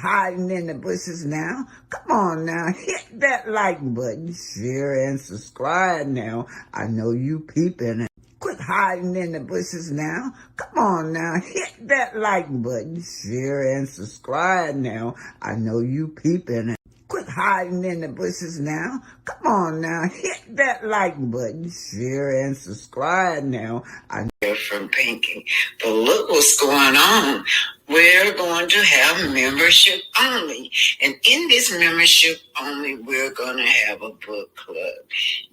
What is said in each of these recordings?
hiding in the bushes now. Come on now, hit that like button, share and subscribe now. I know you peeping. Quit hiding in the bushes now. Come on now, hit that like button, share and subscribe now. I know you peeping. Quit hiding in the bushes now. Come on now, hit that like button, share and subscribe now. I know from Pinky. But look what's going on. We're going to have membership only. And in this membership only, we're going to have a book club.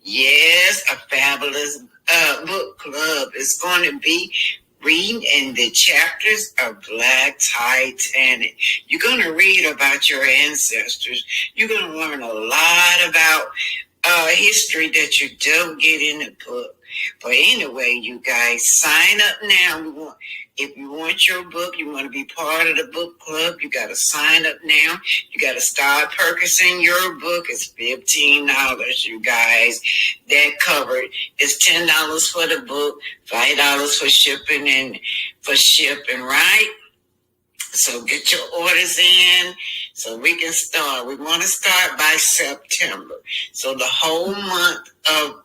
Yes, a fabulous book club is going to be reading in the chapters of Black Titanic. You're going to read about your ancestors. You're going to learn a lot about history that you don't get in the book. But anyway, you guys, sign up now. If you want your book, you want to be part of the book club, you got to sign up now. You got to start purchasing your book. It's $15, you guys. That covered. It's $10 for the book, $5 for shipping, right? So get your orders in so we can start. We want to start by September. So the whole month of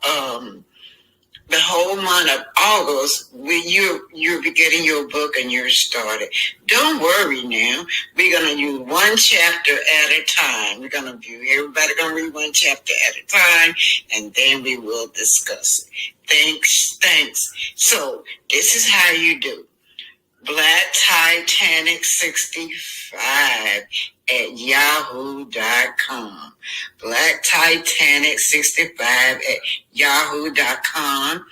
August, you'll be getting your book and you're started. Don't worry now. We're going to use one chapter at a time. Everybody going to read one chapter at a time, and then we will discuss it. Thanks. So this is how you do. Black Titanic 65 at yahoo.com. Black Titanic 65 at yahoo.com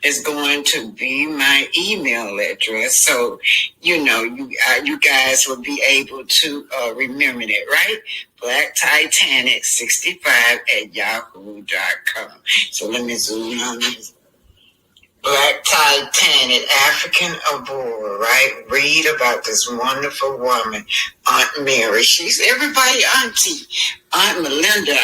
is going to be my email address. So, you guys will be able to remember that, right? Black Titanic 65 at yahoo.com. So let me zoom on this. Black Titanic, African Aurora, right? Read about this wonderful woman, Aunt Mary. She's everybody auntie. Aunt Melinda,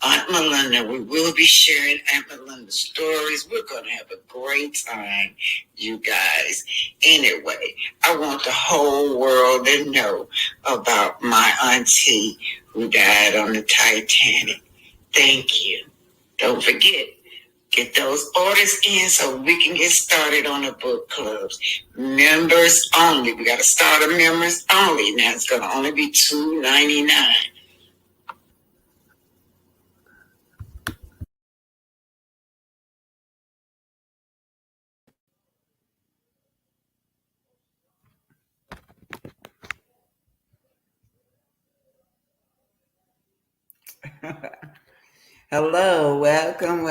Aunt Melinda. We will be sharing Aunt Melinda's stories. We're going to have a great time, you guys. Anyway, I want the whole world to know about my auntie who died on the Titanic. Thank you. Don't forget. Get those orders in so we can get started on the book clubs. Members only. We got to start a members only. Now it's going to only be $2.99. Hello, welcome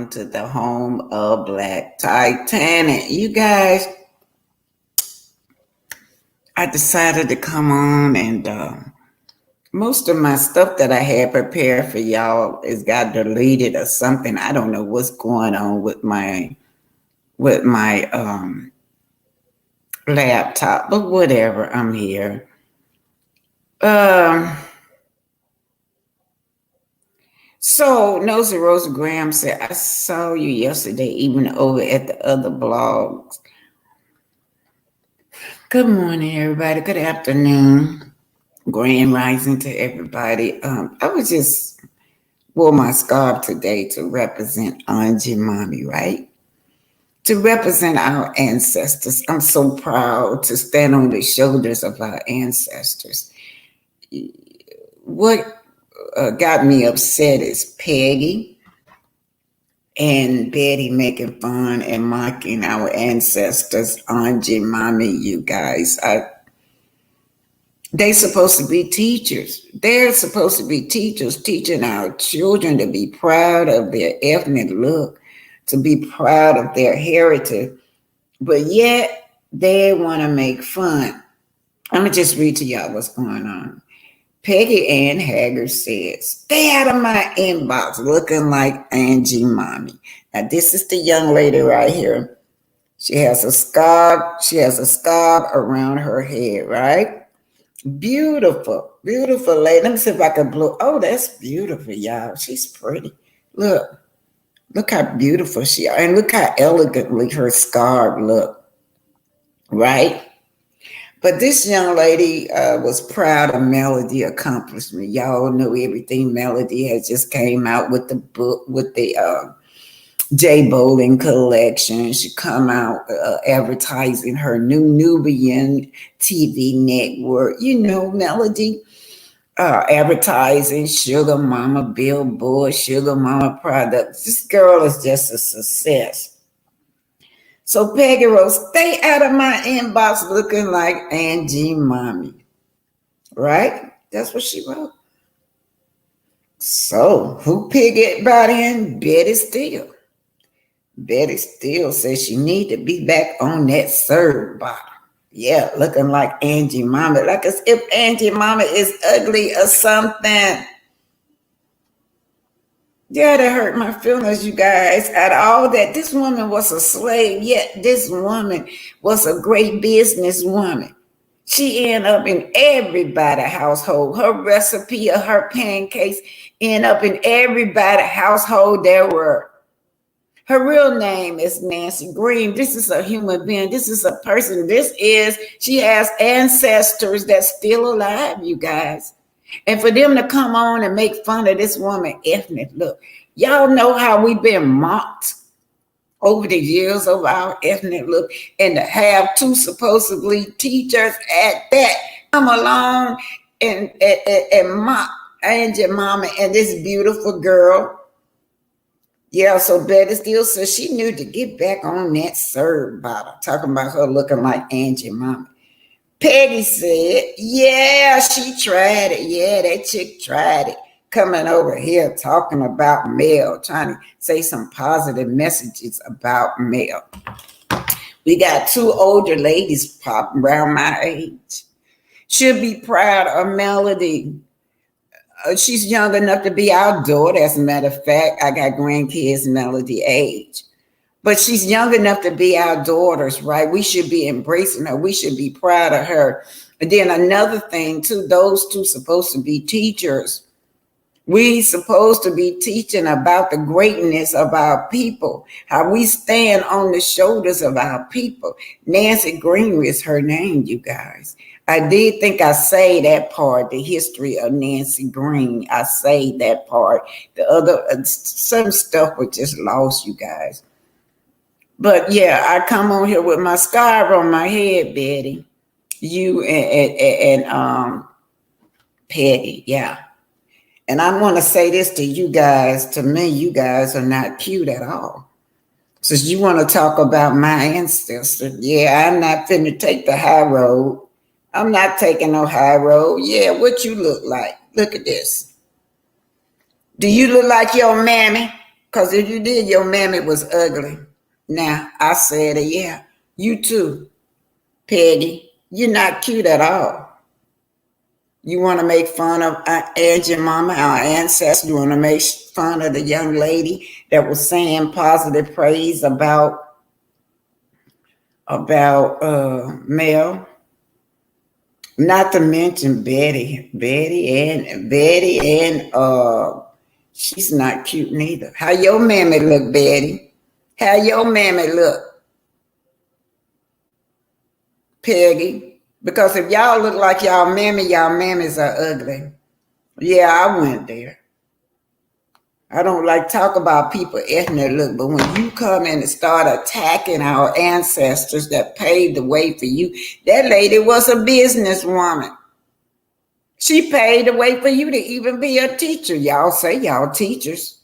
to the home of Black Titanic. You guys, I decided to come on and most of my stuff that I had prepared for y'all is got deleted or something. I don't know what's going on with my laptop, but whatever, I'm here. So Nosy Rosa Graham said, I saw you yesterday even over at the other blogs. Good morning, everybody. Good afternoon. Grand rising to everybody. I was just wore my scarf today to represent Angie Mommy, right? To represent our ancestors. I'm so proud to stand on the shoulders of our ancestors. What got me upset is Peggy and Betty making fun and mocking our ancestors, Angie, Mommy, you guys. They're supposed to be teachers. They're supposed to be teachers teaching our children to be proud of their ethnic look, to be proud of their heritage, but yet they want to make fun. I'm going to just read to y'all what's going on. Peggy Ann Haggard said, stay out of my inbox looking like Angie Mommy. Now, this is the young lady right here. She has a scarf. She has a scarf around her head, right? Beautiful, beautiful lady. Let me see if I can blow. Oh, that's beautiful, y'all. She's pretty. Look how beautiful she is. And look how elegantly her scarf look, right? But this young lady was proud of Melody accomplishment. Y'all know everything. Melody has just came out with the book with the J Bowling collection. She come out advertising her new Nubian TV network. You know, Melody advertising Sugar Mama Billboard, Sugar Mama products. This girl is just a success. So Peggy Rose, stay out of my inbox looking like Angie Mommy. Right? That's what she wrote. So who picked it about in? Betty Steele. Betty Steele says she need to be back on that third bottom. Yeah, looking like Angie Mama. Like as if Angie Mama is ugly or something. Yeah, that hurt my feelings, you guys. Out of all that, this woman was a slave, yet this woman was a great businesswoman. She ended up in everybody's household. Her recipe of her pancakes ended up in everybody's household there were. Her real name is Nancy Green. This is a human being. This is a person. She has ancestors that's still alive, you guys. And for them to come on and make fun of this woman ethnic look, y'all know how we've been mocked over the years of our ethnic look, and to have two supposedly teachers at that come along and mock Angie Mama and this beautiful girl. Yeah, so Betty Steele says she knew to get back on that third bottle, talking about her looking like Angie Mama. Peggy said, yeah, she tried it. Yeah, that chick tried it. Coming over here talking about Mel, trying to say some positive messages about Mel. We got two older ladies popping around my age. Should be proud of Melody. She's young enough to be our daughter. As a matter of fact, I got grandkids Melody age. But she's young enough to be our daughters, right? We should be embracing her. We should be proud of her. And then another thing, too, those two supposed to be teachers. We supposed to be teaching about the greatness of our people, how we stand on the shoulders of our people. Nancy Green is her name, you guys. I did think I say that part, the history of Nancy Green. I say that part. The other, some stuff was just lost, you guys. But yeah, I come on here with my scarf on my head, Betty. You and Peggy, yeah. And I want to say this to you guys. To me, you guys are not cute at all. Since you want to talk about my ancestors, yeah, I'm not finna take the high road. I'm not taking no high road. Yeah, what you look like? Look at this. Do you look like your mammy? Because if you did, your mammy was ugly. Now, I said, yeah, you too, Peggy. You're not cute at all. You want to make fun of Angie Mama, our ancestors. You want to make fun of the young lady that was saying positive praise about Mel. Not to mention Betty and she's not cute neither. How your mammy look, Betty? How your mammy look, Peggy? Because if y'all look like y'all mammies are ugly. Yeah, I went there. I don't like talk about people ethnic look, but when you come in and start attacking our ancestors that paved the way for you, that lady was a businesswoman. She paved the way for you to even be a teacher. Y'all say y'all teachers.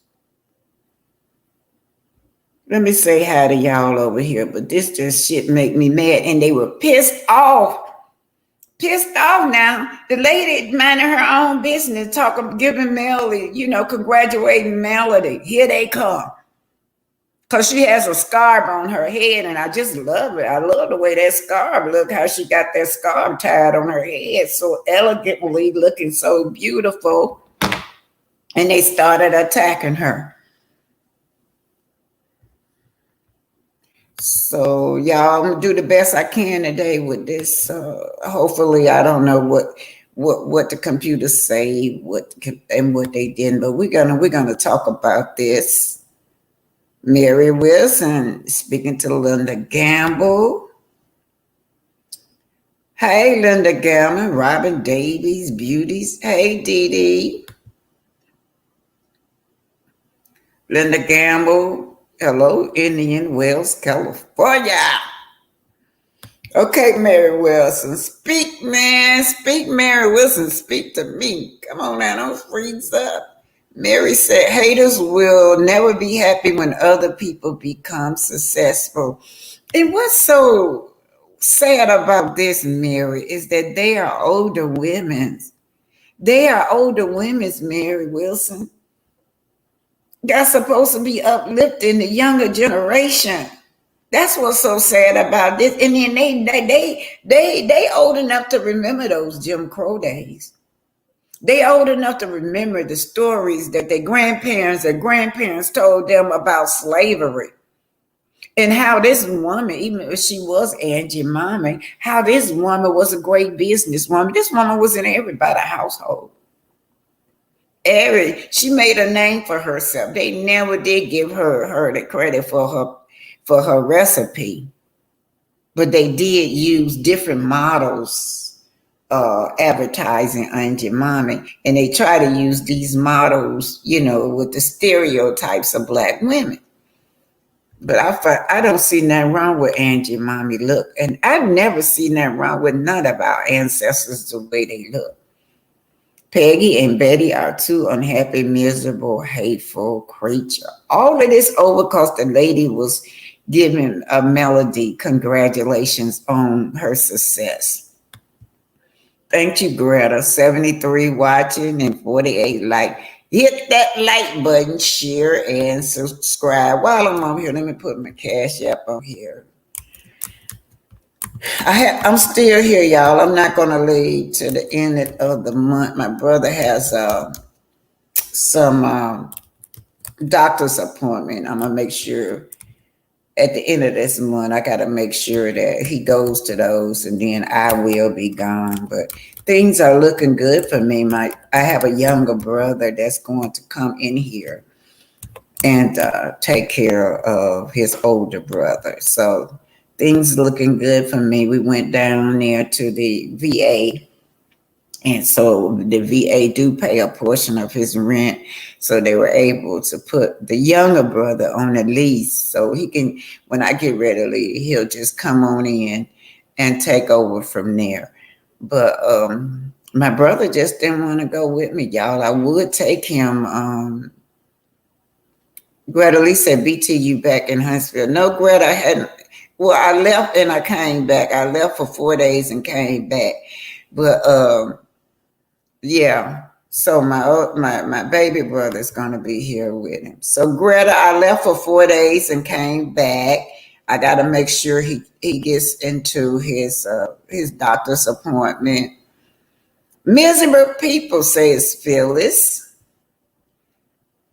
Let me say hi to y'all over here, but this just shit make me mad. And they were pissed off. Pissed off now. The lady minding her own business, giving Melody, congratulating Melody. Here they come. Because she has a scarf on her head, and I just love it. I love the way that scarf look, how she got that scarf tied on her head so elegantly, looking so beautiful. And they started attacking her. So y'all, I'm gonna do the best I can today with this. Hopefully, I don't know what the computers say, what they didn't, but we're gonna talk about this. Mary Wilson speaking to Linda Gamble. Hey, Linda Gellman, Robin Davies, Beauties. Hey, Dee Dee. Linda Gamble. Hello, Indian Wells, California. Okay, Mary Wilson. Speak, man. Speak, Mary Wilson. Speak to me. Come on now, don't freeze up. Mary said, haters will never be happy when other people become successful. And what's so sad about this, Mary, is that they are older women. They are older women's, Mary Wilson. They're supposed to be uplifting the younger generation. That's what's so sad about this. And then they old enough to remember those Jim Crow days. They old enough to remember the stories that their grandparents told them about slavery. And how this woman, even if she was Angie Mommy, how this woman was a great businesswoman. This woman was in everybody's household. She made a name for herself. They never did give her the credit for her recipe, but they did use different models advertising Aunt Mommy, and they try to use these models, with the stereotypes of black women. But I don't see nothing wrong with Angie Mommy look, and I've never seen nothing wrong with none of our ancestors the way they look. Peggy and Betty are two unhappy, miserable, hateful creatures. All of this over because the lady was giving a Melody congratulations on her success. Thank you, Greta. 73 watching and 48 like. Hit that like button, share, and subscribe. While I'm on here, let me put my Cash App on here. I'm still here, y'all. I'm not going to leave to the end of the month. My brother has some doctor's appointment. I'm going to make sure at the end of this month, I got to make sure that he goes to those, and then I will be gone. But things are looking good for me. I have a younger brother that's going to come in here and take care of his older brother. So things looking good for me. We went down there to the VA, and so the VA do pay a portion of his rent. So they were able to put the younger brother on a lease, so he can, when I get ready to leave, he'll just come on in and take over from there. But my brother just didn't want to go with me, y'all. I would take him. Greta Lee said, BTU back in Huntsville. No, Greta, I hadn't. Well, I left and I came back. I left for 4 days and came back. But yeah. So my baby brother's gonna be here with him. So Greta, I left for 4 days and came back. I gotta make sure he gets into his doctor's appointment. Miserable people, says Phyllis.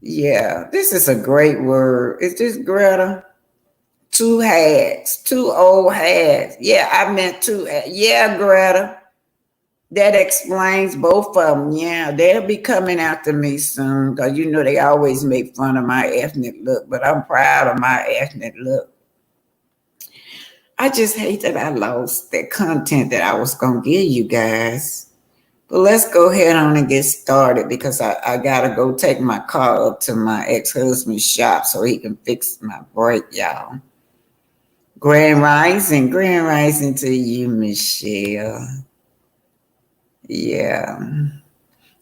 Yeah, this is a great word. Is this Greta? Two hags, two old hags. Yeah, I meant two. Yeah, Greta. That explains both of them. Yeah, they'll be coming after me soon because they always make fun of my ethnic look, but I'm proud of my ethnic look. I just hate that I lost that content that I was going to give you guys. But let's go ahead on and get started because I got to go take my car up to my ex-husband's shop so he can fix my brake, y'all. Grand rising to you, Michelle. Yeah.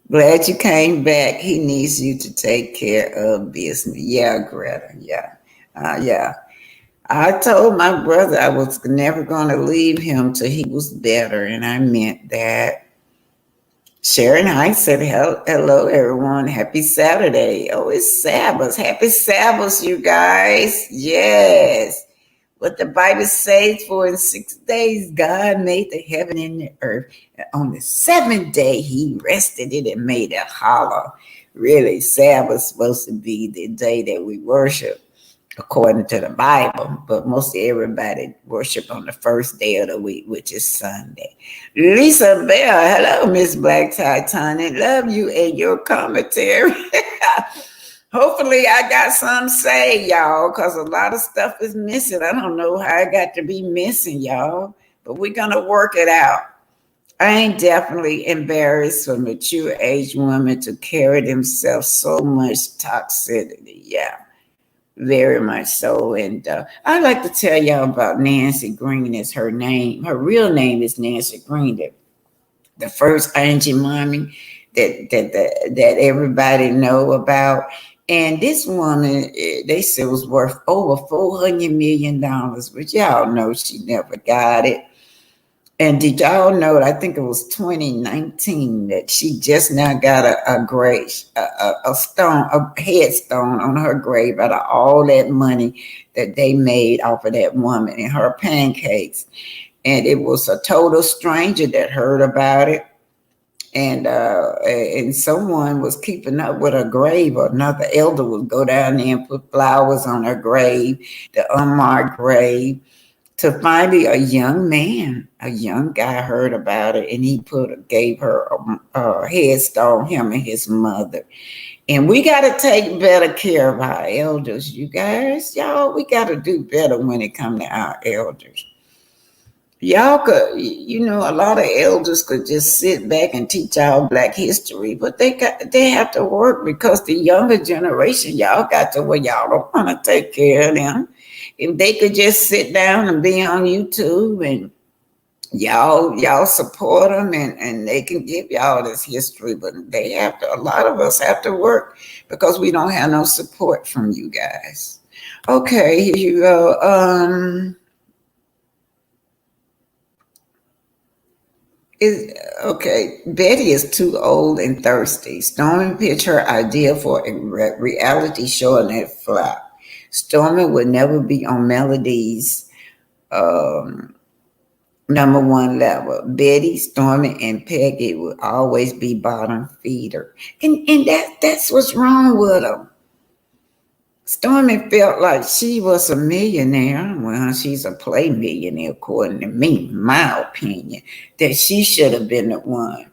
Glad you came back. He needs you to take care of business. Yeah, Greta. Yeah. Yeah. I told my brother I was never going to leave him till he was better, and I meant that. Sharon Hines said, hello, everyone. Happy Saturday. Oh, it's Sabbath. Happy Sabbath, you guys. Yes. What the Bible says, for in 6 days God made the heaven and the earth. And on the seventh day he rested it and made it hollow. Really, Sabbath's supposed to be the day that we worship according to the Bible. But mostly everybody worship on the first day of the week, which is Sunday. Lisa Bell, hello, Miss Black Titanic. Love you and your commentary. Hopefully I got some say, y'all, because a lot of stuff is missing. I don't know how I got to be missing, y'all, but we're going to work it out. I ain't definitely embarrassed for mature age women to carry themselves so much toxicity. Yeah, very much so. And I'd like to tell y'all about Nancy Green is her name. Her real name is Nancy Green, the first Angie mommy that everybody know about. And this woman, they said was worth over $400 million, but y'all know she never got it. And did y'all know? I think it was 2019 that she just now got a grave, a stone, a headstone on her grave out of all that money that they made off of that woman and her pancakes. And it was a total stranger that heard about it, and someone was keeping up with her grave, or another elder would go down there and put flowers on her grave, the unmarked grave. To finally, a young man, a young guy heard about it, and he gave her a headstone, him and his mother. And we got to take better care of our elders, you guys. Y'all, we got to do better when it comes to our elders. Y'all could, a lot of elders could just sit back and teach our Black history, but they have to work, because the younger generation, y'all got to where y'all don't want to take care of them. If they could just sit down and be on YouTube, and y'all support them, and they can give y'all this history, but a lot of us have to work, because we don't have no support from you guys. Okay, here you go. Betty is too old and thirsty. Stormy pitched her idea for a reality show, and it flopped. Stormy would never be on Melody's #1 level. Betty, Stormy, and Peggy would always be bottom feeder. And that's what's wrong with them. Stormy felt like she was a millionaire. Well, she's a play millionaire, according to me, my opinion, that she should have been the one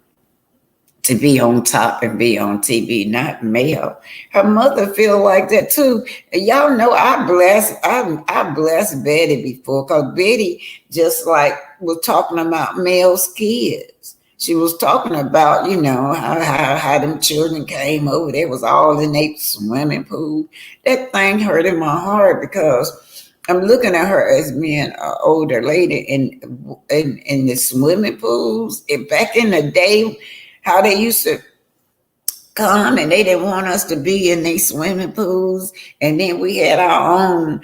to be on top and be on TV, not Mel. Her mother feel like that too. Y'all know I blessed Betty before, because Betty just like was talking about Mel's kids. She was talking about, how them children came over. They was all in their swimming pool. That thing hurt in my heart, because I'm looking at her as being an older lady in the swimming pools. And back in the day, how they used to come and they didn't want us to be in these swimming pools. And then we had our own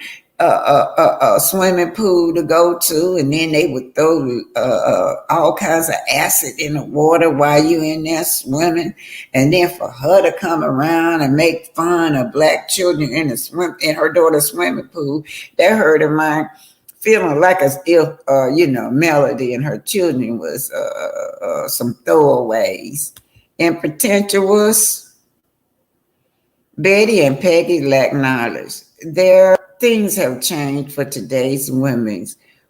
swimming pool to go to, and then they would throw all kinds of acid in the water while you in there swimming. And then for her to come around and make fun of Black children in her daughter's swimming pool, that hurt her mind, feeling like as if Melody and her children was some throwaways and pretentious. Betty and Peggy lack knowledge. Their things have changed for today's women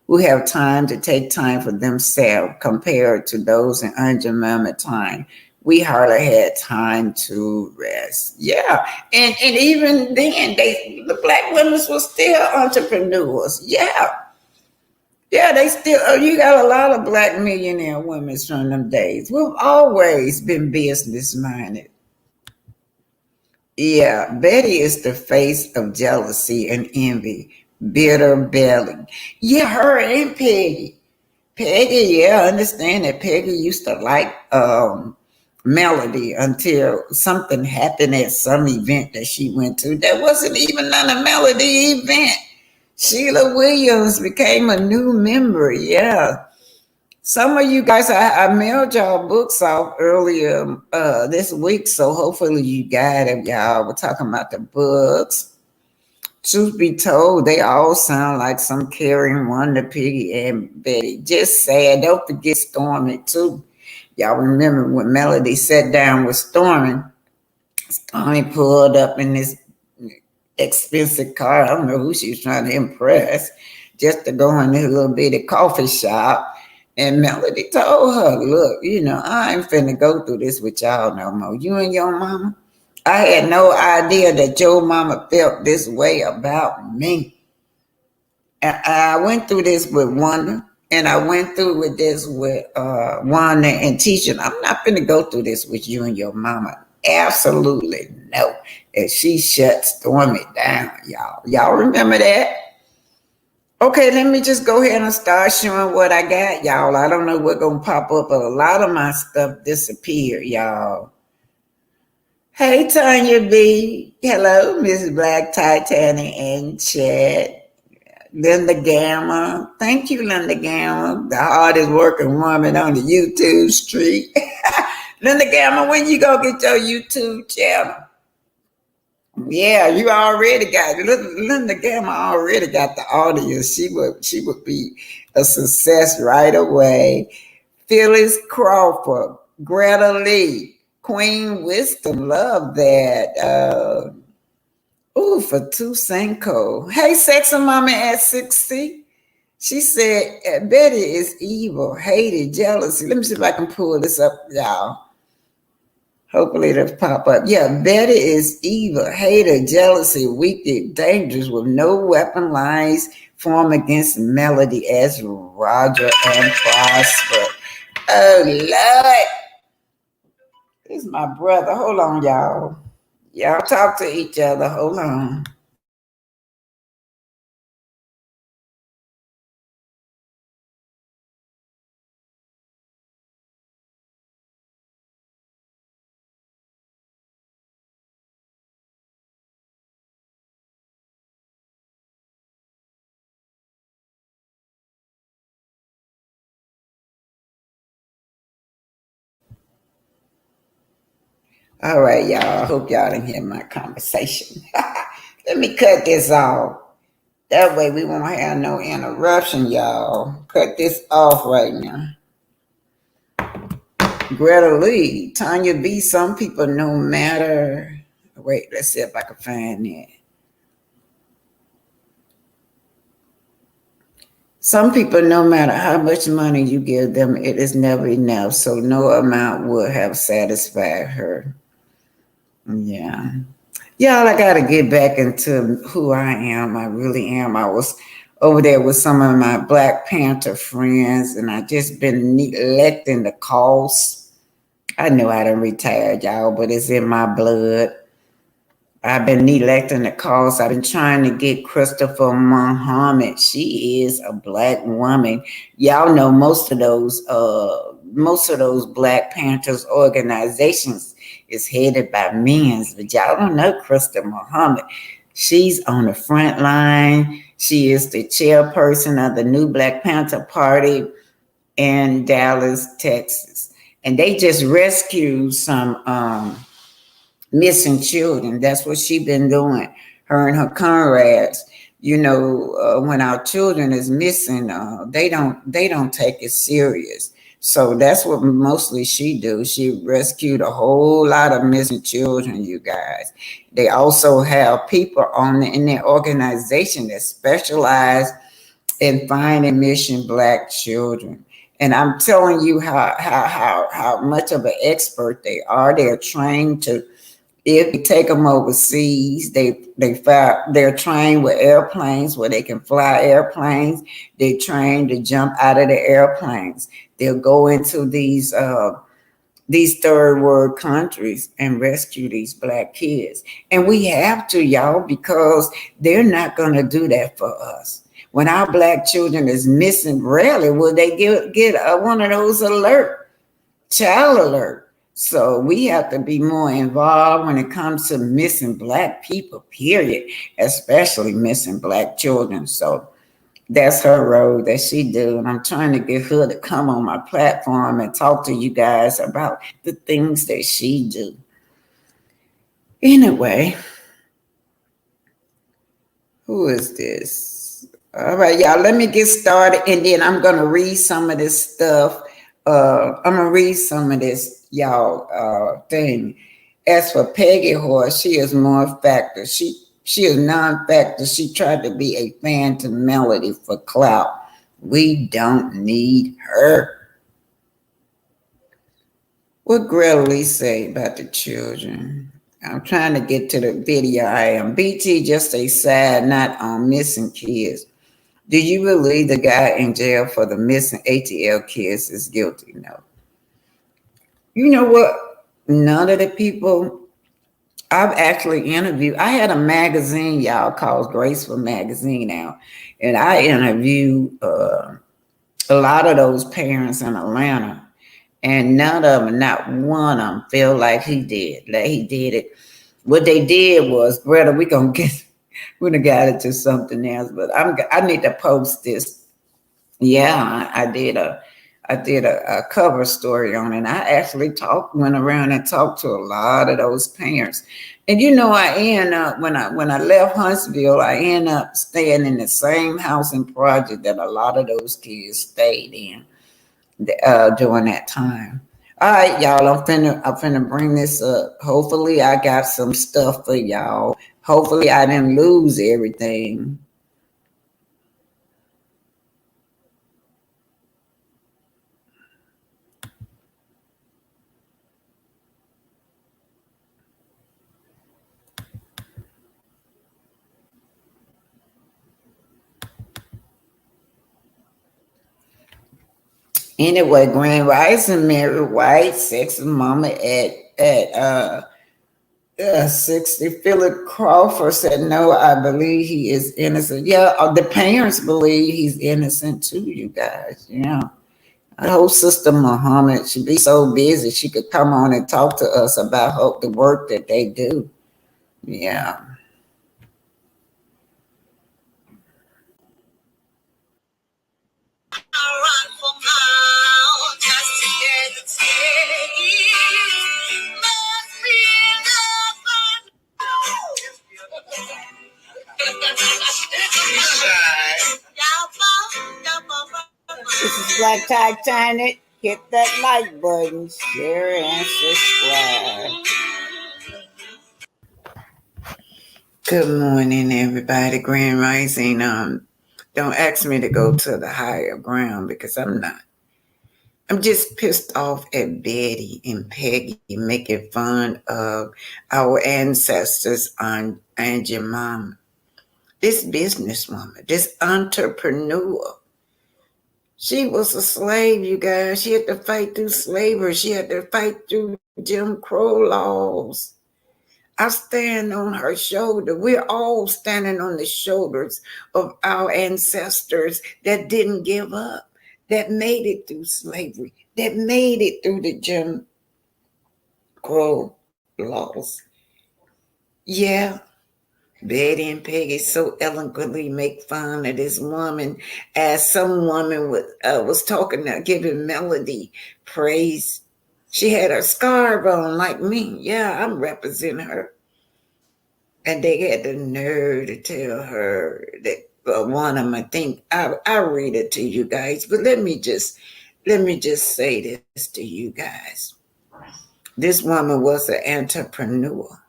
who have time to take time for themselves compared to those in Aunt Mama time. We hardly had time to rest. Yeah. And even then, the Black women were still entrepreneurs. Yeah. Yeah, they still, you got a lot of Black millionaire women from them days. We've always been business minded. Yeah, Betty is the face of jealousy and envy, bitter belly. Yeah, her and Peggy. Peggy, yeah, I understand that Peggy used to like Melody until something happened at some event that she went to. That wasn't even on a Melody event. Sheila Williams became a new member. Yeah. Some of you guys, I mailed y'all books off earlier this week, so hopefully you got it, y'all. We're talking about the books. Truth be told, they all sound like some Carrie Wonder, Piggy, and Betty. Just sad. Don't forget Stormy, too. Y'all remember when Melody sat down with Stormy? Stormy pulled up in this expensive car. I don't know who she was trying to impress, just to go in this little bitty coffee shop. And Melody told her, look, I ain't finna go through this with y'all no more. You and your mama. I had no idea that your mama felt this way about me. And I went through this with Wanda. And I went through with this with Wanda and teaching. I'm not going to go through this with you and your mama. Absolutely no. And she shut Stormy down, y'all. Y'all remember that? Okay, let me just go ahead and start showing what I got, y'all. I don't know what's going to pop up, but a lot of my stuff disappeared, y'all. Hey, Tanya B. Hello, Miss Black, Titanic, and Chad. Linda Gamma. Thank you, Linda Gamma, the hardest working woman on the YouTube street. Linda Gamma, when you go get your YouTube channel? Yeah, you already got Linda Gamma already got the audience. She would be a success right away. Phyllis Crawford, Greta Lee, Queen Wisdom, love that. For Tusenko. Hey, sexy mama at 60. She said, Betty is evil, hated, jealousy. Let me see if I can pull this up, y'all. Hopefully it'll pop up. Yeah, Betty is evil, hated, jealousy, wicked, dangerous, with no weapon lies form against Melody as Roger and Prosper. Oh, Lord. This is my brother. Hold on, y'all. Y'all talk to each other. Hold on. All right, y'all. I hope y'all didn't hear my conversation. Let me cut this off. That way we won't have no interruption, y'all. Cut this off right now. Greta Lee, Tanya B. Some people no matter. Wait, let's see if I can find it. Some people, no matter how much money you give them, it is never enough. So no amount would have satisfied her. Yeah. Y'all, I got to get back into who I am. I really am. I was over there with some of my Black Panther friends, and I just been neglecting the cause. I know I done retired, y'all, but it's in my blood. I've been neglecting the cause. I've been trying to get Christopher Muhammad. She is a Black woman. Y'all know most of those Black Panthers organizations is headed by men, but y'all don't know Christopher Muhammad. She's on the front line. She is the chairperson of the new Black Panther Party in Dallas, Texas. And they just rescued some missing children. That's what she been doing, her and her comrades. You know, when our children is missing, they don't take it serious. So that's what mostly she do. She rescued a whole lot of missing children, you guys. They also have people in their organization that specialize in finding missing Black children. And I'm telling you how much of an expert they are. They're trained to, if you take them overseas, they're trained with airplanes where they can fly airplanes. They're trained to jump out of the airplanes. They'll go into these third world countries and rescue these Black kids. And we have to, y'all, because they're not going to do that for us. When our Black children is missing, rarely will they get one of those child alert. So we have to be more involved when it comes to missing Black people, period, especially missing Black children. So that's her role that she do. And I'm trying to get her to come on my platform and talk to you guys about the things that she do. Anyway, who is this? All right, y'all, let me get started, and then I'm going to read some of this stuff. I'm going to read some of this, y'all, thing. As for Peggy Horse, she is more factor. She is non-factor. She tried to be a fan to Melody for clout. We don't need her. What Greta Lee say about the children? I'm trying to get to the video. I am BT just a sad not on missing kids. Do you believe the guy in jail for the missing ATL kids is guilty? No. You know what? None of the people I've actually interviewed, I had a magazine, y'all, called Graceful Magazine out, and I interviewed a lot of those parents in Atlanta, and none of them, not one of them, feel like he did. Like he did it. What they did was, Greta, we done got into something else, but I need to post this. Yeah, I did a cover story on it. And I actually went around and talked to a lot of those parents. And I end up when I left Huntsville, I end up staying in the same housing project that a lot of those kids stayed in during that time. All right, y'all, I'm finna bring this up. Hopefully I got some stuff for y'all. Hopefully I didn't lose everything. Anyway, Grand Rising married white, sexy mama at 60. Philip Crawford said, "No, I believe he is innocent." Yeah, the parents believe he's innocent too, you guys. Yeah. I hope Sister Muhammad should be so busy she could come on and talk to us about the work that they do. Yeah. This is Black Titanic. Hit that like button, share and subscribe. Good morning, everybody. Grand Rising. Don't ask me to go to the higher ground because I'm not. I'm just pissed off at Betty and Peggy making fun of our ancestors and your mom. This businesswoman, this entrepreneur. She was a slave, you guys. She had to fight through slavery. She had to fight through Jim Crow laws. I stand on her shoulder. We're all standing on the shoulders of our ancestors that didn't give up, that made it through slavery, that made it through the Jim Crow laws. Yeah, Betty and Peggy so eloquently make fun of this woman as some woman was talking, giving Melody praise. She had her scarf on like me. Yeah, I'm representing her. And they had the nerve to tell her that one of them, I think, I'll read it to you guys, but let me just say this to you guys. This woman was an entrepreneur,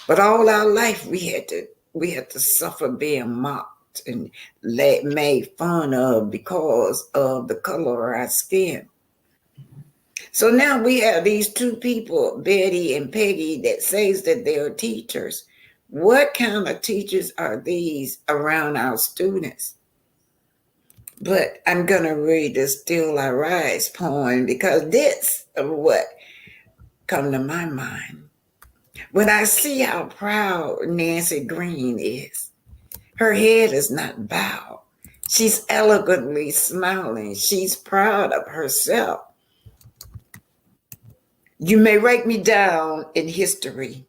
but all our life we had to suffer being mocked and made fun of because of the color of our skin. So now we have these two people, Betty and Peggy, that says that they're teachers. What kind of teachers are these around our students? But I'm going to read the Still I Rise poem because this is what come to my mind. When I see how proud Nancy Green is, her head is not bowed. She's elegantly smiling. She's proud of herself. You may write me down in history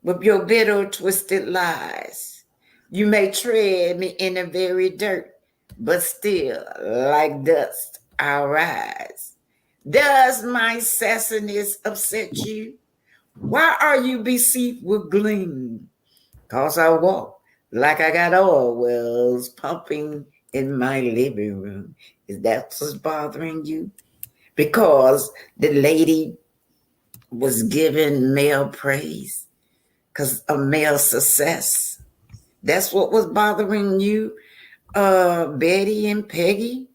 with your bitter, twisted lies. You may tread me in the very dirt, but still, like dust, I'll rise. Does my sassiness upset you? Why are you beseeped with gleam? 'Cause I walk like I got oil wells pumping in my living room. Is that what's bothering you? Because the lady was given male praise because of male success. That's what was bothering you, Betty and Peggy.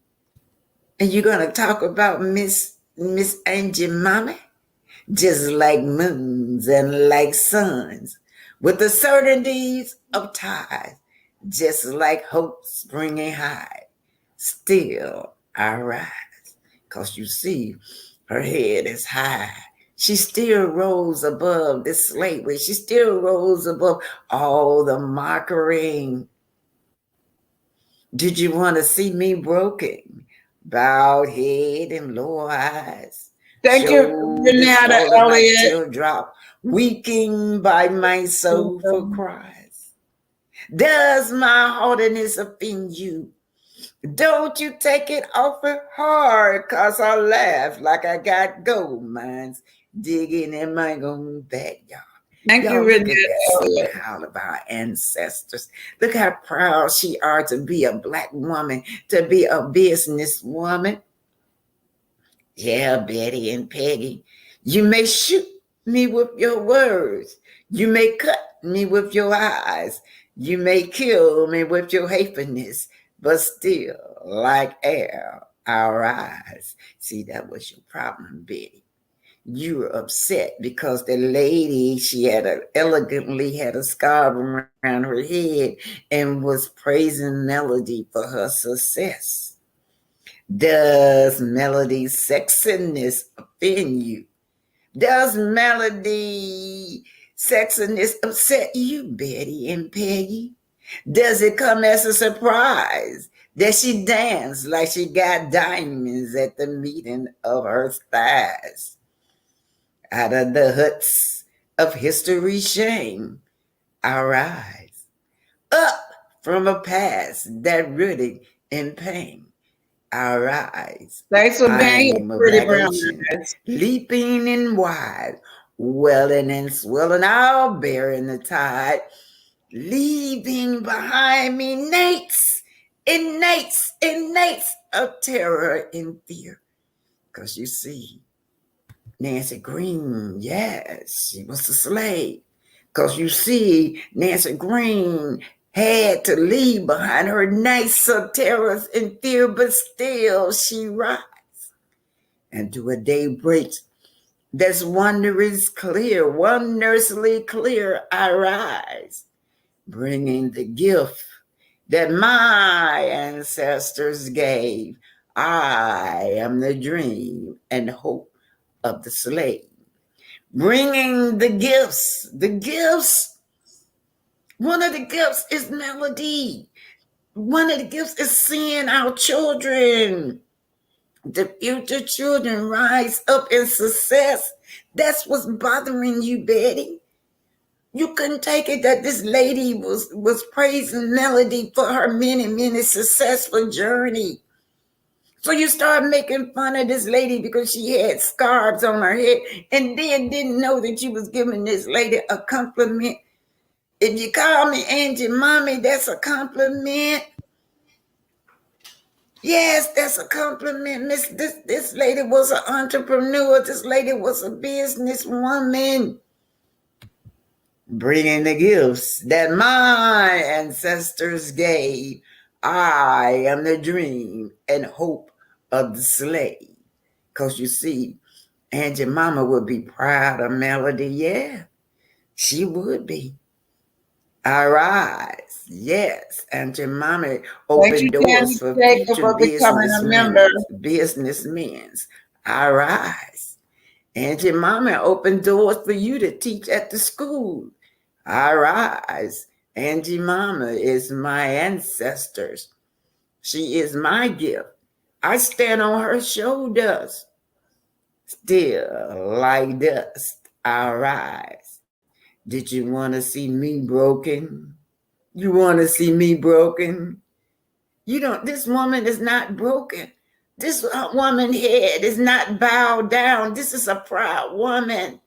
And you're gonna talk about Miss Angie Mommy, just like moons and like suns, with the certainties of tides. just like hope springing high. Still I rise, 'cause you see, her head is high. She still rose above this slavery. She still rose above all the mockery. Did you want to see me broken? Bowed head and low eyes, Thank you, shoulders Renata falling like Elliott. teardrop, weaking by my soul for cries. Does my hardness offend you? Don't you take it awful hard, 'cause I laugh like I got gold mines digging in my own backyard. Thank you, Y'all look at Renata that Elliott. smile of our ancestors. Look how proud she are to be a black woman, to be a businesswoman. Yeah, Betty and Peggy, you may shoot me with your words. You may cut me with your eyes. You may kill me with your hatefulness, but still, like air, our eyes. See, that was your problem, Betty. You were upset because the lady, she had elegantly had a scarf around her head and was praising Melody for her success. Does Melody's sexiness offend you? Does Melody sexiness upset you, Betty and Peggy? Does it come as a surprise that she danced like she got diamonds at the meeting of her thighs? Out of the huts of history's shame, I rise up from a past that rooted in pain. I rise. Thanks for being here, I'm a Pretty black Brown ocean, Eyes. leaping and wide, welling and swelling, I'll bear in the tide, leaving behind me nates of terror and fear. 'Cause you see, Nancy Green, yes, she was a slave. 'Cause you see, Nancy Green had to leave behind her nights of terrors and fear, but still she rise. And to a day breaks that's wondrously clear, I rise, bringing the gift that my ancestors gave. I am the dream and hope of the slave. Bringing the gifts. The gifts. One of the gifts is melody. One of the gifts is seeing our children, the future children, rise up in success. That's what's bothering you, Betty. You couldn't take it that this lady was praising Melody for her many successful journey. So you start making fun of this lady because she had scarves on her head and then didn't know that you was giving this lady a compliment. If you call me Angie Mommy, that's a compliment. Yes, that's a compliment. This lady was an entrepreneur. This lady was a businesswoman. Bringing the gifts that my ancestors gave. I am the dream and hope of the slave. 'Cause you see, Angie Mama would be proud of Melody. Yeah, she would be. I rise. Yes, Angie Mama Thank you, opened doors Candy for Jacob, future for becoming a member. businessmen. I rise. Angie Mama opened doors for you to teach at the school. I rise. Angie Mama is my ancestors. She is my gift. I stand on her shoulders. Still like dust, I rise. Did you want to see me broken? You want to see me broken? You don't, this woman is not broken. This woman head is not bowed down. This is a proud woman.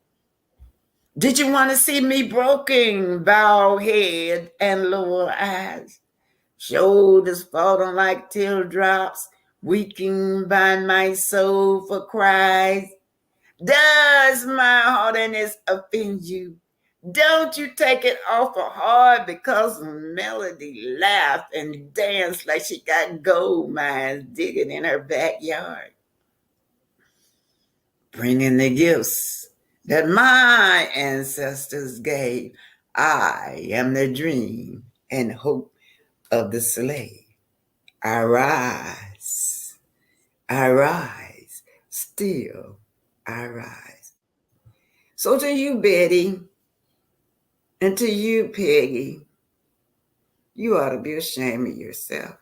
Did you want to see me broken? Bowed head and lower eyes. Shoulders falling like teardrops, weakened by my soul for cries. Does my hardness offend you? Don't you take it awful hard because Melody laughed and danced like she got gold mines digging in her backyard. Bringing the gifts that my ancestors gave. I am the dream and hope of the slave. I rise, I rise, still I rise. So to you, Betty, and to you, Peggy, you ought to be ashamed of yourself.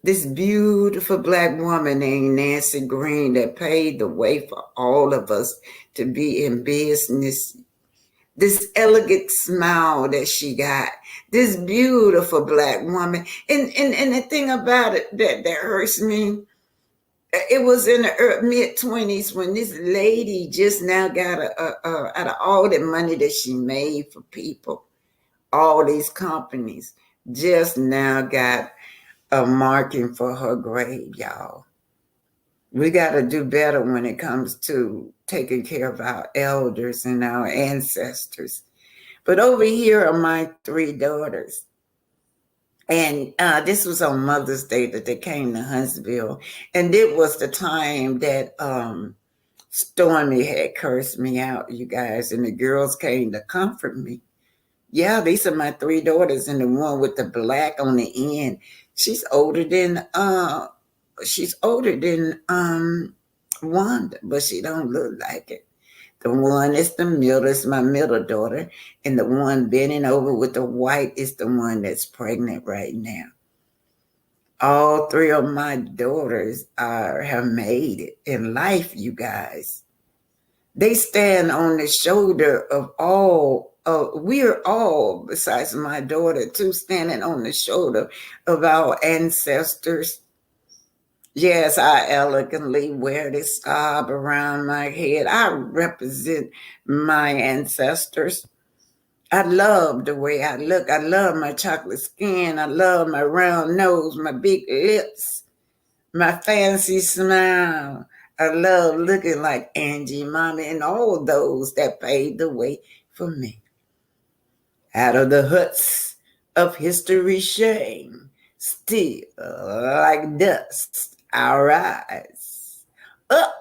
This beautiful black woman named Nancy Green that paved the way for all of us to be in business. This elegant smile that she got, this beautiful black woman. And the thing about it that hurts me, it was in the mid-20s when this lady just now got out of all the money that she made for people, all these companies just now got a marking for her grave, y'all. We got to do better when it comes to taking care of our elders and our ancestors. But over here are my 3 daughters. And this was on Mother's Day that they came to Huntsville. And it was the time that Stormy had cursed me out, you guys. And the girls came to comfort me. Yeah, these are my 3 daughters. And the one with the black on the end, she's older than Wanda, but she don't look like it. The one is the middle, is my middle daughter, and the one bending over with the white is the one that's pregnant right now. All 3 of my daughters have made it in life, you guys. They stand on the shoulder of all. We're all, besides my daughter too, standing on the shoulder of our ancestors. Yes, I elegantly wear this scarf around my head. I represent my ancestors. I love the way I look. I love my chocolate skin. I love my round nose, my big lips, my fancy smile. I love looking like Angie, Mommy, and all those that paved the way for me. Out of the huts of history's shame, still like dust, I rise up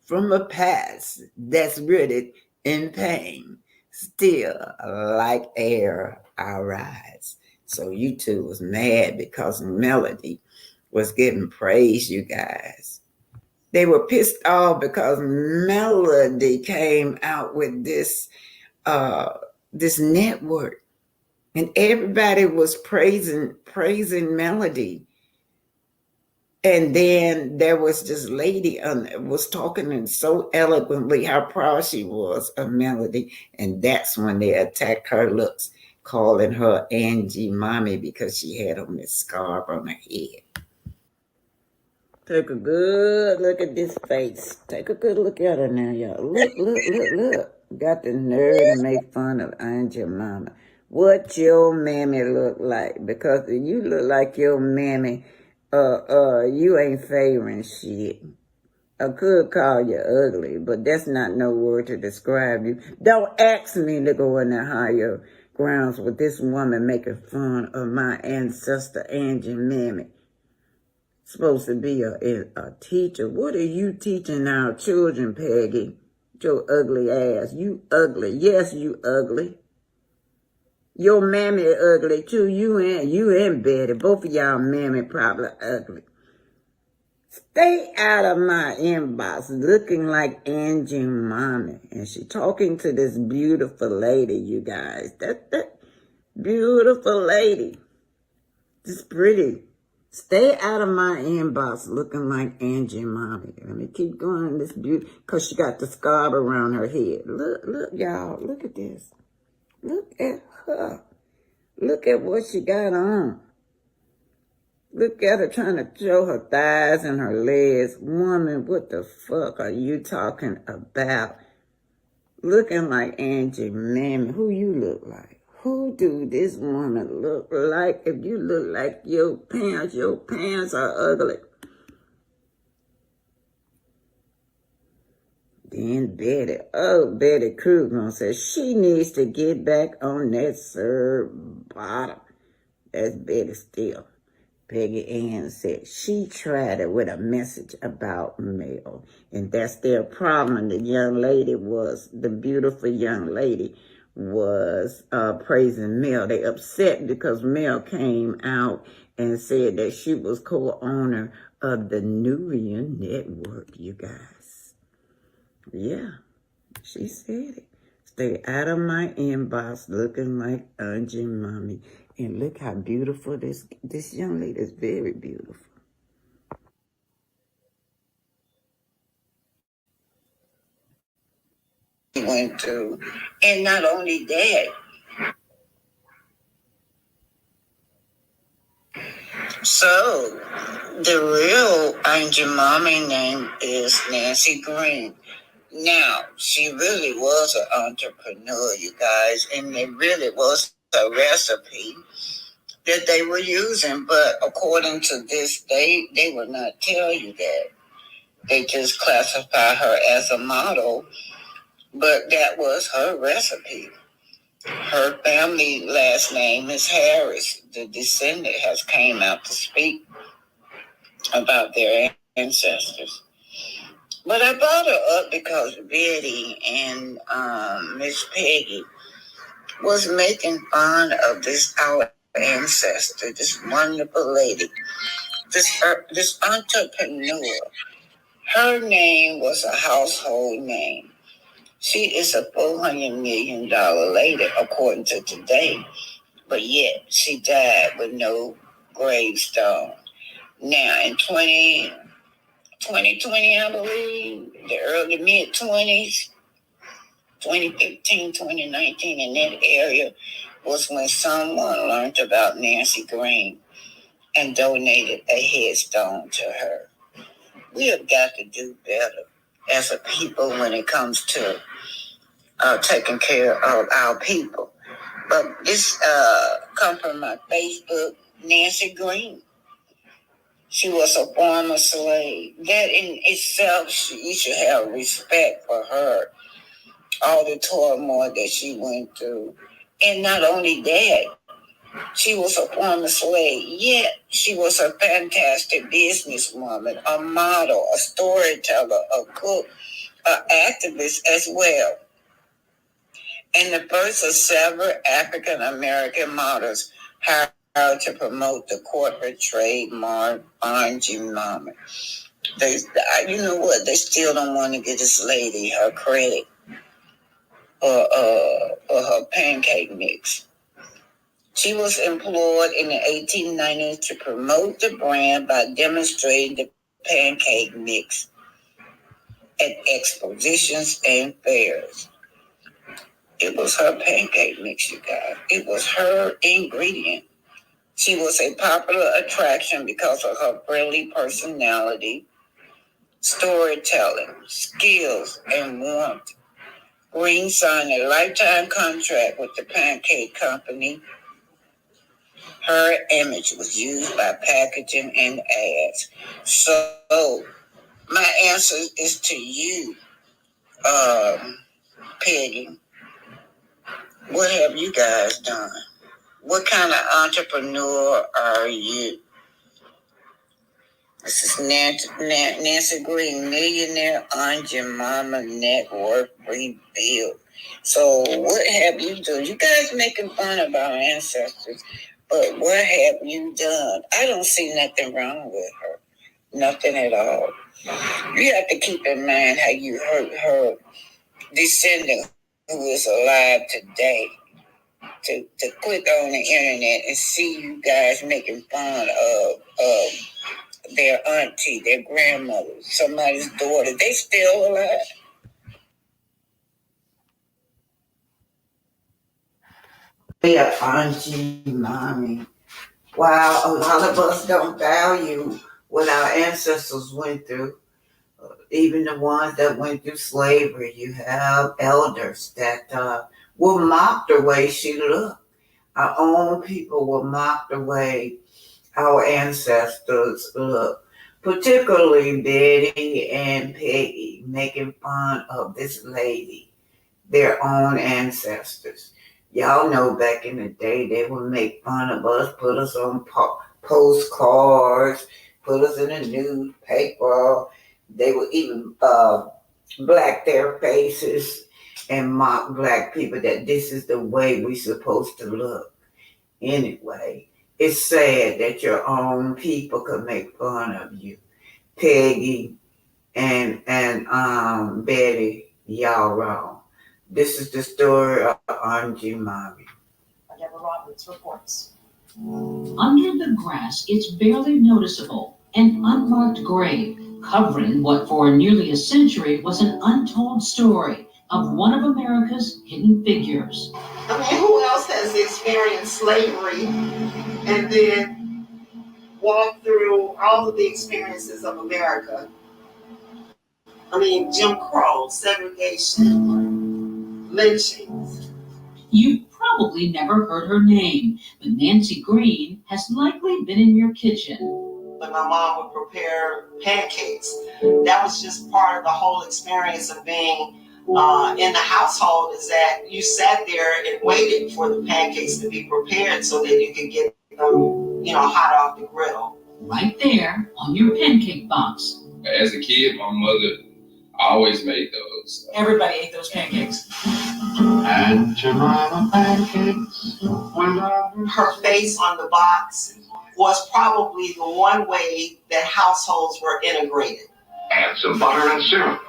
from a past that's rooted in pain. Still like air, I rise. So you two was mad because Melody was getting praise, you guys. They were pissed off because Melody came out with this network, and everybody was praising Melody. And then there was this lady was talking and so eloquently how proud she was of Melody. And that's when they attacked her looks, calling her Angie Mommy because she had on this scarf on her head. Take a good look at this face. Take a good look at her now, y'all. Look. Got the nerve to make fun of Angie Mama. What your mammy look like? Because you look like your mammy. You ain't favoring shit. I could call you ugly, but that's not no word to describe you. Don't ask me to go in the higher grounds with this woman making fun of my ancestor Angie Mammy. Supposed to be a teacher. What are you teaching our children, Peggy? Your ugly ass. You ugly. Yes, you ugly. Your mammy ugly too. You and Betty. Both of y'all mammy probably ugly. Stay out of my inbox looking like Angie Mommy. And she talking to this beautiful lady, you guys. That beautiful lady. It's pretty. Stay out of my inbox looking like Angie Mommy. Let me keep going this beauty. Because she got the scarf around her head. Look, y'all. Look at this. Look at her. Look at what she got on. Look at her trying to show her thighs and her legs. Woman, what the fuck are you talking about? Looking like Angie Mammy. Who you look like? Who do this woman look like? If you look like your pants are ugly. Then Betty Kruger says she needs to get back on that serve bottom. That's Betty still. Peggy Ann said she tried it with a message about Mel. And that's their problem. The young lady the beautiful young lady was praising Mel. They upset because Mel came out and said that she was co-owner of the Nubian Network, you guys. Yeah, she said it. Stay out of my inbox looking like Auntie Mommy. And look how beautiful this young lady is. Very beautiful. Went through. And not only that, so the real Auntie Mommy name is Nancy Green. Now, she really was an entrepreneur, you guys, and it really was a recipe that they were using. But according to this, they will not tell you that. They just classify her as a model, but that was her recipe. Her family last name is Harris. The descendant has came out to speak about their ancestors. But I brought her up because Betty and Miss Peggy was making fun of this our ancestor, this wonderful lady, this entrepreneur. Her name was a household name. She is a $400 million lady, according to today, but yet she died with no gravestone. Now, in 2020, I believe, the early mid-20s, 2015, 2019, in that area was when someone learned about Nancy Green and donated a headstone to her. We have got to do better as a people when it comes to taking care of our people. But this come from my Facebook, Nancy Green. She was a former slave. That in itself, you should have respect for her, all the turmoil that she went through. And not only that, she was a former slave, yet she was a fantastic businesswoman, a model, a storyteller, a cook, an activist as well. And the first of several African American models hired to promote the corporate trademark Auntie Mama. They, you know what? They still don't want to give this lady her credit for her pancake mix. She was employed in the 1890s to promote the brand by demonstrating the pancake mix at expositions and fairs. It was her pancake mix, you guys. It was her ingredient. She was a popular attraction because of her friendly personality, storytelling, skills, and warmth. Green signed a lifetime contract with the Pancake Company. Her image was used by packaging and ads. So, my answer is to you, Peggy. What have you guys done? What kind of entrepreneur are you? This is Nancy Green, Millionaire Auntie Mama Network Rebuild. So what have you done? You guys making fun of our ancestors, but what have you done? I don't see nothing wrong with her. Nothing at all. You have to keep in mind how you hurt her descendant who is alive today. To click on the internet and see you guys making fun of their auntie, their grandmother, somebody's daughter. They still alive. Yeah, Auntie Mommy. Wow, a lot of us don't value what our ancestors went through. Even the ones that went through slavery. You have elders that will mock the way she looked. Our own people will mock the way our ancestors look. Particularly Betty and Peggy making fun of this lady, their own ancestors. Y'all know back in the day they would make fun of us, put us on postcards, put us in the newspaper. They would even black their faces and mock black people that this is the way we're supposed to look. Anyway, it's sad that your own people could make fun of you. Peggy and Betty, y'all wrong. This is the story of Angie Mommy. Deborah Roberts reports. Under the grass, it's barely noticeable, an unmarked grave, covering what for nearly a century was an untold story of one of America's hidden figures. I mean, who else has experienced slavery and then walked through all of the experiences of America? I mean, Jim Crow, segregation, lynchings. You've probably never heard her name, but Nancy Green has likely been in your kitchen. When my mom would prepare pancakes, that was just part of the whole experience of being in the household, is that you sat there and waited for the pancakes to be prepared so that you could get them, hot off the griddle. Right there on your pancake box. As a kid, my mother always made those. Everybody ate those pancakes. And Jemima pancakes. Her face on the box was probably the one way that households were integrated. Add some butter and syrup.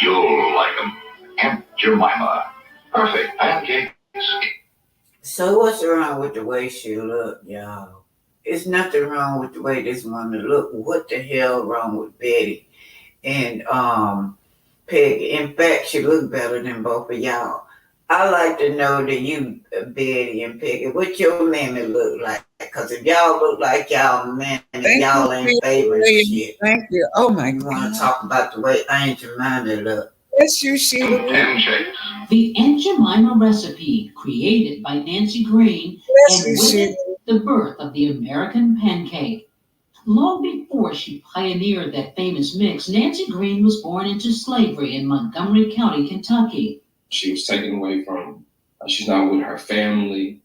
You'll like them. Aunt Jemima. Perfect pancakes. So what's wrong with the way she looked, y'all? It's nothing wrong with the way this woman looked. What the hell wrong with Betty and Peggy? In fact, she looked better than both of y'all. I like to know that you, Betty and Peggy, what your mammy look like. Because if y'all look like y'all mammy, y'all ain't favorite shit. Thank you. Oh my You want God. to talk about the way Aunt Jemima look. Yes, you Sheila. Pancakes. The Aunt Jemima recipe, created by Nancy Green, Yes, and you with Sheila. it, the birth of the American pancake. Long before she pioneered that famous mix, Nancy Green was born into slavery in Montgomery County, Kentucky. She was taken away from, she's not with her family,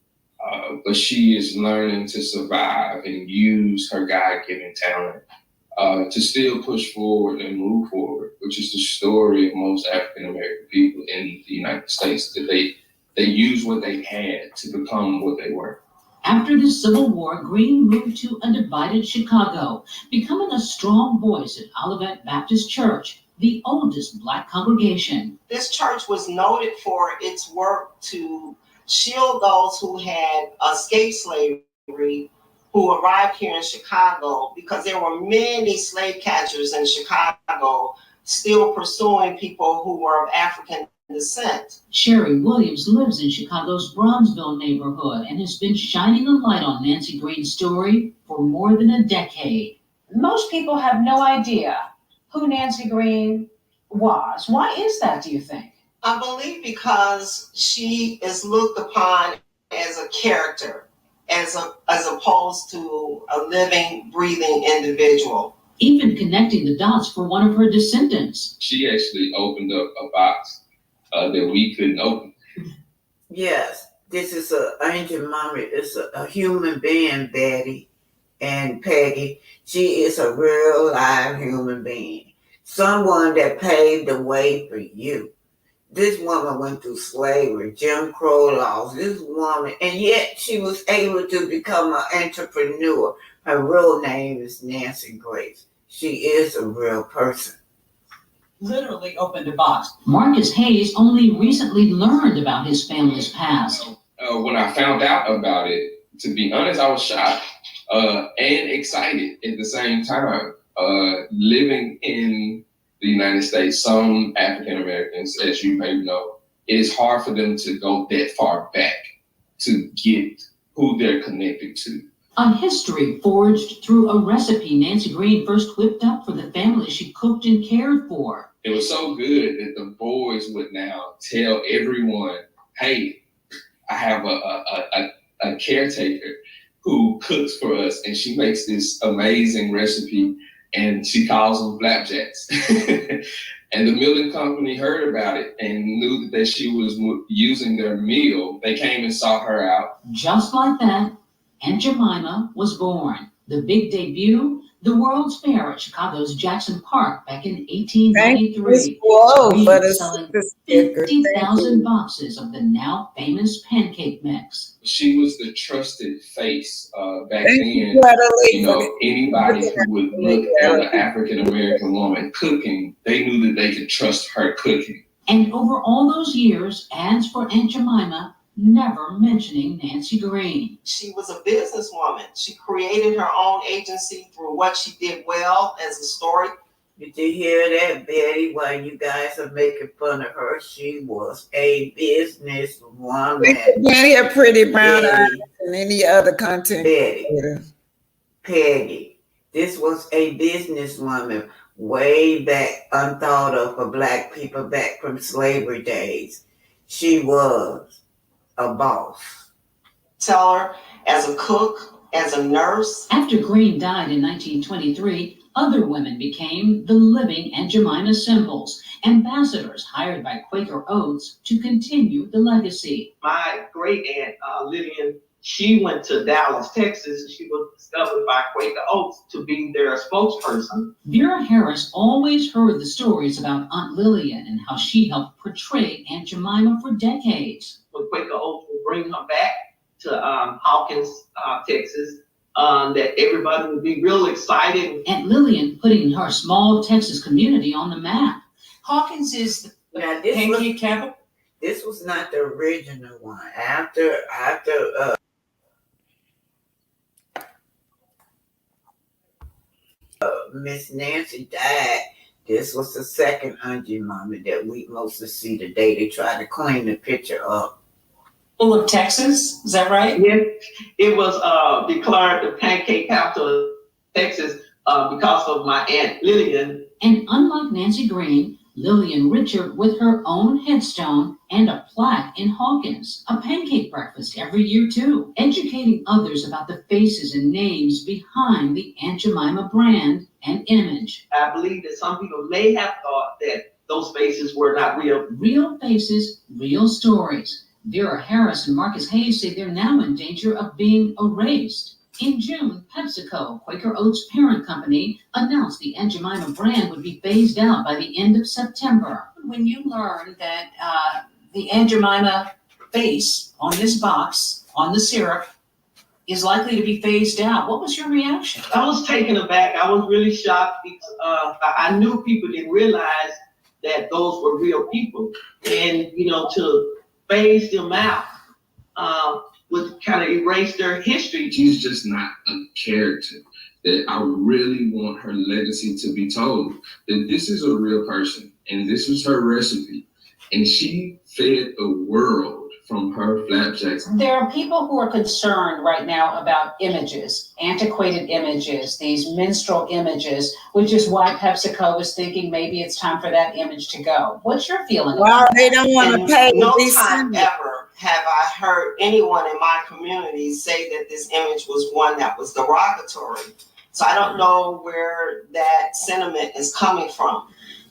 but she is learning to survive and use her God-given talent to still push forward and move forward, which is the story of most African-American people in the United States, that they use what they had to become what they were. After the Civil War, Green moved to a divided Chicago, becoming a strong voice at Olivet Baptist Church, the oldest Black congregation. This church was noted for its work to shield those who had escaped slavery, who arrived here in Chicago, because there were many slave catchers in Chicago still pursuing people who were of African descent. Sherry Williams lives in Chicago's Bronzeville neighborhood and has been shining a light on Nancy Green's story for more than a decade. Most people have no idea who Nancy Green was. Why is that, do you think? I believe because she is looked upon as a character, as opposed to a living, breathing individual. Even connecting the dots for one of her descendants. She actually opened up a box that we couldn't open. Yes, this is Aunt Jemima. It's a human being, Betty and Peggy. She is a real live human being. Someone that paved the way for you. This woman went through slavery, Jim Crow laws. This woman, and yet she was able to become an entrepreneur. Her real name is Nancy Grace. She is a real person. Literally opened a box. Marcus Hayes only recently learned about his family's past. When I found out about it, to be honest, I was shocked and excited at the same time. Living in the United States, some African Americans, as you may know, it is hard for them to go that far back to get who they're connected to. A history forged through a recipe Nancy Green first whipped up for the family she cooked and cared for. It was so good that the boys would now tell everyone, hey, I have a caretaker who cooks for us, and she makes this amazing recipe, and she calls them flapjacks. And the milling company heard about it and knew that she was using their meal. They came and sought her out. Just like that, Aunt Jemima was born. The big debut, The World's Fair at Chicago's Jackson Park back in Thank you, 1893. Whoa, for Green the selling super sticker. Thank 50,000 you. boxes of the now famous pancake mix. She was the trusted face back Thank then. you, Natalie, You for know, the anybody who would look at an African American woman cooking, they knew that they could trust her cooking. And over all those years, ads for Aunt Jemima never mentioning Nancy Green. She was a businesswoman. She created her own agency through what she did well as a story. Did you hear that, Betty? While you guys are making fun of her, she was a businesswoman. We can't hear Pretty Brown Eyes and any other content. Betty, Peggy, this was a businesswoman way back, unthought of for Black people back from slavery days. She was a boss. Tell her as a cook, as a nurse. After Green died in 1923, other women became the living Aunt Jemima symbols, ambassadors hired by Quaker Oats to continue the legacy. My great aunt, Lillian, she went to Dallas, Texas, and she was discovered by Quaker Oats to be their spokesperson. Vera Harris always heard the stories about Aunt Lillian and how she helped portray Aunt Jemima for decades. When Quaker Oats would bring her back to Hawkins, Texas, that everybody would be real excited. Aunt Lillian putting her small Texas community on the map. Hawkins is the pancake capital. This was not the original one. After Miss Nancy died, this was the second Aunt Jemima that we mostly see today. They tried to clean the picture up. Full of Texas, is that right? Yes, it was declared the pancake capital of Texas because of my Aunt Lillian. And unlike Nancy Green, Lillian Richard with her own headstone and a plaque in Hawkins, a pancake breakfast every year too, educating others about the faces and names behind the Aunt Jemima brand and image. I believe that some people may have thought that those faces were not real. Real faces, real stories. Vera Harris and Marcus Hayes say they're now in danger of being erased. In June, PepsiCo, Quaker Oats' parent company, announced the Aunt Jemima brand would be phased out by the end of September. When you learned that the Aunt Jemima face on this box, on the syrup, is likely to be phased out, what was your reaction? I was taken aback. I was really shocked because I knew people didn't realize that those were real people. And, to phase them out would kind of erase their history. She's just not a character that I really want her legacy to be told. That this is a real person and this was her recipe. And she fed the world from her flapjacks. There are people who are concerned right now about images, antiquated images, these minstrel images, which is why PepsiCo was thinking maybe it's time for that image to go. What's your feeling? Well, they don't want to pay. No time ever have I heard anyone in my community say that this image was one that was derogatory. So I don't know where that sentiment is coming from.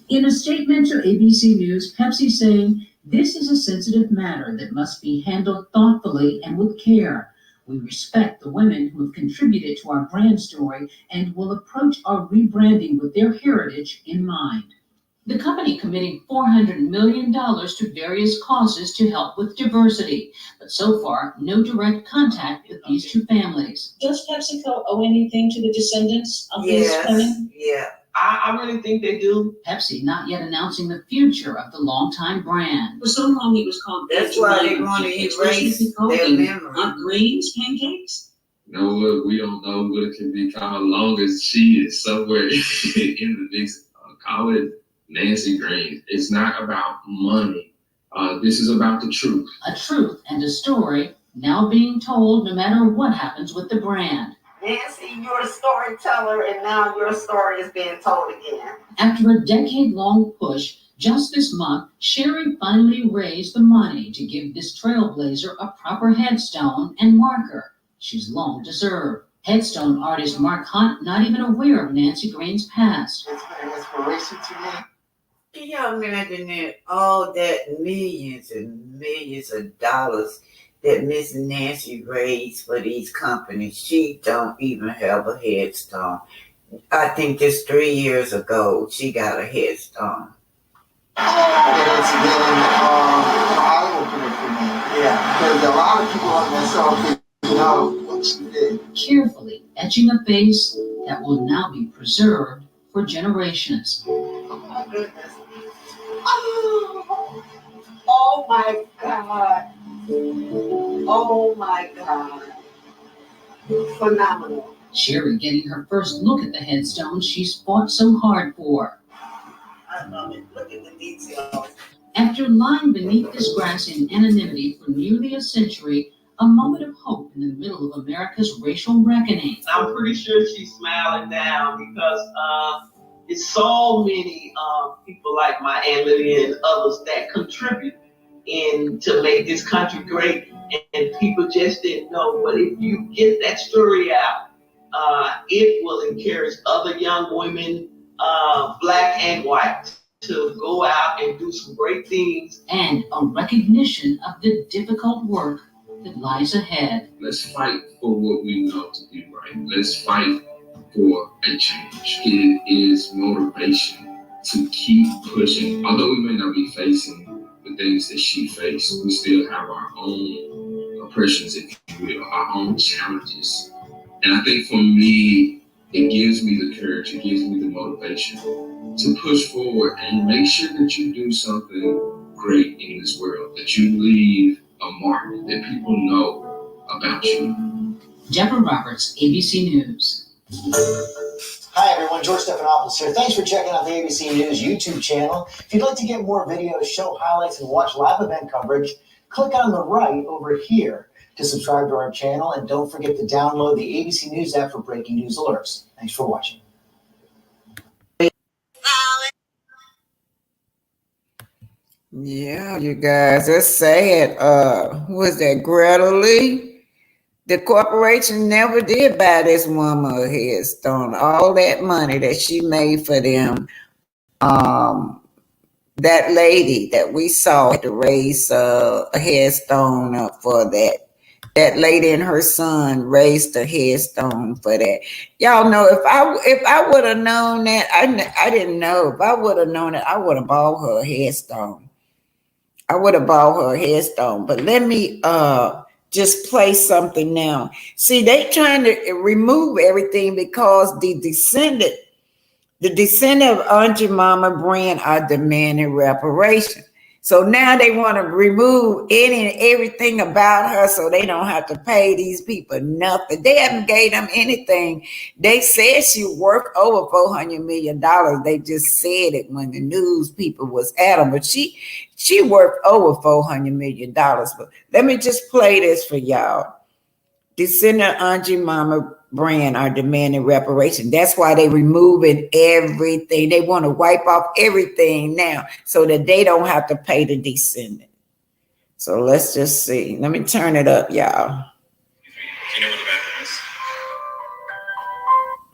In a statement to ABC News, Pepsi saying, "This is a sensitive matter that must be handled thoughtfully and with care. We respect the women who have contributed to our brand story and will approach our rebranding with their heritage in mind." The company committing $400 million to various causes to help with diversity, but so far, no direct contact with these two families. Does PepsiCo owe anything to the descendants of these women? Yeah. I really think they do. Pepsi not yet announcing the future of the longtime brand. For so long, it was called. That's why they want to erase their memory. Aunt Green's pancakes. You know what? We don't know what it can be called long as she is somewhere in the mix. Call it Nancy Green. It's not about money. This is about the truth. A truth and a story now being told no matter what happens with the brand. Nancy, you're a storyteller, and now your story is being told again. After a decade-long push, just this month, Sherry finally raised the money to give this trailblazer a proper headstone and marker she's long deserved. Headstone artist Mark Hunt not even aware of Nancy Green's past. It's been an inspiration to me. Can y'all imagine that all that millions and millions of dollars that Miss Nancy raised for these companies? She don't even have a headstone. I think just 3 years ago, she got a headstone. It's been an eye opener for me. Yeah, because a lot of people like myself didn't know what she did. Carefully etching a face that will now be preserved for generations. Oh my goodness. Oh my God. Oh my God. Phenomenal. Sherry getting her first look at the headstone she's fought so hard for. I love it. Look at the details. After lying beneath this grass in anonymity for nearly a century, a moment of hope in the middle of America's racial reckoning. I'm pretty sure she's smiling down because it's so many people like my Aunt Lydia and others that contribute in to make this country great, and people just didn't know. But if you get that story out, it will encourage other young women, black and white, to go out and do some great things. And a recognition of the difficult work that lies ahead. Let's fight for what we know to be right. Let's fight for a change. It is motivation to keep pushing. Although we may not be facing the things that she faced, we still have our own oppressions, if you will, our own challenges. And I think for me, it gives me the courage, it gives me the motivation to push forward and make sure that you do something great in this world, that you leave a mark, that people know about you. Deborah Roberts, ABC News. Hi everyone, George Stephanopoulos here. Thanks for checking out the ABC News YouTube channel. If you'd like to get more videos, show highlights, and watch live event coverage, click on the right over here to subscribe to our channel, and don't forget to download the ABC News app for breaking news alerts. Thanks for watching. Yeah, you guys, that's sad. Who is that, Greta Lee? The corporation never did buy this woman a headstone. All that money that she made for them, that lady that we saw had to raise a headstone up for that. That lady and her son raised a headstone for that. Y'all know, if I would have known that, I didn't know. If I would have known that, I would have bought her a headstone. I would have bought her a headstone. But let me just play something now. See, they trying to remove everything because the descendant of Aunt Jemima Brand are demanding reparation. So now they want to remove any and everything about her so they don't have to pay these people nothing. They haven't gave them anything. They said she worth over $400 million. They just said it when the news people was at them, but she worth over $400 million. But let me just play this for y'all. Descendant Aunt Jemima Brand are demanding reparation. That's why they removing everything. They want to wipe off everything now so that they don't have to pay the descendant. So let's just see. Let me turn it up, y'all. You know what the bathroom is?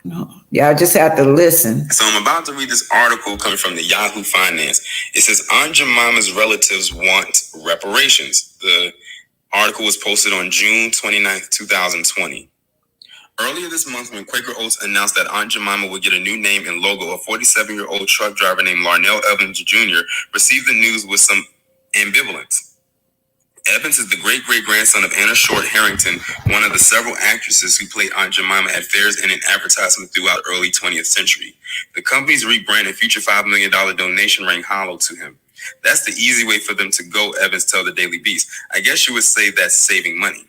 No, y'all just have to listen. So I'm about to read this article coming from the Yahoo Finance. It says Aunt Jemima's relatives want reparations. The article was posted on June 29th, 2020. Earlier this month, when Quaker Oats announced that Aunt Jemima would get a new name and logo, a 47-year-old truck driver named Larnell Evans Jr. received the news with some ambivalence. Evans is the great-great-grandson of Anna Short Harrington, one of the several actresses who played Aunt Jemima at fairs and in advertisements throughout the early 20th century. The company's rebrand and future $5 million donation rang hollow to him. That's the easy way for them to go, Evans told the Daily Beast. I guess you would say that's saving money.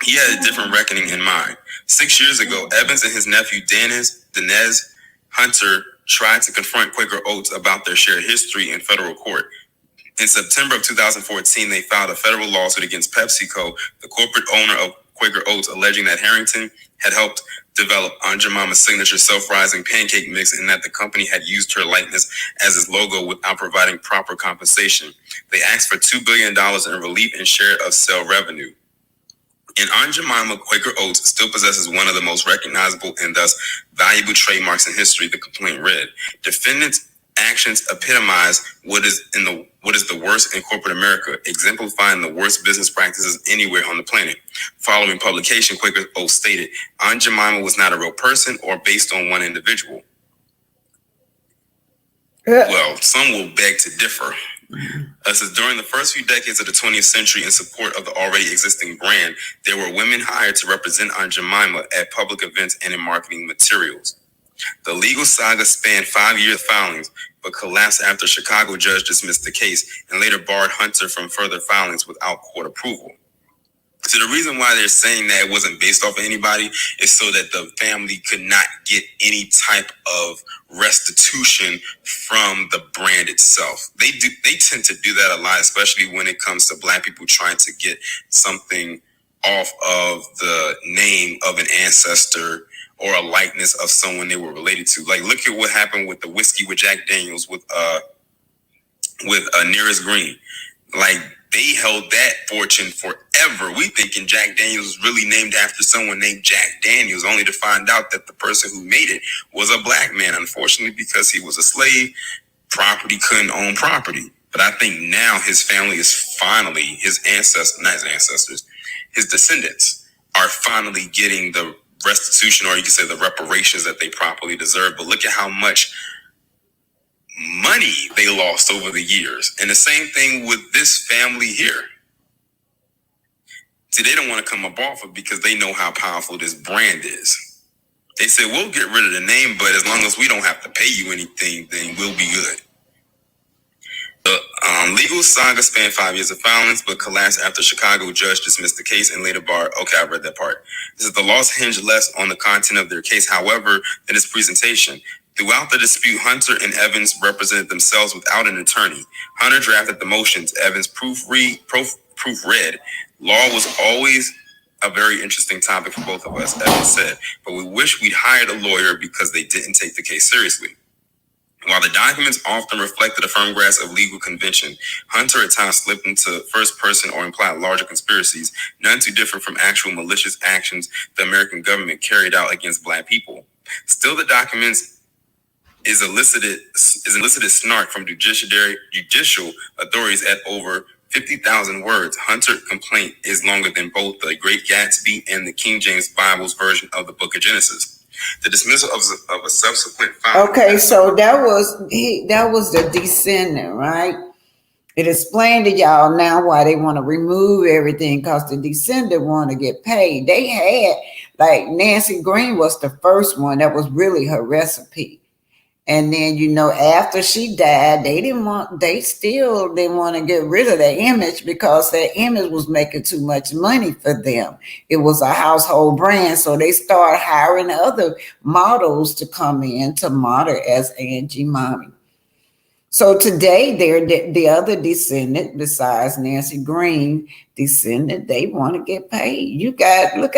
He had a different reckoning in mind. 6 years ago, Evans and his nephew Denez Hunter tried to confront Quaker Oats about their shared history in federal court. In September of 2014, they filed a federal lawsuit against PepsiCo, the corporate owner of Quaker Oats, alleging that Harrington had helped develop Aunt Jemima's signature self-rising pancake mix and that the company had used her likeness as its logo without providing proper compensation. They asked for $2 billion in relief and share of sale revenue. And Aunt Jemima, Quaker Oats still possesses one of the most recognizable and thus valuable trademarks in history, the complaint read. Defendants actions epitomize what is the worst in corporate America, exemplifying the worst business practices anywhere on the planet. Following publication, Quaker Oats stated, Aunt Jemima was not a real person or based on one individual. Well, some will beg to differ. Says during the first few decades of the 20th century, in support of the already existing brand, there were women hired to represent Aunt Jemima at public events and in marketing materials. The legal saga spanned 5 year filings, but collapsed after a Chicago judge dismissed the case and later barred Hunter from further filings without court approval. So the reason why they're saying that it wasn't based off of anybody is so that the family could not get any type of restitution from the brand itself. They tend to do that a lot, especially when it comes to Black people trying to get something off of the name of an ancestor or a likeness of someone they were related to. Like, look at what happened with the whiskey with Jack Daniels with Nearest Green. Like, they held that fortune forever. We thinking Jack Daniels was really named after someone named Jack Daniels, only to find out that the person who made it was a Black man. Unfortunately, because he was a slave, property couldn't own property. But I think now his family is finally, his descendants are finally getting the restitution, or you can say the reparations that they properly deserve. But look at how much money they lost over the years. And the same thing with this family here. See, they don't want to come up off it because they know how powerful this brand is. They say, we'll get rid of the name, but as long as we don't have to pay you anything, then we'll be good. The legal saga spanned 5 years of filings, but collapsed after Chicago judge dismissed the case and later barred. Okay, I read that part. This is the loss hinged less on the content of their case, however, than its presentation. Throughout the dispute, Hunter and Evans represented themselves without an attorney. Hunter drafted the motions. Evans proofread. Law was always a very interesting topic for both of us, Evans said, but we wish we'd hired a lawyer because they didn't take the case seriously. While the documents often reflected a firm grasp of legal convention, Hunter at times slipped into first person or implied larger conspiracies, none too different from actual malicious actions the American government carried out against Black people. Still, the documents is elicited snark from judicial authorities at over 50,000 words. Hunter's complaint is longer than both the Great Gatsby and the King James Bible's version of the Book of Genesis. The dismissal of a subsequent filing. Okay, so that was the descendant, right? It explained to y'all now why they want to remove everything, because the descendant want to get paid. They had, like, Nancy Green was the first one. That was really her recipe. And then, after she died, they still didn't want to get rid of their image because their image was making too much money for them. It was a household brand. So they started hiring other models to come in to model as Aunt Jemima. So today, they're the other descendant, besides Nancy Green descendant, they want to get paid. You got, look,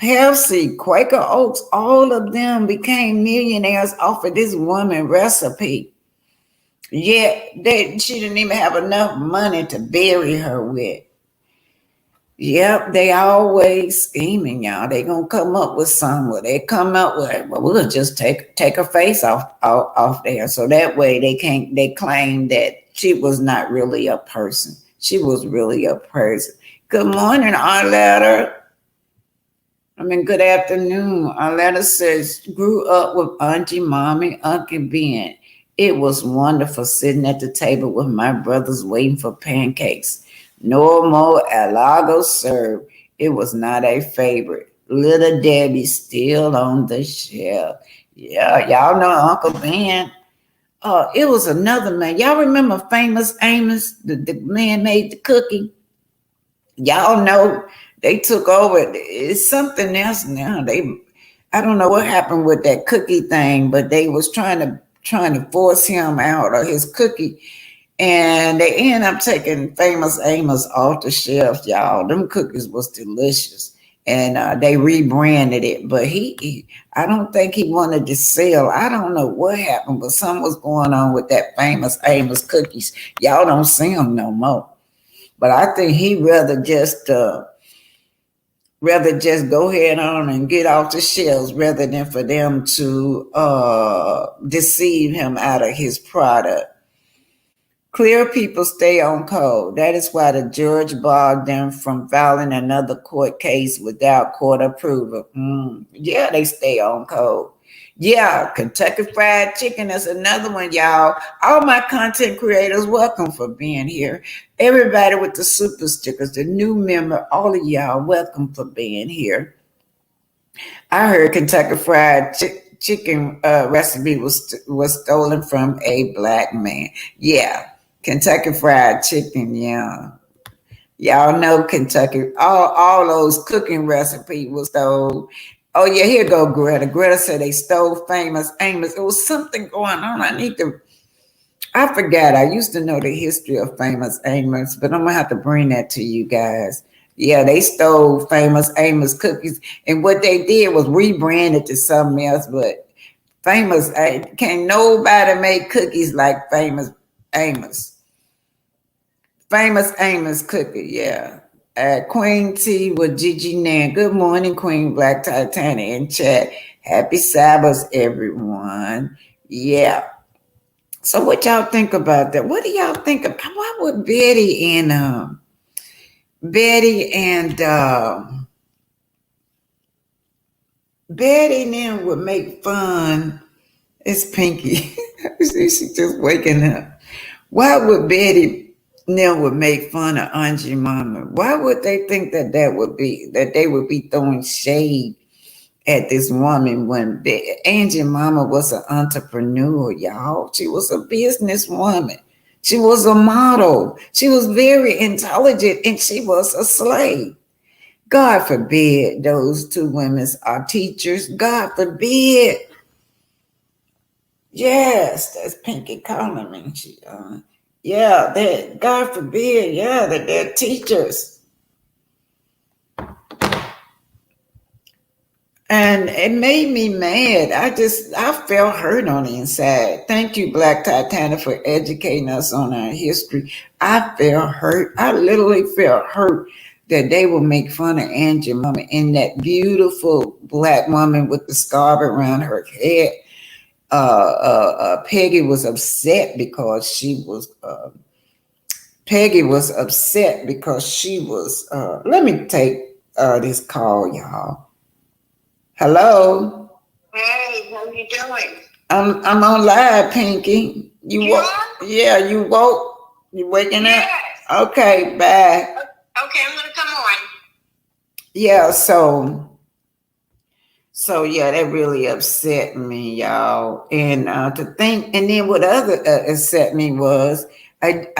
Pepsi, Quaker Oats, all of them became millionaires off of this woman recipe. Yet she didn't even have enough money to bury her with. Yep, they always scheming, y'all. They gonna come up with somewhere. They come up with, well, we'll just take her face off there. So that way they claim that she was not really a person. She was really a person. Good morning, Arletta. Good afternoon. Arletta says, grew up with Auntie Mommy, Uncle Ben. It was wonderful sitting at the table with my brothers waiting for pancakes. No more alago served. It was not a favorite. Little Debbie still on the shelf. Yeah, y'all know Uncle Ben. It was another man. Y'all remember Famous Amos? The man made the cookie. Y'all know they took over. It's something else now. I don't know what happened with that cookie thing, but they was trying to force him out of his cookie. And they ended up taking Famous Amos off the shelf, y'all. Them cookies was delicious. And they rebranded it. But I don't think he wanted to sell. I don't know what happened, but something was going on with that Famous Amos cookies. Y'all don't see them no more. But I think he rather just rather just go ahead on and get off the shelves rather than for them to deceive him out of his product. Clear people stay on code. That is why the judge barred them from filing another court case without court approval. Yeah, they stay on code. Yeah, Kentucky Fried Chicken is another one, y'all. All my content creators, welcome for being here. Everybody with the super stickers, the new member, all of y'all, welcome for being here. I heard Kentucky Fried Chicken recipe was stolen from a black man. Yeah, Kentucky Fried Chicken. Yeah, y'all know Kentucky. All those cooking recipes was stolen. Oh yeah, here go Greta. Greta said they stole famous Amos. It was something going on. I forgot. I used to know the history of famous Amos, but I'm gonna have to bring that to you guys. Yeah, they stole famous Amos cookies, and what they did was rebranded to something else. But famous, can't nobody make cookies like famous Amos. Famous Amos cookie, yeah. Queen T with Gigi Nan. Good morning, Queen Black Titanic in chat. Happy Sabbath, everyone. Yeah. So what y'all think about that? What do y'all think of? Why would Betty and then would make fun? It's Pinky. She's just waking up. Why would Betty then would make fun of Auntie Mama? Why would they think that they would be throwing shade at this woman when Auntie Mama was an entrepreneur, y'all? She was a businesswoman. She was a model. She was very intelligent, and she was a slave. God forbid those two women are teachers. God forbid. Yes, that's Pinky calling me. Yeah, that God forbid. Yeah, that they're teachers. And it made me mad. I felt hurt on the inside. Thank you, Black Titanic, for educating us on our history. I felt hurt. I literally felt hurt that they would make fun of Angie Mama and that beautiful black woman with the scarf around her head. Peggy was upset because she was. Peggy was upset because she was. Let me take this call, y'all. Hello. Hey, how you doing? I'm on live, Pinky. You woke? Yeah, you woke. You waking yes. up? Okay, bye. Okay, I'm gonna come on. Yeah, so yeah, that really upset me, y'all. And to think, and then what other upset me was I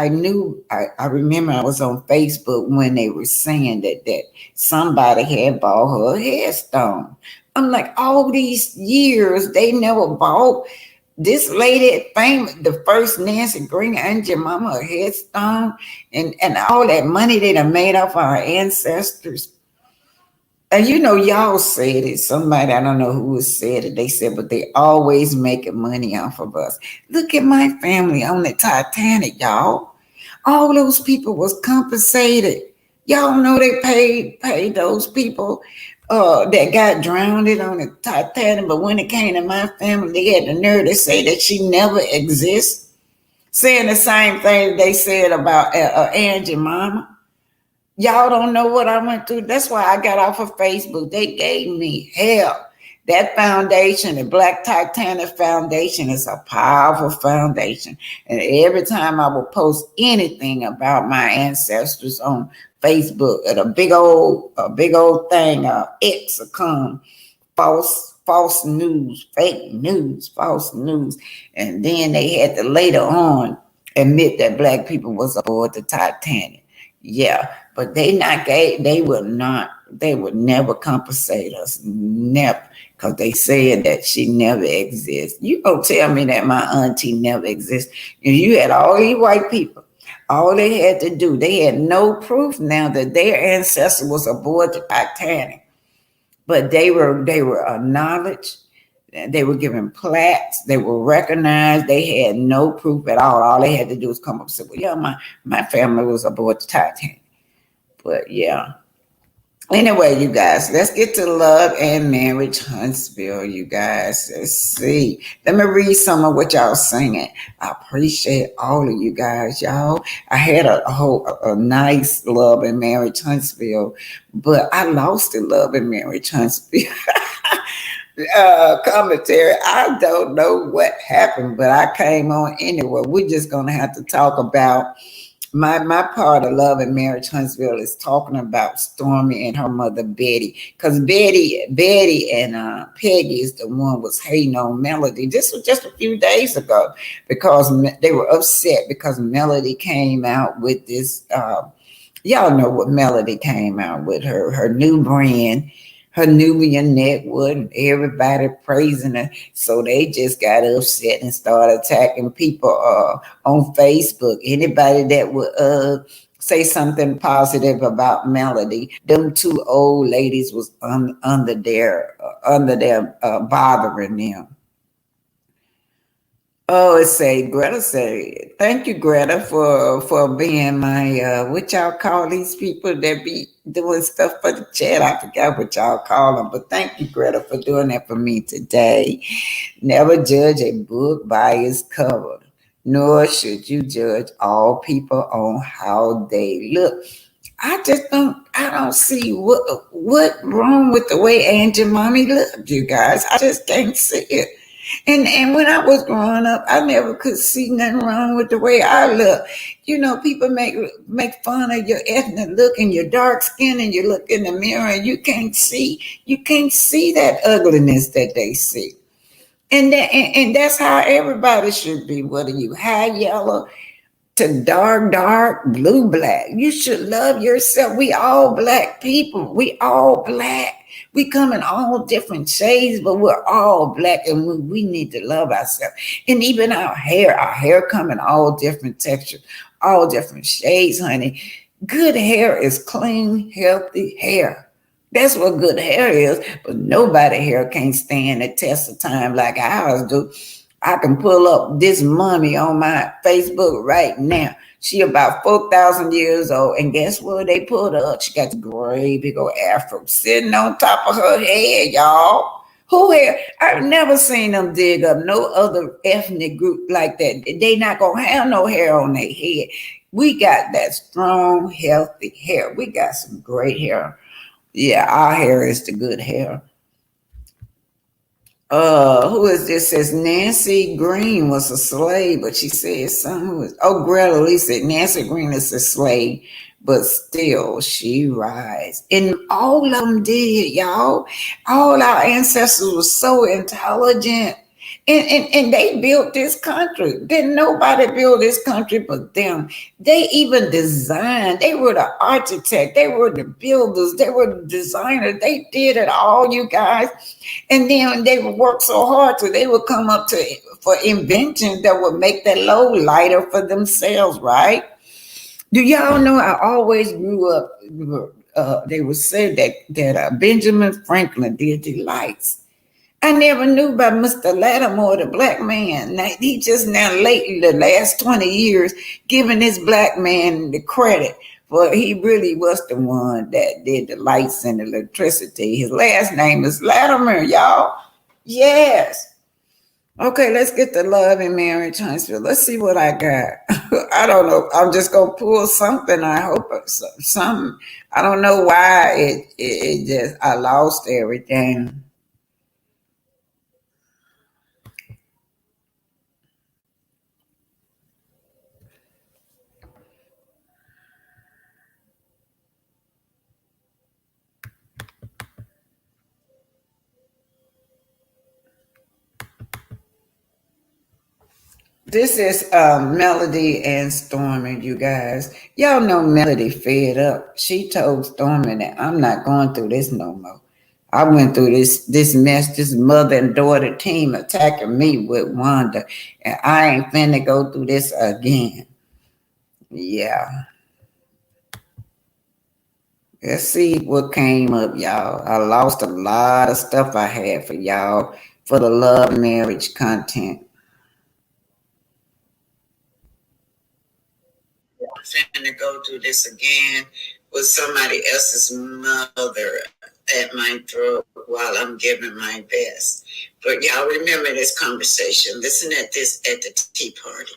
remember I was on Facebook when they were saying that somebody had bought her a headstone. I'm like, all these years they never bought this lady famous, the first Nancy Green Aunt Mama a headstone, and all that money they done made off our ancestors. And y'all said it. Somebody, I don't know who said it. They said, but they always making money off of us. Look at my family on the Titanic, y'all. All those people was compensated. Y'all know they paid those people that got drowned on the Titanic. But when it came to my family, they had the nerve to say that she never exists. Saying the same thing they said about Angie Mama. Y'all don't know what I went through. That's why I got off of Facebook. They gave me hell. That foundation, the Black Titanic Foundation, is a powerful foundation. And every time I would post anything about my ancestors on Facebook, at a big old thing, X will come, false news, fake news, false news. And then they had to later on admit that black people was aboard the Titanic. Yeah, but they would never compensate us, never, because they said that she never exists. You don't tell me that my auntie never exists. You had all these white people, all they had to do, they had no proof now that their ancestor was aboard the Titanic, but they were acknowledged. They were given plaques. They were recognized. They had no proof at all. All they had to do was come up and say, well, yeah, my family was aboard the Titanic. But yeah. Anyway, you guys, let's get to Love and Marriage Huntsville, you guys. Let's see. Let me read some of what y'all singing. I appreciate all of you guys, y'all. I had a nice Love and Marriage Huntsville, but I lost the Love and Marriage Huntsville commentary. I don't know what happened, but I came on anyway. We're just gonna have to talk about my part of Love and Marriage Huntsville is talking about Stormy and her mother Betty, because Betty and Peggy is the one was hating on Melody. This was just a few days ago because they were upset because Melody came out with this. Y'all know what Melody came out with, her new brand, her Nubian neckwood, and everybody praising her. So they just got upset and started attacking people on Facebook. Anybody that would say something positive about Melody, them two old ladies was under their bothering them. Oh, Greta say, thank you, Greta, for being my what y'all call these people that be doing stuff for the chat. I forgot what y'all call them, but thank you, Greta, for doing that for me today. Never judge a book by its cover, nor should you judge all people on how they look. I don't see what wrong with the way Aunt Mommy looked, you guys. I just can't see it. And when I was growing up, I never could see nothing wrong with the way I look. You know, people make fun of your ethnic look and your dark skin, and you look in the mirror and you can't see that ugliness that they see. And that's how everybody should be, whether you high yellow to dark blue black. You should love yourself. We all black people. We all black. We come in all different shades, but we're all black, and we need to love ourselves. And even our hair come in all different textures, all different shades, honey. Good hair is clean, healthy hair. That's what good hair is, but nobody hair can't stand the test of time like ours do. I can pull up this mummy on my Facebook right now. She about 4,000 years old. And guess what? They put her up. She got the great big old afro sitting on top of her head, y'all. Who hair? I've never seen them dig up no other ethnic group like that. They not going to have no hair on their head. We got that strong, healthy hair. We got some great hair. Yeah, our hair is the good hair. Who is this? Says Nancy Green was a slave, but she said something was, Greta Lee said Nancy Green is a slave, but still she rise. And all of them did, y'all. All our ancestors were so intelligent. And they built this country. Didn't nobody build this country but them. They even designed. They were the architect. They were the builders. They were the designers. They did it all, you guys. And then they would work so hard so they would come up for inventions that would make that load lighter for themselves, right? Do y'all know I always grew up, they would say that Benjamin Franklin did the lights. I never knew about Mr. Lattimore, the black man. Now, he just now lately, the last 20 years, giving this black man the credit. But he really was the one that did the lights and the electricity. His last name is Latimer, y'all. Yes. Okay, let's get to Love and Marriage Huntsville. Let's see what I got. I don't know. I'm just going to pull something. I hope something. I don't know why it just, I lost everything. This is Melody and Stormy, you guys. Y'all know Melody fed up. She told Stormy that I'm not going through this no more. I went through this mess, this mother and daughter team attacking me with Wanda, and I ain't finna go through this again. Yeah. Let's see what came up, y'all. I lost a lot of stuff I had for y'all for the love marriage content. Finna go through this again. with somebody else's mother at my throat while I'm giving my best. But y'all remember this conversation. Listen at this at the tea party.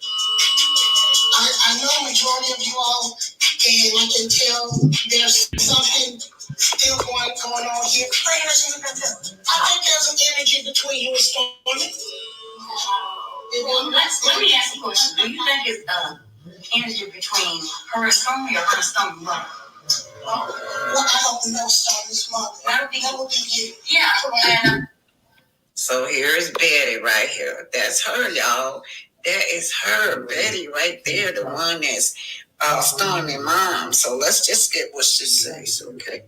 I know majority of you all, and I can tell there's something still going on here. I think there's an energy between you and Stormy. Let me ask a question. Do you think it's energy between her and Stormy or her and Stormy? Well, I don't know Stormy's mother. That would be you. Yeah. So here's Betty right here. That's her, y'all. That is her, Betty, right there, the one that's Stormy mom. So let's just get what she says, okay?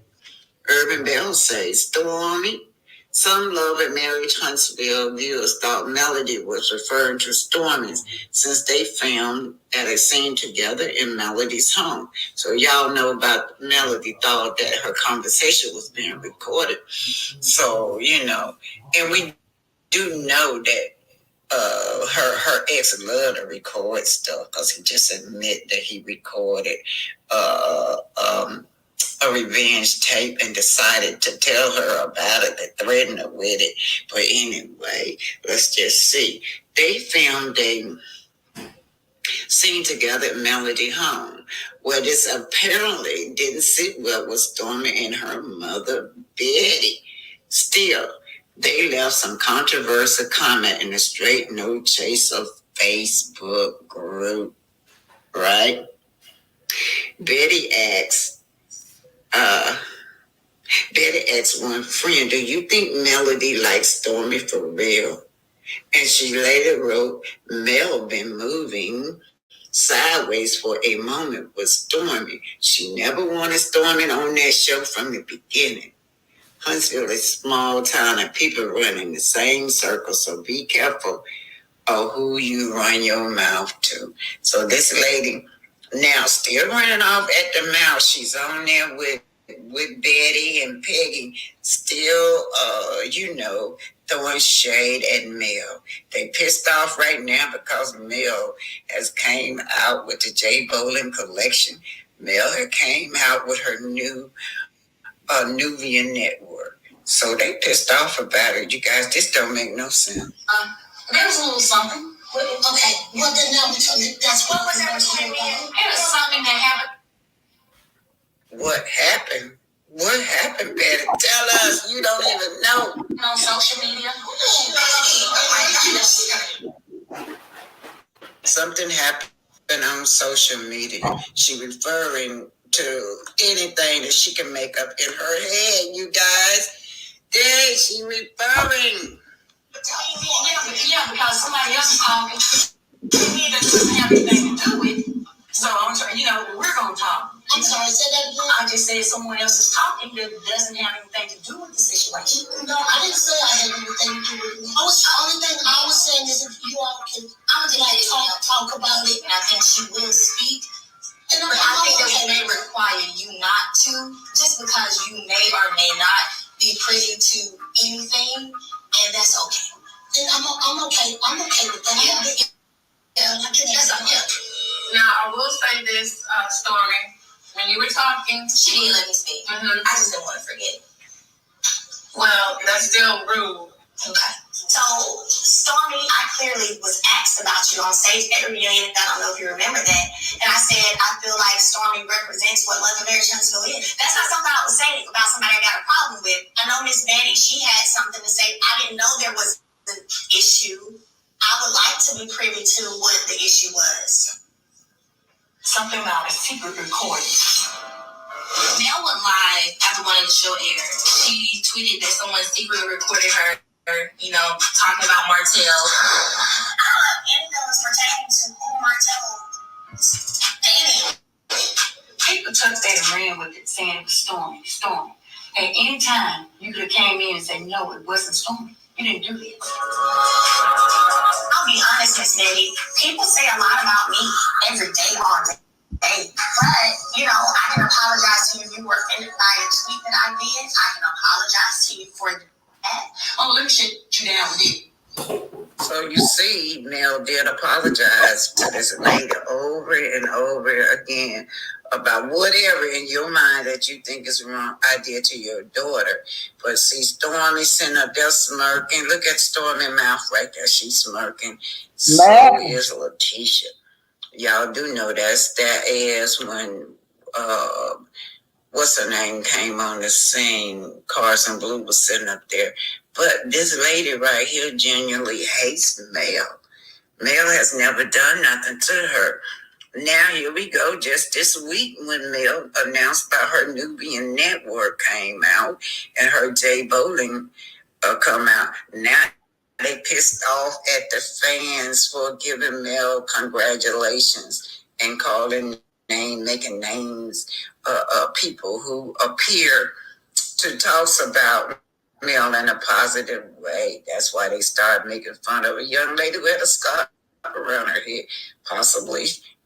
Urban Bell says, Stormy. Some Love and Marriage Huntsville viewers thought Melody was referring to Stormy since they filmed at a scene together in Melody's home. So y'all know about Melody thought that her conversation was being recorded. So, and we do know that her ex loved to record stuff because he just admitted that he recorded a revenge tape and decided to tell her about it, to threaten her with it. But anyway, let's just see. They filmed a scene together at Melody home, where this apparently didn't sit well with Stormy and her mother, Betty. Still, they left some controversial comment in the Straight No Chaser Facebook group, right? Betty asks one friend, do you think Melody likes Stormy for real? And she later wrote, Mel been moving sideways for a moment with Stormy. She never wanted Stormy on that show from the beginning. Huntsville is a small town and people run in the same circle, so be careful of who you run your mouth to. So this lady now still running off at the mouth. She's on there with Betty and Peggy, still, throwing shade at Mel. They pissed off right now because Mel has came out with the J Bolin collection. Mel had came out with her new Nuvia network. So they pissed off about it. You guys, this don't make no sense. There was a little something. Okay, well then now we tell you that's what was It was something that happened. What happened? What happened, Betty? Tell us. You don't even know. On social media. Something happened on social media. She referring to anything that she can make up in her head, you guys. Yeah, she referring. Yeah, because somebody else is talking. It doesn't have anything to do with it. So I'm sorry, we're going to talk. I'm sorry, say that again. I just said someone else is talking that doesn't have anything to do with the situation. No, I didn't say I had anything to do with it. The only thing I was saying is if you all can, talk about it. And I think she will speak. But I think that we may require you not to, just because you may or may not be privy to anything, and that's okay. And I'm okay. I'm okay with that. Yeah, Now, I will say this, Stormy. When you were talking, She didn't let me speak. Mhm. I just didn't want to forget. Well, that's still rude. Okay. So, Stormy, I clearly was asked about you on stage at the reunion. I don't know if you remember that. And I said, I feel like Stormy represents what Love and Marriage Huntsville is. That's not something I would say about somebody I got a problem with. I know Miss Betty, she had something to say. I didn't know there was an issue. I would like to be privy to what the issue was. Something about a secret recording. Mel went live after one of the show aired. She tweeted that someone secretly recorded her, talking about Martell. I don't have any feelings pertaining to who Martell dating. People took that and ran with it, saying it was Stormy. At any time, you could have came in and said, no, it wasn't Stormy. You didn't do this. I'll be honest, Miss Betty. People say a lot about me every day, all day. But, I can apologize to you if you were offended by a tweet that I did. I can apologize to you for that. Oh, let me shut you down with it. So you see, Mel did apologize to this lady over and over again about whatever in your mind that you think is wrong I did to your daughter. But see, Stormy sitting up there smirking. Look at Stormy mouth right there. She's smirking. So is Letitia. Y'all do know that is when what's her name came on the scene. Carson Blue was sitting up there. But this lady right here genuinely hates Mel. Mel has never done nothing to her. Now here we go. Just this week when Mel announced that her Nubian network came out and her Jay Bowling come out. Now they pissed off at the fans for giving Mel congratulations and calling making names people who appear to talk about Mel in a positive way. That's why they started making fun of a young lady who had a scarf around her head. Possibly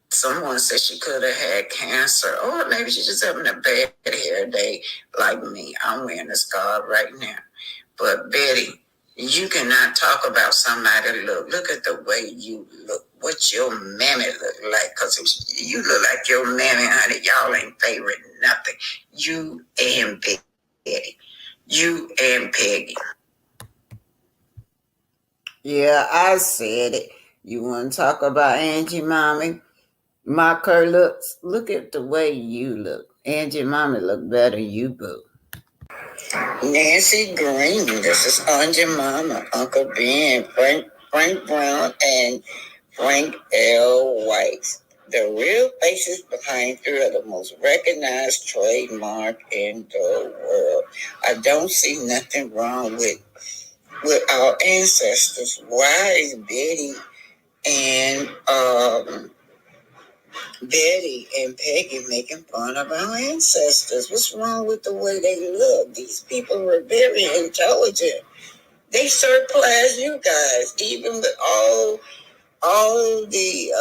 someone said she could have had cancer, or maybe she's just having a bad hair day like me. I'm wearing a scarf right now. But Betty, you cannot talk about somebody look at the way you look, what your mammy look like, because you look like your mammy, honey. Y'all ain't favoring nothing. You and Betty. You and Peggy. Yeah, I said it. You want to talk about Angie Mommy? Mock her looks. Look at the way you look. Angie Mommy look better than you, boo. Nancy Green. This is Angie Mama, Uncle Ben, Frank Brown, and Frank L. White. The real faces behind three of the most recognized trademark in the world. I don't see nothing wrong with our ancestors. Why is Betty and Peggy making fun of our ancestors? What's wrong with the way they look? These people were very intelligent. They surpassed you guys, even with all the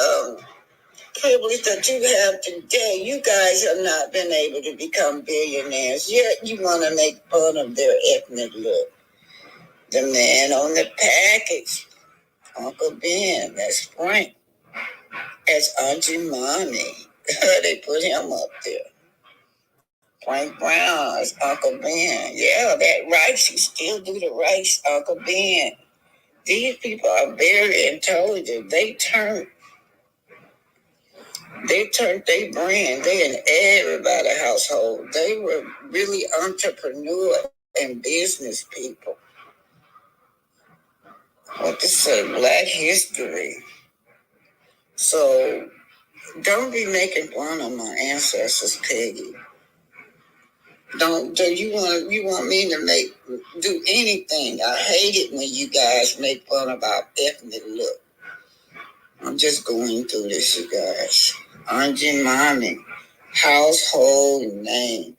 privilege that you have today. You guys have not been able to become billionaires, yet you want to make fun of their ethnic look. The man on the package, Uncle Ben, that's Frank. That's Auntie Mommy. They put him up there. Frank Brown is Uncle Ben. Yeah, that rice, he still do the rice, Uncle Ben. These people are very intelligent. They turned their brand. They in everybody's household. They were really entrepreneur and business people. What to say, Black history. So don't be making fun of my ancestors, Peggy. Do you want me to do anything? I hate it when you guys make fun of our ethnic look. I'm just going through this, you guys. Auntie Mommy, household name.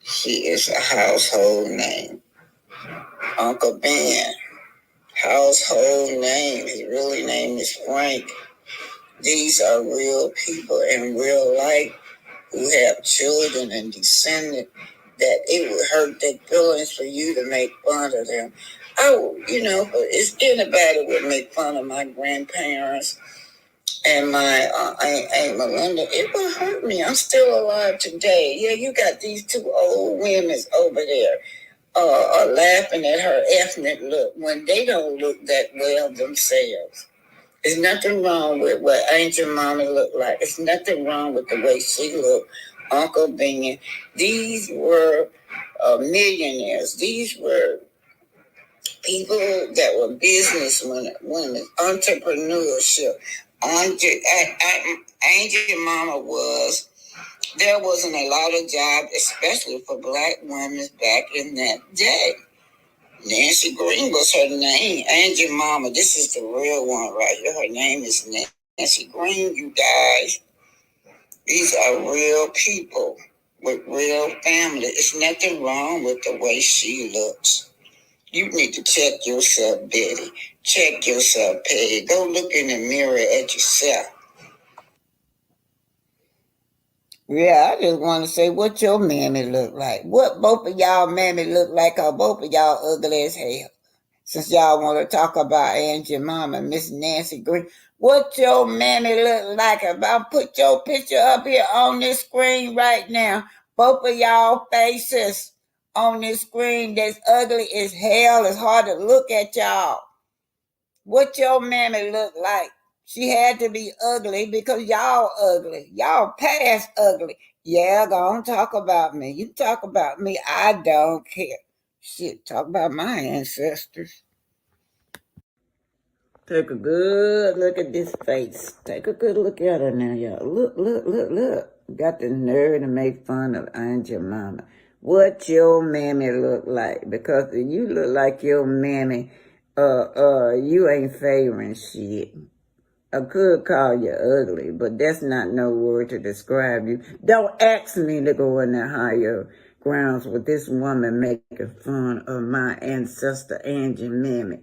She is a household name. Uncle Ben, household name. His really name is Frank. These are real people in real life who have children and descendants that it would hurt their feelings for you to make fun of them. But if anybody would make fun of my grandparents and my Aunt Melinda, it would hurt me. I'm still alive today. Yeah, you got these two old women over there are laughing at her ethnic look when they don't look that well themselves. There's nothing wrong with what Auntie Mommy looked like. There's nothing wrong with the way she looked. Uncle Ben. These were millionaires. These were people that were businesswomen, entrepreneurship. Auntie Mama there wasn't a lot of jobs, especially for black women back in that day. Nancy Green was her name. Angie Mama, this is the real one right here. Her name is Nancy Green, you guys. These are real people with real family. There's nothing wrong with the way she looks. You need to check yourself, Betty. Check yourself, Peggy. Go look in the mirror at yourself. Yeah, I just want to say what your mammy look like. What both of y'all mammy look like, or both of y'all ugly as hell. Since y'all want to talk about Aunt Mama, Miss Nancy Green, what your mammy look like? If I put your picture up here on this screen right now, both of y'all faces on this screen that's ugly as hell. It's hard to look at y'all. What your mammy look like? She had to be ugly because y'all ugly. Y'all past ugly. Yeah, go on talk about me. You talk about me. I don't care. Shit, talk about my ancestors. Take a good look at this face. Take a good look at her now, y'all. Look, look, look, look. Got the nerve to make fun of Aunt Jemima. What your mammy look like? Because if you look like your mammy, you ain't favoring shit. I could call you ugly, but that's not no word to describe you. Don't ask me to go in the higher grounds with this woman making fun of my ancestor Angie Mammy.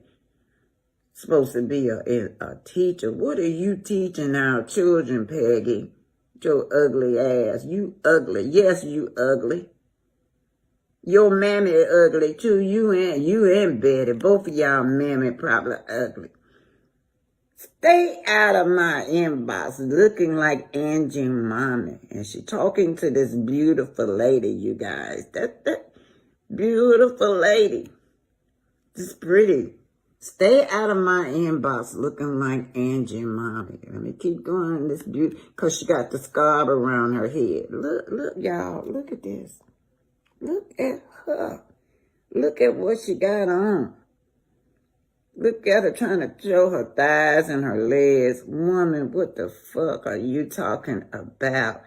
Supposed to be a teacher. What are you teaching our children, Peggy? Your ugly ass. You ugly. Yes, you ugly. Your mammy ugly too. You and Betty. Both of y'all mammy probably ugly. Stay out of my inbox looking like Angie Mommy. And she talking to this beautiful lady, you guys. That beautiful lady. It's pretty. Stay out of my inbox looking like Angie Mommy. Let me keep going this beauty, because she got the scarf around her head. Look, y'all. Look at this. Look at her. Look at what she got on. Look at her trying to show her thighs and her legs. Woman, what the fuck are you talking about?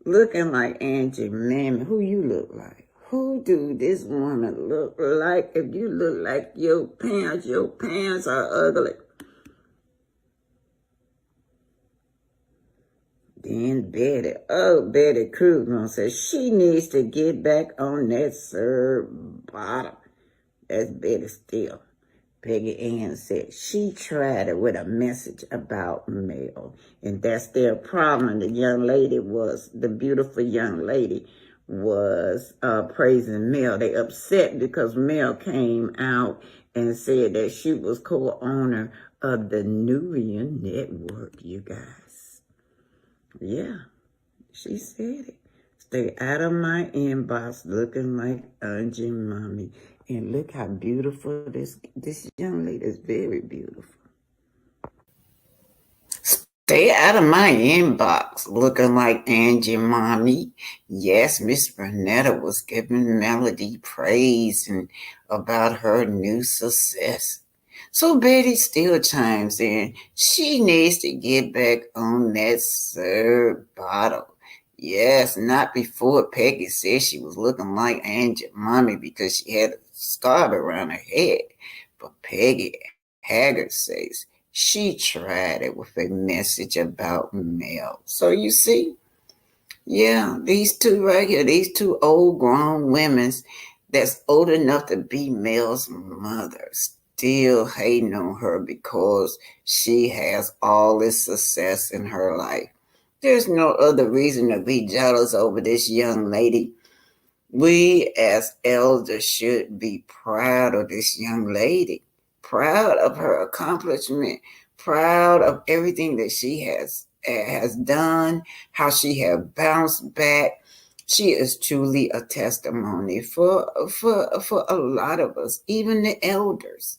Looking like Angie Mammy. Who you look like? Who do this woman look like? If you look like your pants are ugly. Then Betty Cruz says she needs to get back on that serve bottom. That's Betty still. Peggy Ann said she tried it with a message about Mel. And that's their problem. The beautiful young lady was praising Mel. They upset because Mel came out and said that she was co-owner of the Nubian Network, you guys. Yeah, she said it. Stay out of my inbox looking like Angie Mommy. And look how beautiful this young lady is. Very beautiful. Stay out of my inbox looking like Angie Mommy. Yes, Miss Bernetta was giving Melody praise and about her new success. So Betty still chimes in. She needs to get back on that third bottle. Yes, not before Peggy said she was looking like Angie Mommy because she had a scarf around her head. But Peggy Haggard says she tried it with a message about Mel. So you see, yeah, these two right here, these two old grown women that's old enough to be Mel's mother, still hating on her because she has all this success in her life. There's no other reason to be jealous over this young lady. We as elders should be proud of this young lady, proud of her accomplishment, proud of everything that she has done, how she has bounced back. She is truly a testimony for a lot of us, even the elders.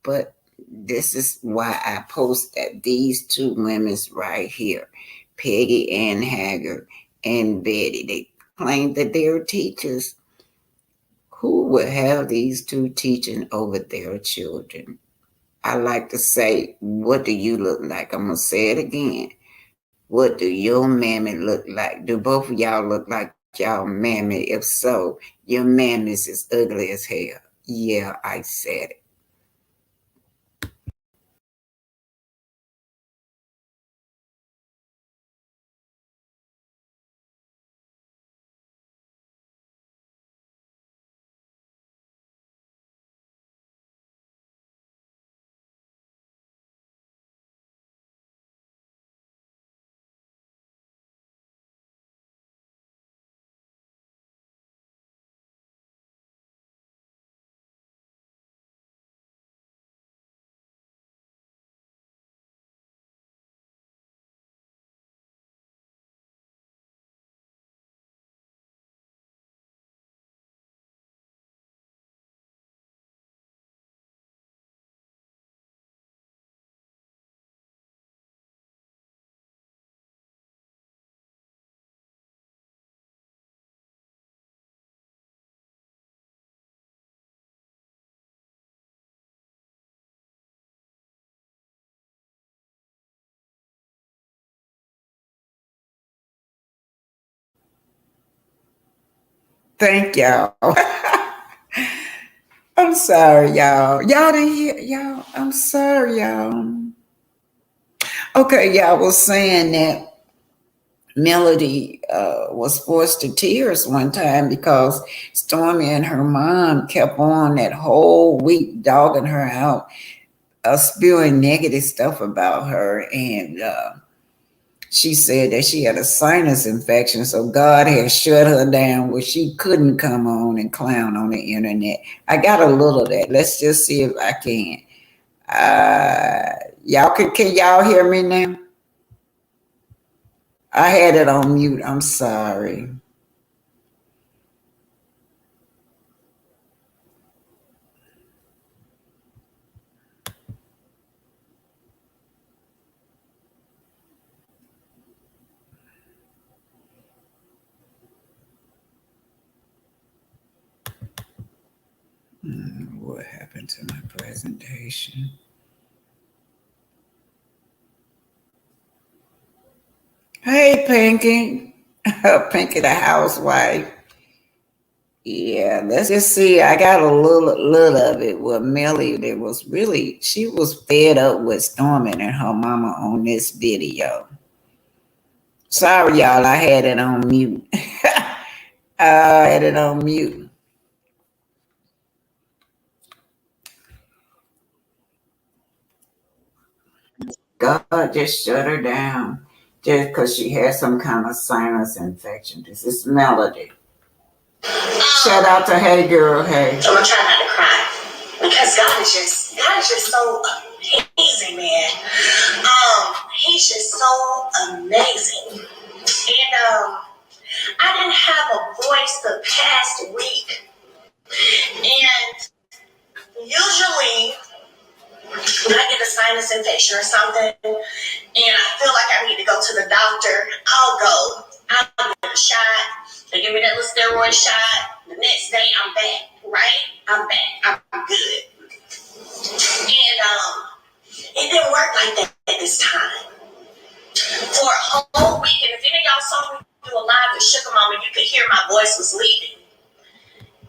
But this is why I post that these two women's right here, Peggy Ann Haggard and Betty, they claim that they're teachers. Who would have these two teaching over their children? I like to say, what do you look like? I'm going to say it again. What do your mammy look like? Do both of y'all look like y'all mammy? If so, your mammy's as ugly as hell. Yeah, I said it. Thank y'all. I'm sorry, y'all. Y'all didn't hear, y'all. I'm sorry, y'all. Okay, y'all was saying that Melody was forced to tears one time because Stormy and her mom kept on that whole week dogging her out, spewing negative stuff about her. And she said that she had a sinus infection, so God had shut her down where she couldn't come on and clown on the internet. I got a little of that. Let's just see if I can. Y'all can y'all hear me now? I had it on mute. I'm sorry. What happened to my presentation? Hey, Pinky. Pinky the housewife. Yeah, let's just see. I got a little of it with Millie. That was really, she was fed up with Stormy and her mama on this video. Sorry, y'all. I had it on mute. I had it on mute. God just shut her down just because she had some kind of sinus infection. This is Melody. Shout out to Hey Girl, Hey. I'm gonna try not to cry because God is just so amazing, man. He's just so amazing. And I didn't have a voice the past week, and usually when I get a sinus infection or something, and I feel like I need to go to the doctor, I'll go. I'll get a shot. They give me that little steroid shot. The next day, I'm back, right? I'm back. I'm good. And it didn't work like that at this time. For a whole week, and if any of y'all saw me do a live with Sugar Mama, you could hear my voice was leaving.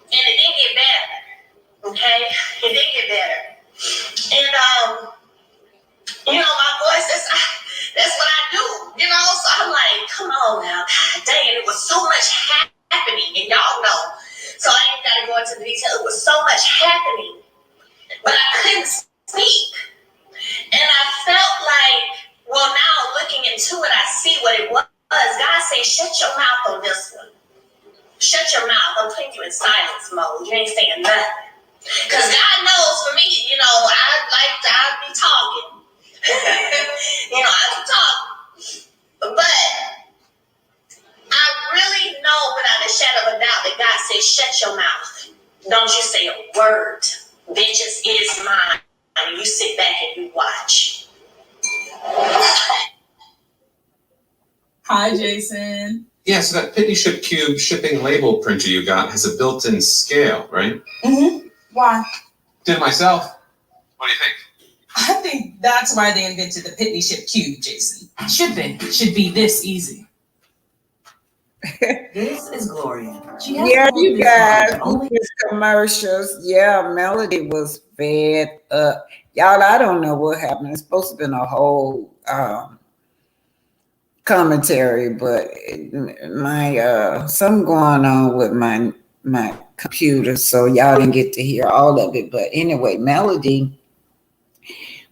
And it didn't get better, okay? It didn't get better. And, you know, my voice, that's what I do, you know? So I'm like, come on now. God dang, it was so much happening, and y'all know. So I ain't got to go into the detail. It was so much happening, but I couldn't speak. And I felt like, well, now looking into it, I see what it was. God said, shut your mouth on this one. Shut your mouth. I'm putting you in silence mode. You ain't saying nothing. Because God knows for me, you know, I'd be talking. You know, I be talking. But I really know without a shadow of a doubt that God said, shut your mouth. Don't you say a word. Vengeance is mine. And you sit back and you watch. Hi, Jason. Yeah, so that Pitney Ship Cube shipping label printer you got has a built-in scale, right? Mm-hmm. Why? Did it myself. What do you think? I think that's why they invented the Pitney Ship Cube, Jason. Shipping should be this easy. This is Gloria. Yeah, you guys, these commercials. Yeah, Melody was fed up. Y'all, I don't know what happened. It's supposed to have been a whole commentary, but my something going on with my computer, so y'all didn't get to hear all of it. But anyway, Melody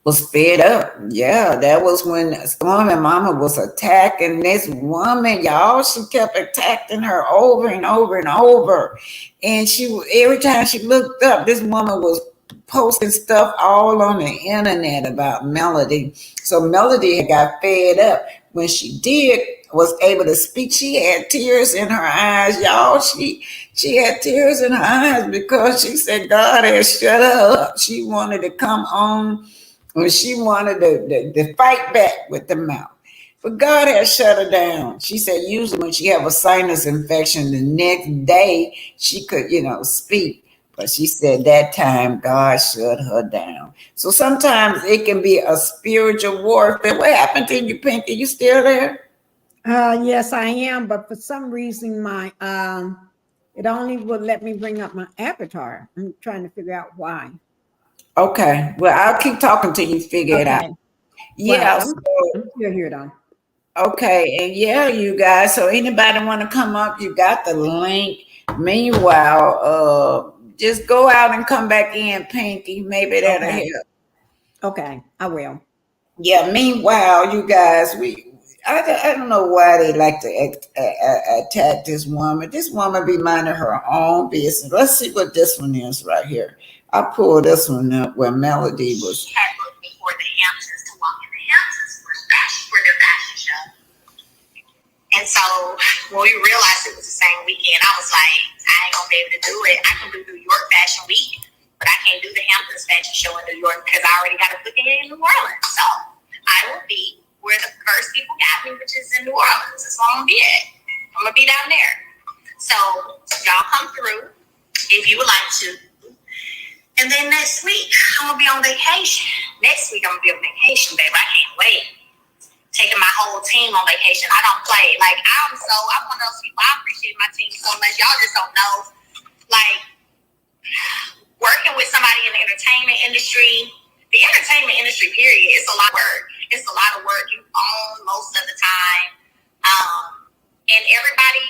was fed up. Yeah, that was when Stormy Mama was attacking this woman, y'all. She kept attacking her over and over and over. And every time she looked up, this woman was posting stuff all on the internet about Melody. So Melody got fed up. When she was able to speak, she had tears in her eyes, y'all. She had tears in her eyes because she said God had shut her up. She wanted to come on. When she wanted to fight back with the mouth. But God had shut her down. She said usually when she have a sinus infection, the next day she could, speak. But she said that time God shut her down. So sometimes it can be a spiritual warfare. What happened to you, Pinky? You still there? Yes, I am. But for some reason, It only will let me bring up my avatar. I'm trying to figure out why. Okay. Well, I'll keep talking till you figure it out. Okay. Yeah. Well, So, I'm still here though. okay. And yeah, you guys. So anybody want to come up? You got the link. Meanwhile, just go out and come back in, Pinky. Maybe that'll Okay. help. Okay, I will. Yeah. Meanwhile, you guys, I don't know why they like to attack this woman. This woman be minding her own business. Let's see what this one is right here. I pulled this one up where Melody was. Had looked before the Hamptons to walk in the Hamptons for their fashion show. And so when we realized it was the same weekend, I was like, I ain't gonna be able to do it. I can do New York Fashion Week, but I can't do the Hamptons Fashion Show in New York because I already got a booking in New Orleans. So I will be where the first people got me, which is in New Orleans. That's where I'm gonna be at. I'm gonna be down there. So y'all come through if you would like to. And then next week, I'm gonna be on vacation. Next week, I'm gonna be on vacation, babe. I can't wait. Taking my whole team on vacation. I don't play. Like, I'm one of those people. I appreciate my team so much. Y'all just don't know. Like, working with somebody in the entertainment industry, period, it's a lot of work. It's a lot of work. You own most of the time. And everybody,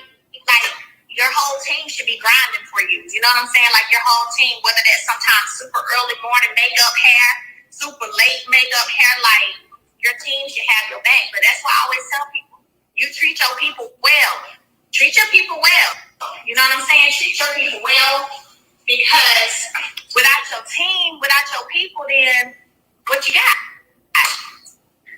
like, your whole team should be grinding for you. You know what I'm saying? Like, your whole team, whether that's sometimes super early morning makeup, hair, super late makeup, hair, like, your team should have your back. But that's why I always tell people, you treat your people well. Treat your people well. You know what I'm saying? Treat your people well, because without your team, without your people, then what you got?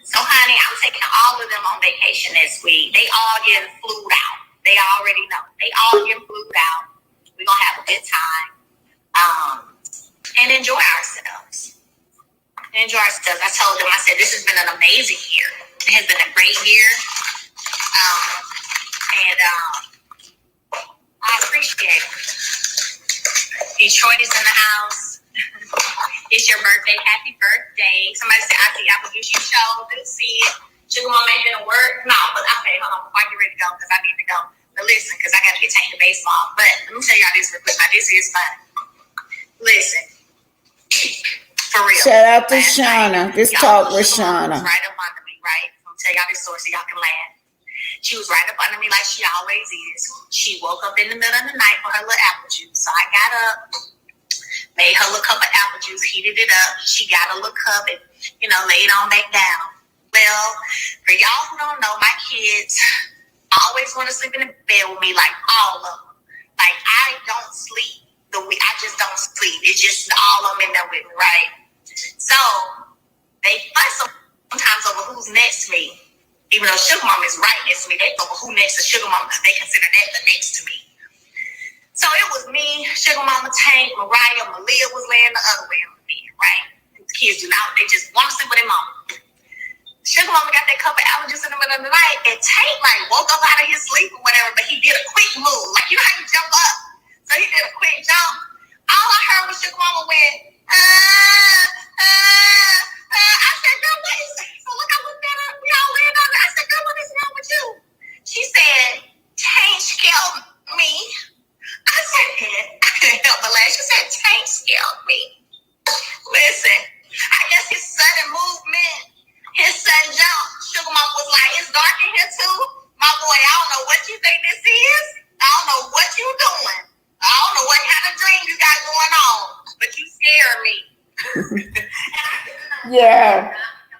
So, honey, I'm taking all of them on vacation this week. They all getting flued out. They already know. They all getting flued out. We're going to have a good time and enjoy ourselves. I told them, I said, this has been an amazing year. It has been a great year. I appreciate it. Detroit is in the house. It's your birthday. Happy birthday. Somebody said, I see Apple Juice you show. Do see it. Sugar Mama ain't gonna work. No, but okay, hold on. Before I get ready to go, because I need to go. But listen, because I got to get taken to baseball. But let me tell y'all this real quick. Now, this is fun. Listen. For real. Shout out to Shauna. This talk with Shauna. Right up under me, right? I'm gonna tell y'all this story so y'all can laugh. She was right up under me like she always is. She woke up in the middle of the night for her little apple juice. So I got up, made her little cup of apple juice, heated it up. She got a little cup and, laid on back down. Well, for y'all who don't know, my kids always want to sleep in the bed with me, like all of them. Like, I don't sleep I just don't sleep. It's just all of them in there with me, right? So they fuss sometimes over who's next to me. Even though Sugar Mama is right next to me, they go over who next to Sugar Mama because they consider that the next to me. So it was me, Sugar Mama, Tank, Mariah, Malia was laying the other way on the bed, right? The kids do not, they just want to sleep with their mama. Sugar Mama got that cup of apple juice in the middle of the night, and Tank woke up out of his sleep or whatever, but he did a quick move. Like, you know how you jump up? So he did a quick jump. All I heard was Sugar Mama went, I said, girl, what is that? So look, I looked at her. We all laying on there. I said, girl, what is wrong with you? She said, Tank scared me. I said, I couldn't help but laugh. She said, Tank scared me. Listen, I guess his sudden movement, his sudden jump, Sugar Mama was like, it's dark in here too. My boy, I don't know what you think this is. I don't know what you doing. I don't know what kind of dream you got going on, but you scared me. Yeah.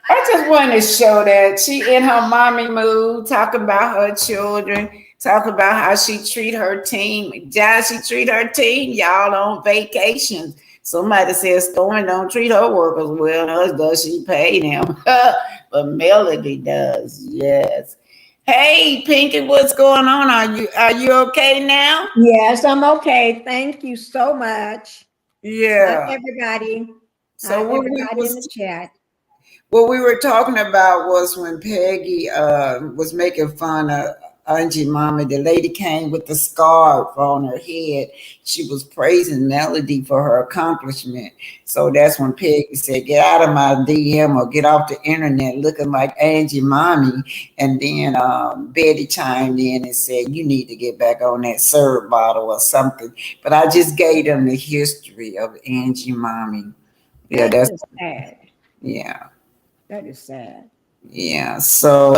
I just wanted to show that she in her mommy mood, talking about her children, talking about how she treat her team. She treat her team, y'all on vacation. Somebody says Stormy don't treat her workers well. Does she pay them? But Melody does, yes. Hey, Pinky, what's going on? Are you okay now? Yes, I'm okay. Thank you so much. Yeah. Hi, everybody. So everybody in the chat. What we were talking about was when Peggy was making fun Angie Mama, the lady came with the scarf on her head. She was praising Melody for her accomplishment. So that's when Peggy said, get out of my DM or get off the internet looking like Angie Mommy. And then Betty chimed in and said, you need to get back on that syrup bottle or something. But I just gave them the history of Angie Mommy. Yeah, That's just sad. yeah. That is sad. Yeah, so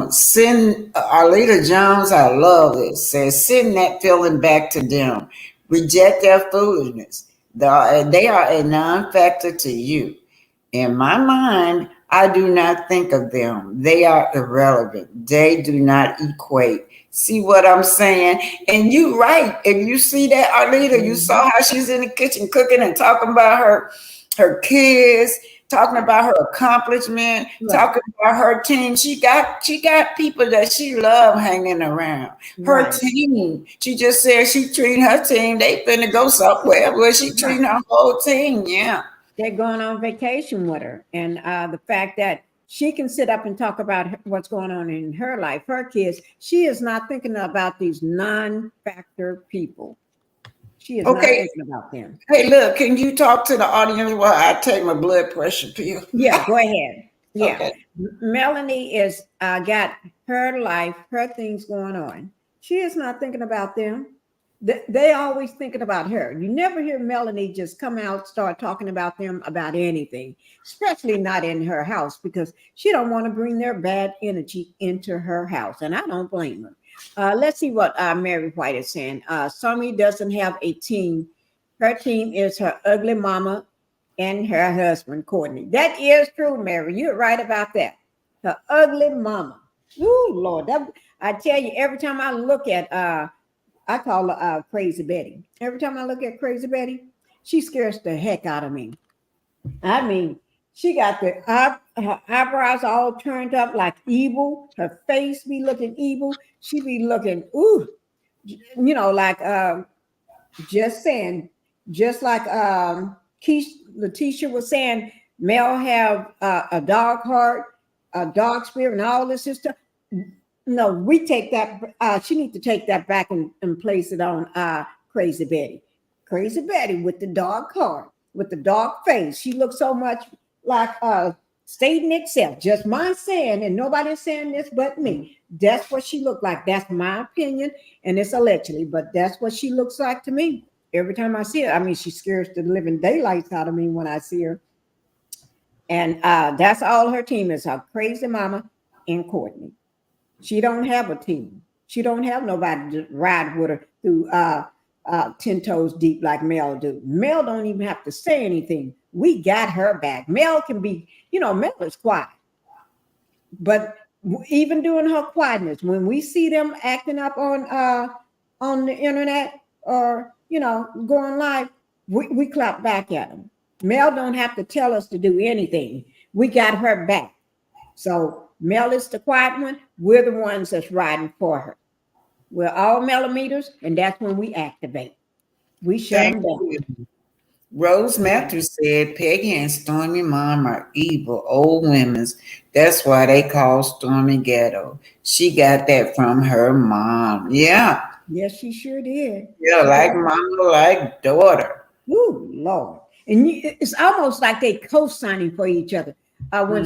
send Arlita Jones, I love this, says send that feeling back to them. Reject their foolishness. They are a non-factor to you. In my mind, I do not think of them. They are irrelevant. They do not equate. See what I'm saying? And you right. If you see that, Arlita, you saw how she's in the kitchen cooking and talking about her kids, talking about her accomplishment, talking about her team. She got people that she love hanging around. Her team. She just said she treating her team. They finna go somewhere where she treating her whole team. Yeah. They're going on vacation with her. And the fact that she can sit up and talk about what's going on in her life, her kids, she is not thinking about these non-factor people. She is not thinking about them. Hey, look, can you talk to the audience while I take my blood pressure pill? Yeah, go ahead. Yeah. Okay. Melanie is got her life, her things going on. She is not thinking about them. They always thinking about her. You never hear Melanie just come out, start talking about them, about anything, especially not in her house, because she don't want to bring their bad energy into her house. And I don't blame her. Let's see what Mary White is saying. Stormy doesn't have a team. Her team is her ugly mama and her husband, Courtney. That is true, Mary. You're right about that. Her ugly mama. Ooh, Lord. I tell you, every time I look at I call her Crazy Betty. Every time I look at Crazy Betty, she scares the heck out of me. I mean, she got her eyebrows all turned up like evil. Her face be looking evil. She be looking, ooh, like just saying, just like Letitia was saying, Mel have a dog heart, a dog spirit, and all this stuff. No, we take that. She needs to take that back and place it on Crazy Betty. Crazy Betty with the dog heart, with the dog face. She looks so much like Satan itself. Just my saying, and nobody's saying this but me. That's what she looked like. That's my opinion, and it's allegedly, but that's what she looks like to me. Every time I see her, I mean, she scares the living daylights out of me when I see her. And that's all her team is, her crazy mama and Courtney. She don't have a team. She don't have nobody to ride with her through 10 toes deep like Mel do. Mel don't even have to say anything. We got her back. Mel can be, Mel is quiet. But even during her quietness, when we see them acting up on the internet or, going live, we clap back at them. Mel don't have to tell us to do anything. We got her back. So Mel is the quiet one. We're the ones that's riding for her. We're all millimeters, and that's when we activate. We shut them down. Rose Matthews said Peggy and Stormy mom are evil old women. That's why they call Stormy ghetto. She got that from her mom. Yeah. Yes, she sure did. Yeah, like mama, like daughter. Ooh, Lord. And it's almost like they co-signing for each other. When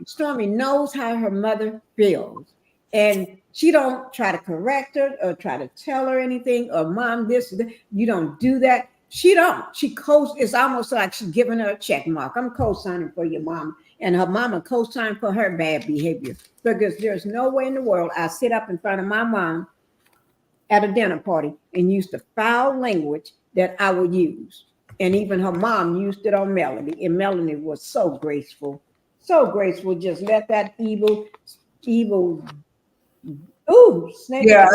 Stormy knows how her mother feels, and she don't try to correct her or try to tell her anything, or mom, this, you don't do that. She don't. It's almost like she's giving her a check mark. I'm co-signing for your mom, and her mama co-signed for her bad behavior, because there's no way in the world I sit up in front of my mom at a dinner party and use the foul language that I would use. And even her mom used it on Melanie, and Melanie was so graceful. So graceful, just let that evil, snake. Yeah,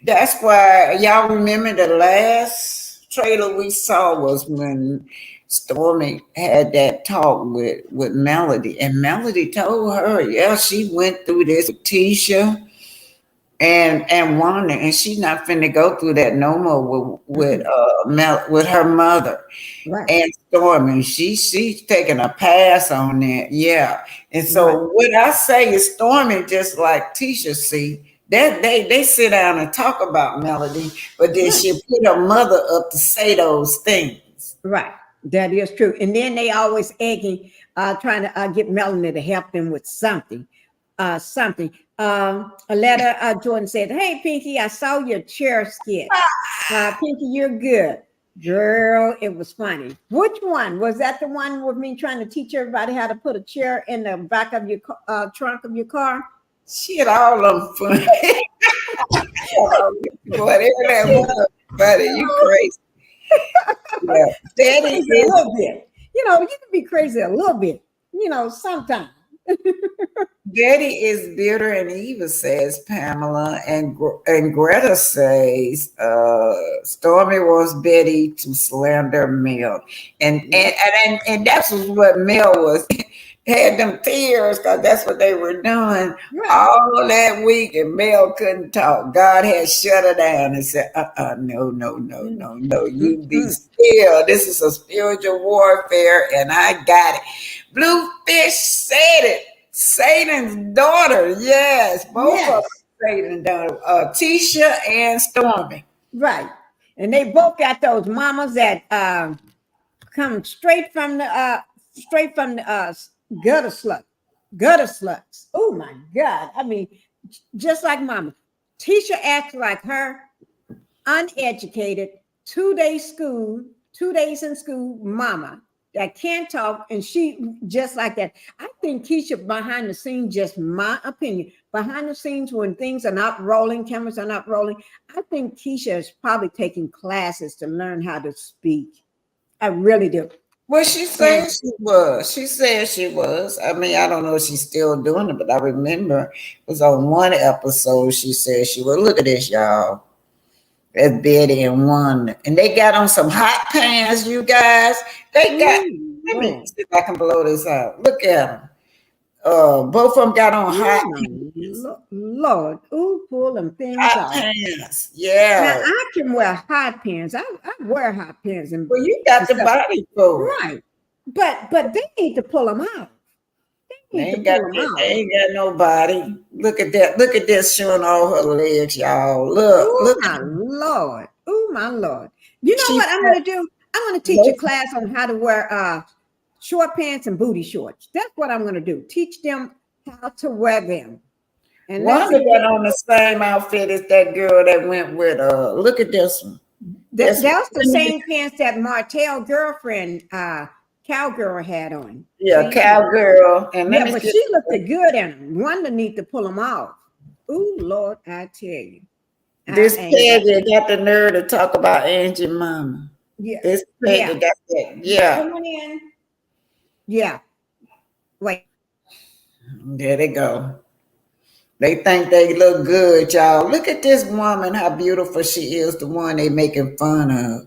that's why y'all remember the last trailer we saw was when Stormy had that talk with Melody, and Melody told her, yeah, she went through this with Tisha. and Wanda, and she's not finna go through that no more with her mother. Right. And Stormy, she's taking a pass on that, yeah. And so Right. what I say is Stormy, just like Tisha, see that they sit down and talk about Melody, but then Right. she put her mother up to say those things. Right. That is true. And then they always egging, trying to get Melanie to help them with something. Something. A letter, Jordan said, "Hey, Pinky, I saw your chair skit. Pinky, you're good. Girl, it was funny. Which one? Was that the one with me trying to teach everybody how to put a chair in the back of your trunk of your car?" Shit, all of them funny. Whatever that was, buddy, you crazy. Yeah, that is a little bit. You know, you can be crazy a little bit, sometimes. Daddy is bitter and evil, says Pamela, and Greta says Stormy wants Betty to slander Mel, and that's what Mel was had them tears because that's what they were doing all that week, and Mel couldn't talk. God had shut her down and said, no, you be still. This is a spiritual warfare, and I got it. Bluefish said it. Satan's daughter, yes, both of them Satan's daughter, Tisha and Stormy. Right, and they both got those mamas that come straight from the gutter sluts. Oh my God! I mean, just like mama. Tisha acts like her, uneducated, 2 days school, 2 days in school, mama that can't talk, and she just like that. I think Keisha behind the scenes, just my opinion, behind the scenes when things are not rolling, cameras are not rolling, I think Keisha is probably taking classes to learn how to speak. I really do. Well, she said she was. She said she was. I mean, I don't know if she's still doing it, but I remember it was on one episode she said she was. Look at this, y'all. That's Betty and Wanda. And they got on some hot pants, you guys. They got, let me see if I can blow this out. Look at them. Both of them got on hot pants. Lord, ooh, pull them things hot off. Pants. Yeah. Now I can wear hot pants. I wear hot pants. And well, you got the body for it. Right. But they need to pull them out. They ain't got no body. Look at that. Look at this showing all her legs, y'all. Look. My Lord. Oh, my Lord. You know what I'm going to do? I'm going to teach a class on how to wear short pants and booty shorts. That's what I'm going to do. Teach them how to wear them. And Wanda got on the same outfit as that girl that went with, look at this one. That was the same pants that Martell's girlfriend, Cowgirl had on. Yeah, Cowgirl. And but she looked good in them. Wanda need to pull them off. Ooh, Lord, I tell you. This Peggy got the nerve to talk about Angie Mama. Yeah. This Peggy got that. Yeah. Come on in. Yeah. Wait. There they go. They think they look good, y'all. Look at this woman, how beautiful she is, the one they making fun of.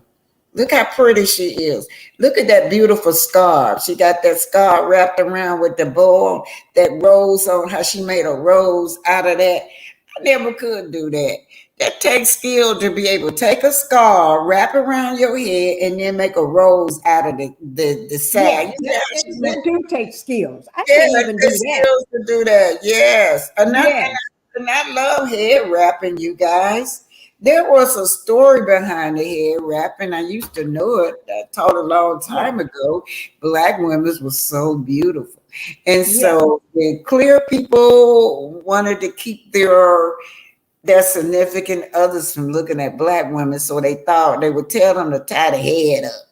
Look how pretty she is. Look at that beautiful scarf. She got that scarf wrapped around with the bow, that rose on how she made a rose out of that. I never could do that. That takes skill to be able to take a scarf, wrap around your head, and then make a rose out of the side. Yeah, that do take skills. I can't even do that. Skills to do that. Yes. And I love hair wrapping, you guys. There was a story behind the hair wrapping. I used to know it. I taught a long time ago. Black women were so beautiful. And so the clear people wanted to keep their significant others from looking at black women. So they thought they would tell them to tie the head up.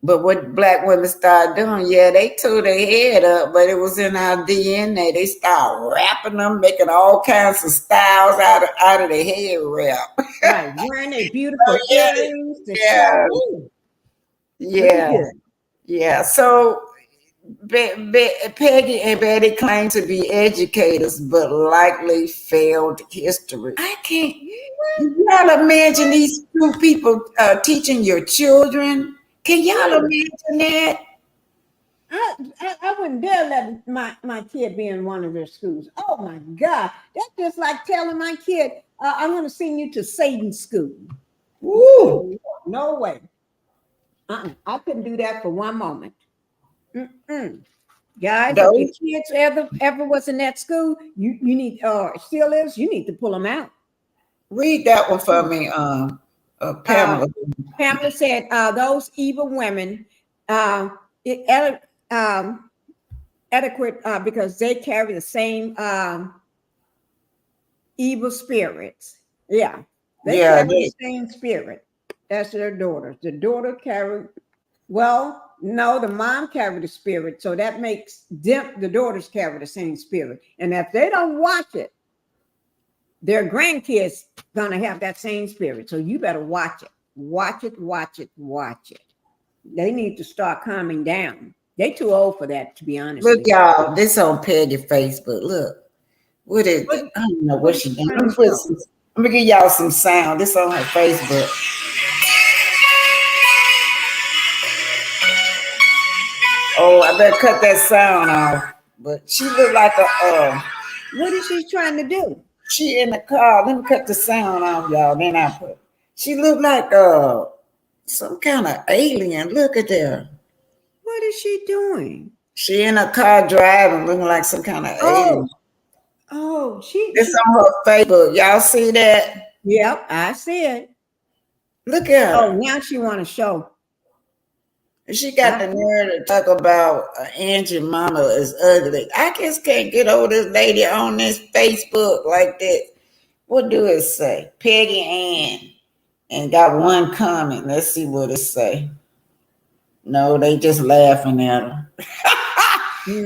But what black women started doing, they tore their head up, but it was in our DNA. They started wrapping them, making all kinds of styles out of the head wrap. Right, wearing their beautiful earrings. Yeah. So Peggy and Betty claim to be educators, but likely failed history. I can't. Y'all imagine these two people teaching your children? Can y'all imagine that? I wouldn't dare let my kid be in one of their schools. Oh my God. That's just like telling my kid, I'm going to send you to Satan's school. Woo! No way. I couldn't do that for one moment. Guys, if your Those kids ever was in that school, you need still is, you need to pull them out. read that one for me, Pamela. Pamela said those evil women adequate because they carry the same evil spirits. Yeah, they carry the same spirit. That's their daughters. The daughter carry. Well, no, the mom carried the spirit, so that makes them, the daughters carry the same spirit. And if they don't watch it, their grandkids gonna have that same spirit. So you better watch it. Watch it, watch it, watch it. They need to start calming down. They too old for that, to be honest. Look, y'all, this on Peggy Facebook. Look, what is it? I don't know what she doing. Let me give y'all some sound. This on her Facebook. Oh, I better cut that sound off. But she looked like a what is she trying to do? She in the car. Let me cut the sound off, y'all. Then I put. She looked like some kind of alien. Look at there. What is she doing? She in a car driving, looking like some kind of alien. Oh, It's on her Facebook. Y'all see that? Yep, I see it. Look at her. Oh, now she want to show. She got the nerve to talk about Angie mama is ugly. I just can't get over this lady on this Facebook like that. What do it say? Peggy Ann. And got one comment. Let's see what it say. No, they just laughing at her.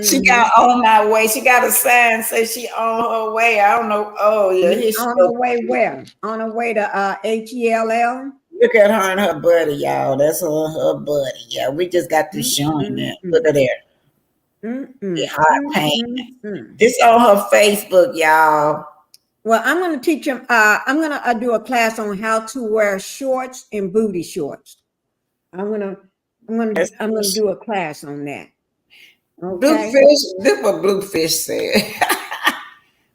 She got on my way. She got a sign say she on her way. I don't know. Oh yeah, on her way where? On her way to HELL. Look at her and her buddy, y'all. That's her buddy. Yeah, we just got this showing there. Look at there. The hot paint. This on her Facebook, y'all. Well, I'm going to teach them. I'm going to do a class on how to wear shorts and booty shorts. I'm going to do a class on that. Okay. Bluefish. This is what Bluefish said.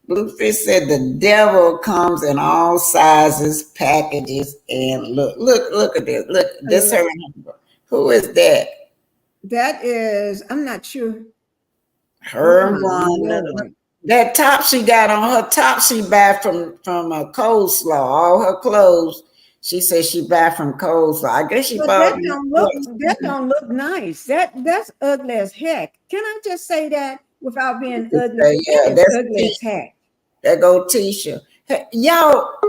Bluefish said the devil comes in all sizes, packages, and look at this. Look, this her. Who is that? That is, I'm not sure. Her one. That top she got on her top, she buy from a Coleslaw. All her clothes, she says she buy from Coleslaw. I guess she bought. That don't look nice. That's ugly as heck. Can I just say that without being ugly? Yeah, that's ugly as heck. That go Tisha. Hey, y'all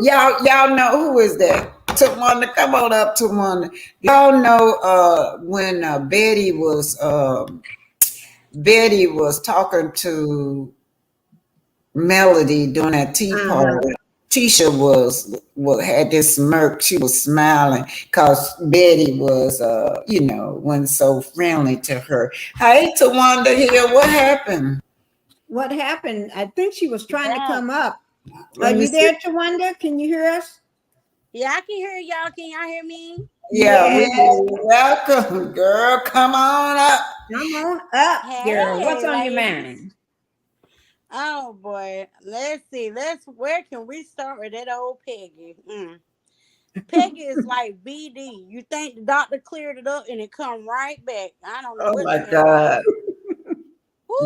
know who is that? Tamunda, come on up, Tamunda. Y'all know when Betty was talking to Melody during that tea party. Tisha had this smirk. She was smiling because Betty was wasn't so friendly to her. Hey, Tawanda here, what happened? What happened? I think she was trying to come up. Are you there, Tawanda? Can you hear us? Yeah, I can hear y'all. Can y'all hear me? Yeah. Welcome, girl. Come on up. Come on up, girl. What's on your mind? Oh boy, let's see. Where can we start with that old Peggy? Peggy is like BD. You think the doctor cleared it up and it come right back. I don't know. Oh my God.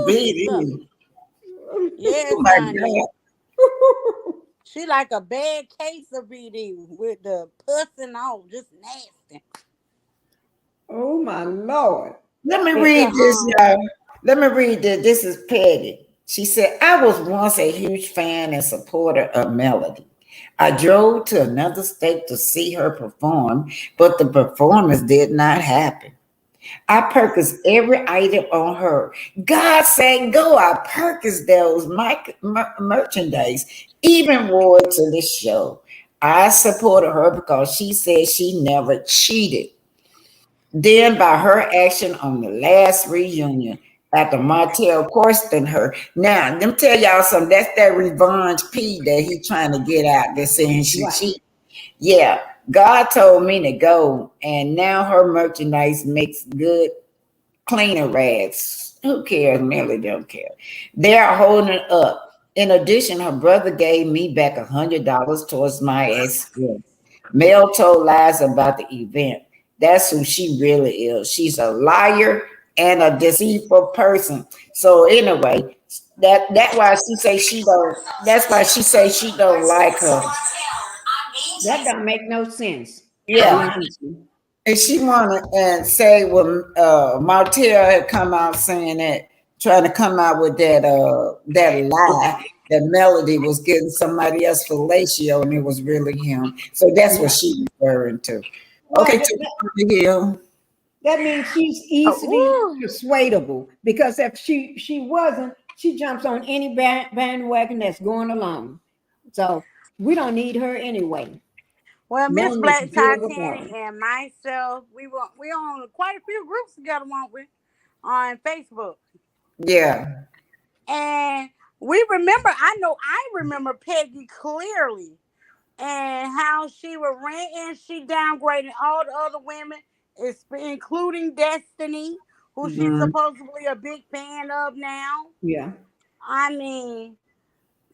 BD. Yes, oh my honey. She like a bad case of BD with the pus and all, just nasty. Oh my Lord. Let me read this, y'all. Let me read this. This is Peggy. She said, I was once a huge fan and supporter of Melody. I drove to another state to see her perform, but the performance did not happen. I purchased every item on her. God said, go. I purchased those merchandise, even wore it to the show. I supported her because she said she never cheated. Then by her action on the last reunion, after Martell questioned her. Now, let me tell y'all something. That's that revenge P that he trying to get out. They're saying she cheated. Yeah, God told me to go, and now her merchandise makes good cleaner rags. Who cares? Melly don't care. They're holding it up. In addition, her brother gave me back $100 towards my expense. Mel told lies about the event. That's who she really is. She's a liar and a deceitful person. So anyway, that why she say she don't. That's why she say she don't like her. That don't make no sense, to be Yeah, honest with you. and she wanna and say when Martell had come out saying that, trying to come out with that lie that Melody was getting somebody else fellatio and it was really him. So that's what Right. she referring to. Well, Okay, to the hill. that means she's easily Ooh. persuadable because if she wasn't, she jumps on any bandwagon that's going along. So we don't need her anyway. Well, Miss Melanie's Black good without Titanic her. and myself, we on quite a few groups together, weren't we? On Facebook. Yeah. And I remember Peggy clearly and how she was ranting, she downgraded all the other women, including Destiny, who she's Mhm. supposedly a big fan of now. Yeah. I mean,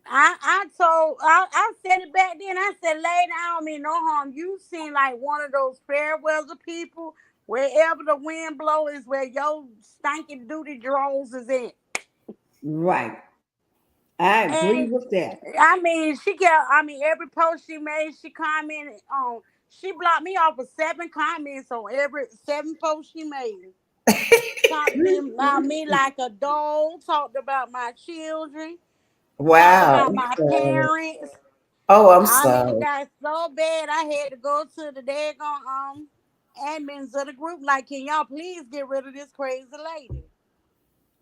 I said it back then. I said, lady, I don't mean no harm. You seem like one of those fair weather people. Wherever the wind blows is where your stinking duty draws is in. Right. I agree And with that. every post she made, she commented on. She blocked me off with 7 comments on every 7 posts she made. Talked about me like a dog. Talked about my children. Talked Wow. about my So- parents. oh, I'm I mean, it sorry. got so bad I had to go to the daggone admins of the group. Like, can y'all please get rid of this crazy lady?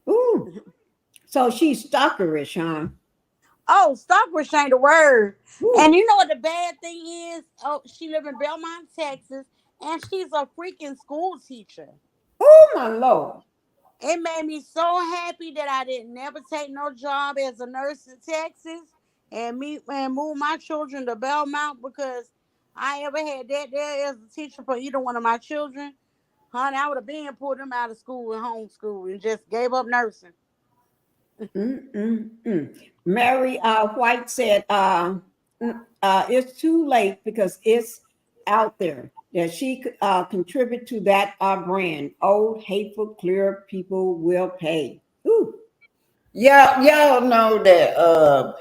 Ooh. So she's stalkerish, huh? Oh, stalkerish ain't a word. Ooh. And you know what the bad thing is? Oh, she live in Belmont, Texas, and she's a freaking school teacher. Oh my Lord. It made me so happy that I didn't never take no job as a nurse in Texas and move my children to Belmont because I ever had that there as a teacher for either one of my children. Honey, I would have been pulled them out of school and homeschooled and just gave up nursing. Mary White said, it's too late because it's out there that she could contribute to that brand. Old, hateful, clear people will pay. Ooh. Y'all know that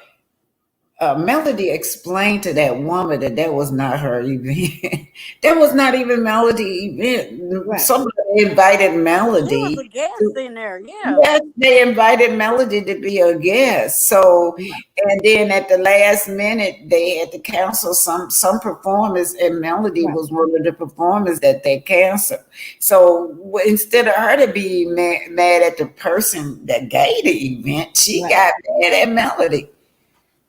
Melody explained to that woman that that was not her event. That was not even Melody event. Right. Somebody invited She was a Melody guest to. in there, yeah. Yes, they invited Melody to be a guest. So, and then at the last minute, they had to cancel some performance, and Melody Right. was one of the performers that they canceled. So instead of her to be mad at the person that gave the event, she Right. got mad at Melody.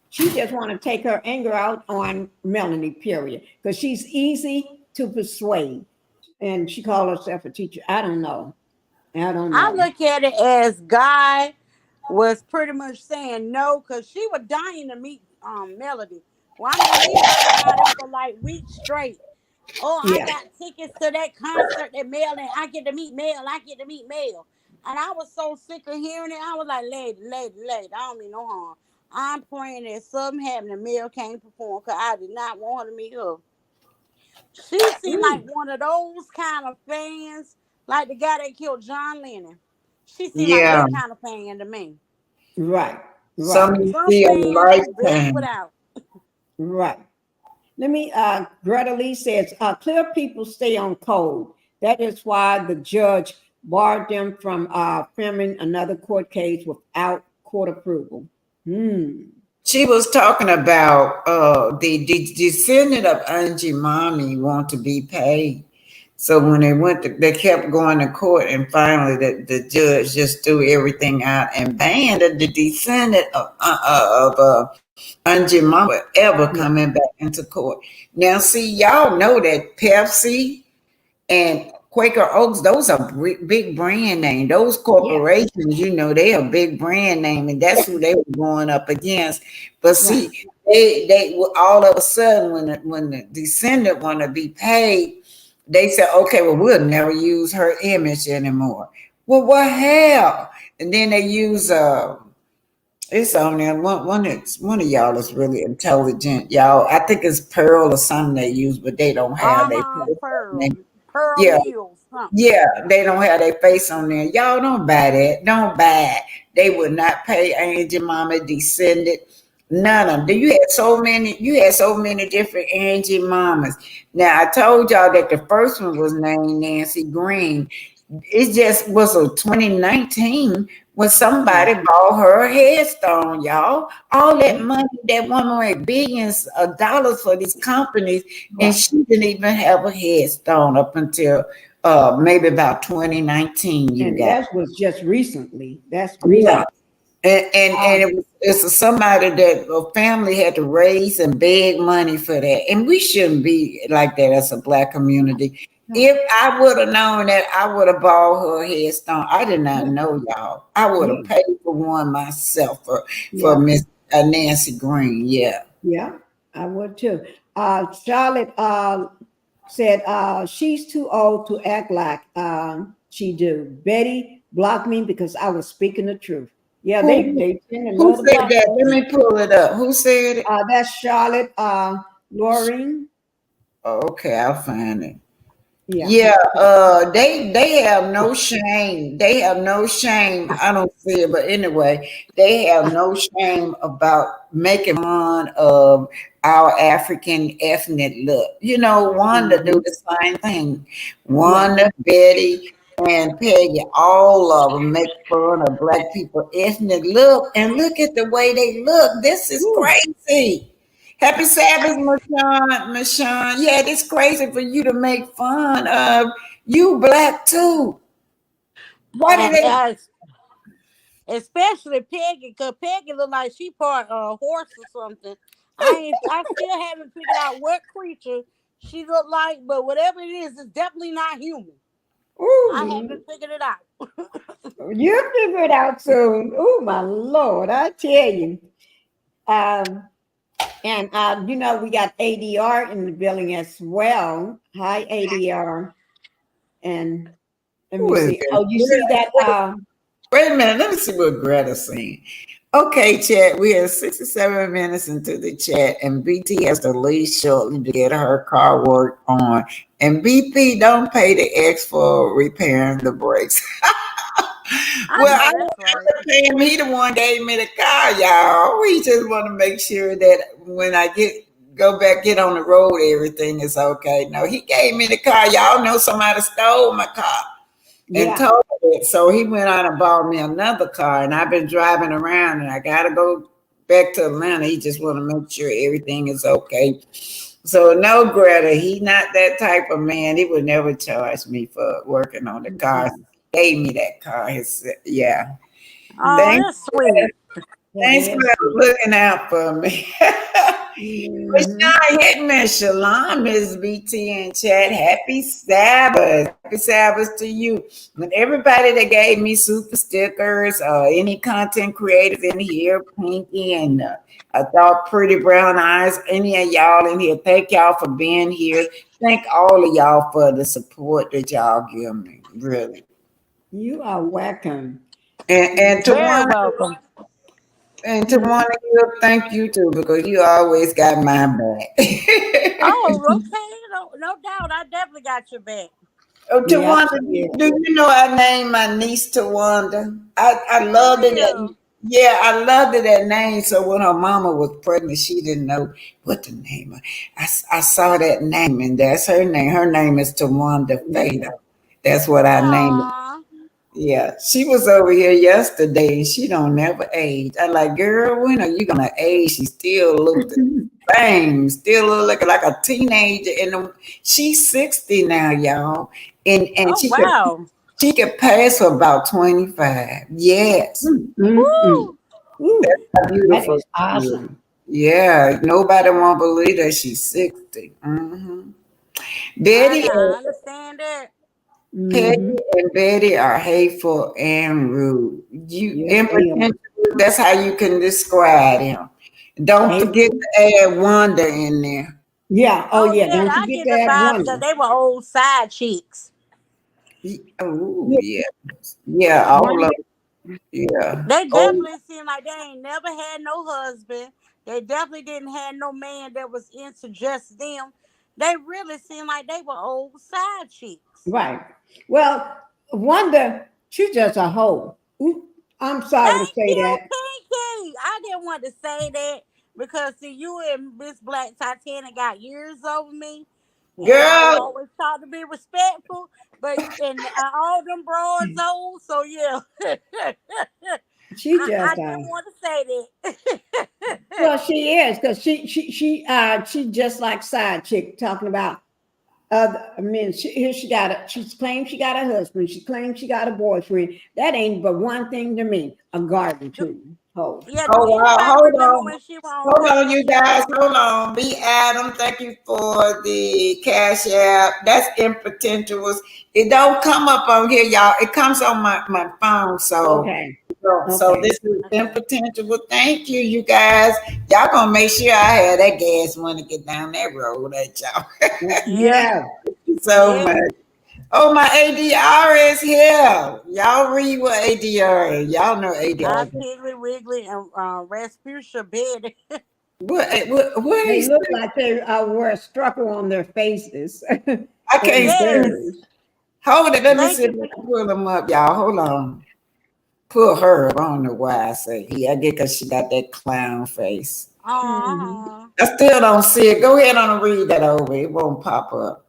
She just want to take her anger out on Melanie, period, because she's easy to persuade. And she called herself a teacher. I don't know. I don't I know. look at it as Guy was pretty much saying no because she was dying to meet Melody. Well, I mean, we heard about it for like weeks straight. Oh, I Yeah. got tickets to that concert that Mel and I get to meet Mel. I get to meet Mel. And I was so sick of hearing it. I was like, lady, I don't mean no harm. I'm praying that something happened and Mel can't perform because I did not want her to meet her. She seemed like one of those kind of fans, like the guy that killed John Lennon. She seemed like Yeah, that kind of fan to me. Right. Right. some you Some see a fans is best lifetime. without. Right. Let me, Greta Lee says, clear people stay on code. That is why the judge barred them from filming another court case without court approval. She was talking about the descendant of Angie Mommy want to be paid. So when they kept going to court, and finally the judge just threw everything out and banned the descendant of Angie Mama ever Yeah. coming back into court. Now, see, y'all know that Pepsi and Quaker Oaks, those are big brand name. Those Yeah. corporations, they are big brand name, and that's who they were going up against. But Right. see, they all of a sudden when the descendant want to be paid, they said, okay, well, we'll never use her image anymore. Well, what hell? And then they use It's on there. One of y'all is really intelligent, y'all. I think it's Pearl or something they use, but they don't have their face on Pearl. there. Pearl Yeah, Mills, something. yeah, they don't have their face on there. Y'all don't buy that. Don't buy it. They would not pay Angie Mama Descended. None of them. You had so many. You had so many different Angie Mamas. Now I told y'all that the first one was named Nancy Green. It just was a 2019 when somebody bought her a headstone, y'all. All that money, that woman made billions of dollars for these companies, and she didn't even have a headstone up until maybe about 2019. You And got that was just recently. That's yeah. recent. And it's somebody that a family had to raise and beg money for that. And we shouldn't be like that as a Black community. If I would have known that, I would have bought her a headstone. I did not know, y'all. I would have paid for one myself for Miss Nancy Green. Yeah. Yeah, I would too. Charlotte said she's too old to act like she do. Betty blocked me because I was speaking the truth. Yeah, Who they tend to who love to said block that? Let folks. me pull it up. Who said it? That's Charlotte Loring. Okay, I'll find it. Yeah. Yeah, they have no shame. They have no shame. I don't see it, but anyway, they have no shame about making fun of our African ethnic look. You know, Wanda do the same thing. Wanda, Betty, and Peggy, all of them make fun of Black people ethnic look, and look at the way they look. This is crazy. Happy Sabbath, Mashawn. Yeah, it's crazy for you to make fun of you Black too. Why did they? As especially Peggy, cause Peggy look like she part horse or something. I still haven't figured out what creature she look like, but whatever it is, it's definitely not human. I haven't figured it out. You figure it out soon. Oh my Lord, I tell you. And you know, we got ADR in the building as well. Hi, ADR. And let Who me is see. Oh, you see that? Wait a minute. Let me see what Greta's saying. Okay, chat. We are 67 minutes into the chat, and BT has to leave shortly to get her car work on. And BP don't pay the X for repairing the brakes. Well, I don't have to pay him. He the one gave me the car, y'all. We just want to make sure that when I get on the road, everything is okay. No, he gave me the car. Y'all know somebody stole my car and told it. So he went out and bought me another car, and I've been driving around, and I gotta go back to Atlanta. He just want to make sure everything is okay. So no, Greta, he not that type of man. He would never charge me for working on the car. He gave me that car. Yeah. Oh, that's sweet. Thanks for looking out for me. Rashawn Hitman, Shalom, Ms. BT in chat. Happy Sabbath. Happy Sabbath to you. And everybody that gave me super stickers, any content creators in here, Pinky and I thought Pretty Brown Eyes, any of y'all in here, thank y'all for being here. Thank all of y'all for the support that y'all give me. Really. You are welcome. And to Very one welcome. And to one of you, thank you too, because you always got my back. Oh, okay. No doubt. I definitely got your back. Tawanda, do you know I named my niece Tawanda? I loved it. Yeah, I loved it, that name. So when her mama was pregnant, she didn't know what the name of. I saw that name, and that's her name. Her name is Tawanda Fada. That's what I named it. Yeah, she was over here yesterday, and she don't never age. I'm like, girl, when are you gonna age? She still looked the same, still looking like a teenager. And she's 60 now, y'all, and she could pass for about 25. Yes, Woo! That's beautiful. That is awesome. Yeah, nobody won't believe that she's 60. Betty. I understand that. Peggy and Betty are hateful and rude. That's how you can describe him. Don't forget to add Wanda in there. Yeah. Oh, yeah. Don't I forget get to the add vibe because Wanda. they were old side cheeks. Oh, yeah. Yeah, all of them. Yeah. They Oh, definitely seem like they ain't never had no husband. They definitely didn't have no man that was into just them. They really seem like they were old side chicks. Right. Well, Wanda, she's just a hoe. Oop, I'm sorry to Thank say you, that. Pinky. I didn't want to say that because see, you and Miss Black Titanic got years over me, and I girl, always try to be respectful. But and all them broads old, so yeah. She I just didn't want to say that. well, she is because she just like side chick talking about other. I mean, here she got a. She claims she got a husband. She claims she got a boyfriend. That ain't but one thing to me: a garden tool. Hoe. Yeah, do oh wow, anybody hold remember on. when she was on Hold on, Cosby you Show? guys. Hold on. Be Adam. Thank you for the cash app. That's impotentials. It don't come up on here, y'all. It comes on my phone. Okay. So Okay. this is Okay. impotential. Thank you, you guys. Y'all gonna make sure I have that gas money to get down that road, ain't y'all? Yeah. Yeah. So Yeah. much. Oh, my ADR is here. Y'all read what ADR is. Y'all know ADR. Piggly Wiggly and Rasputia Betty. What They he look say? like they wore a struggle on their faces. I They're can't see. Yes. embarrassed. Hold it. Let me Thank see if you. I can pull them up, y'all. Hold on. Pull her. I don't know why I say he. I get because she got that clown face. Mhm. Uh-huh. I still don't see it. Go ahead and read that over. It won't pop up.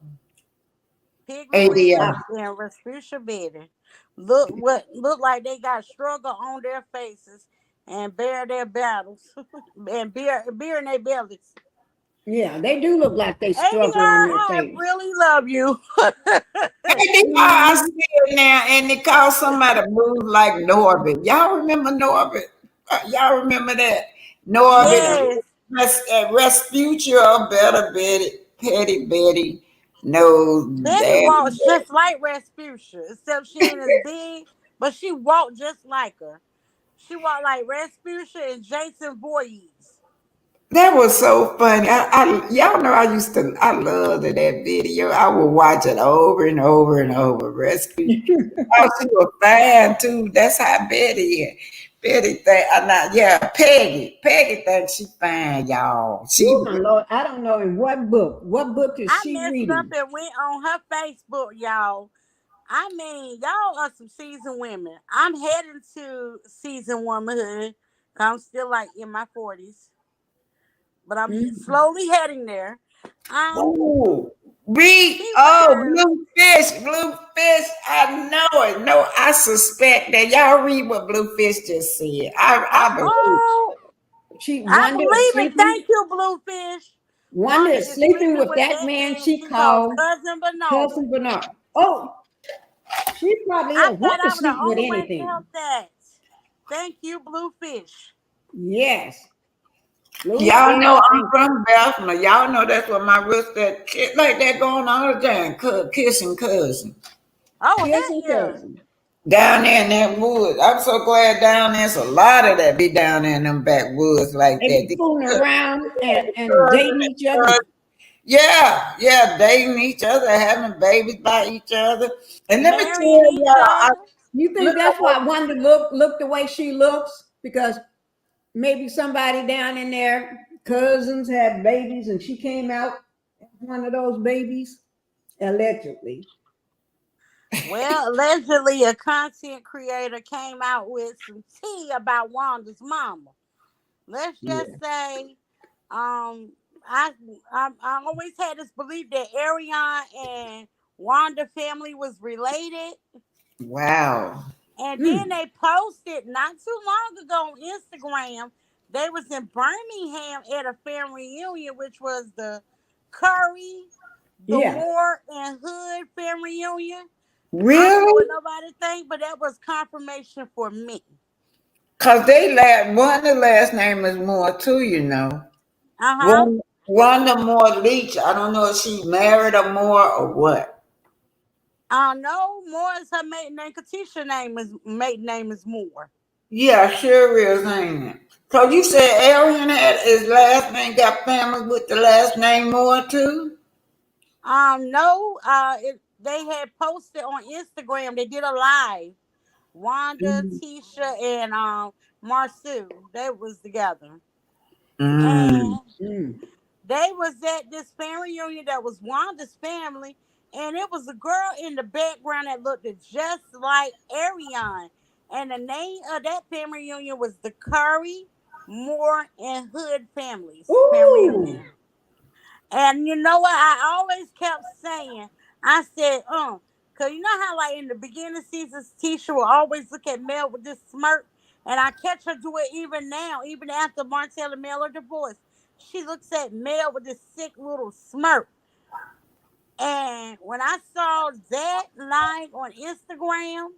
Piggly Wiggly ADR. Ah, and Rasputia Betty. Look like they got struggle on their faces and bear their battles and beer in their bellies. yeah, they do look like they ADR, struggle on their I face. really love you. ADR, I Mhm. see it now, and they call somebody move like Norbit. Y'all remember Norbit? Y'all remember that? Norbit, Yeah. Yes. Resputia, better Betty, Petty Betty. No, Betty damn. walks just like Rasputia, except she ain't as big, but she walked just like her. She walked like Rasputia and Jason Voorhees. That was so funny. Y'all know I loved that video. I would watch it over and over and over. Rescue. Oh, she was fine too. That's how Betty is. Betty think I'm not. Yeah, Peggy. Peggy thinks she fine, y'all. Oh She my Lord, I don't know in what book. What book is I she messed up reading? and went on her Facebook, y'all. I mean, y'all are some seasoned women. I'm heading to seasoned womanhood. I'm still like in my 40s, but I'm Mhm. slowly heading there. oh read She wears Bluefish. I know it. No, I suspect that y'all read what Bluefish just said. I believe. oh, She I Wanda is believe it. sleeping. Thank you, Bluefish. Wanda Wanda is is sleeping sleeping with with that that man man she she called called cousin Bernard. cousin Bernard. Oh, she probably I is. thought Wanda I was the sleep with only one to anything. help that. Thank you, Bluefish. Yes. Y'all Bluefish. know I'm Thank you. from Bethlehem. Y'all know that's what my roots that shit like that going on all the time. Kissing cousin. Oh, Kissing heck yeah. cousin. Down there in that woods. I'm so glad down there's a lot of that be down there in them backwoods like They that. be fooling around and dating each other. Yeah, dating each other, having babies by each other. And let me tell Marrying each y'all, other. You think look that's why Wanda look the way she looks? Because maybe somebody down in there, cousins had babies and she came out as one of those babies, allegedly. Well, allegedly, a content creator came out with some tea about Wanda's mama. Let's just Yeah. say, um, I I always had this belief that Ariana and Wanda family was related, Wow. and then Mm, they posted not too long ago on Instagram. They was in Birmingham at a family reunion, which was the Curry, the yeah. Moore, and Hood family reunion. I don't know Really? what nobody think, but that was confirmation for me. Cause they one of the last name is Moore too, you know. Uh huh. One of Moore Leach. I don't know if she married a Moore or what. No, Moore is her maiden name. Katisha name is maiden name is Moore. Yeah, sure is, ain't it? So you said Arian had his last name got family with the last name Moore too? No, they had posted on Instagram. They did a live Wanda, Tisha, and Marsu. They was together. Mm. And they was at this family reunion that was Wanda's family, and it was a girl in the background that looked just like Ariane. And the name of that family reunion was the Curry, Moore, and Hood families family Ooh. reunion. And you know what? I always kept saying, I said, because you know how, like, in the beginning seasons, Tisha will always look at Mel with this smirk. And I catch her do it even now, even after Martell and Mel are divorced. She looks at Mel with this sick little smirk. And when I saw that live on Instagram,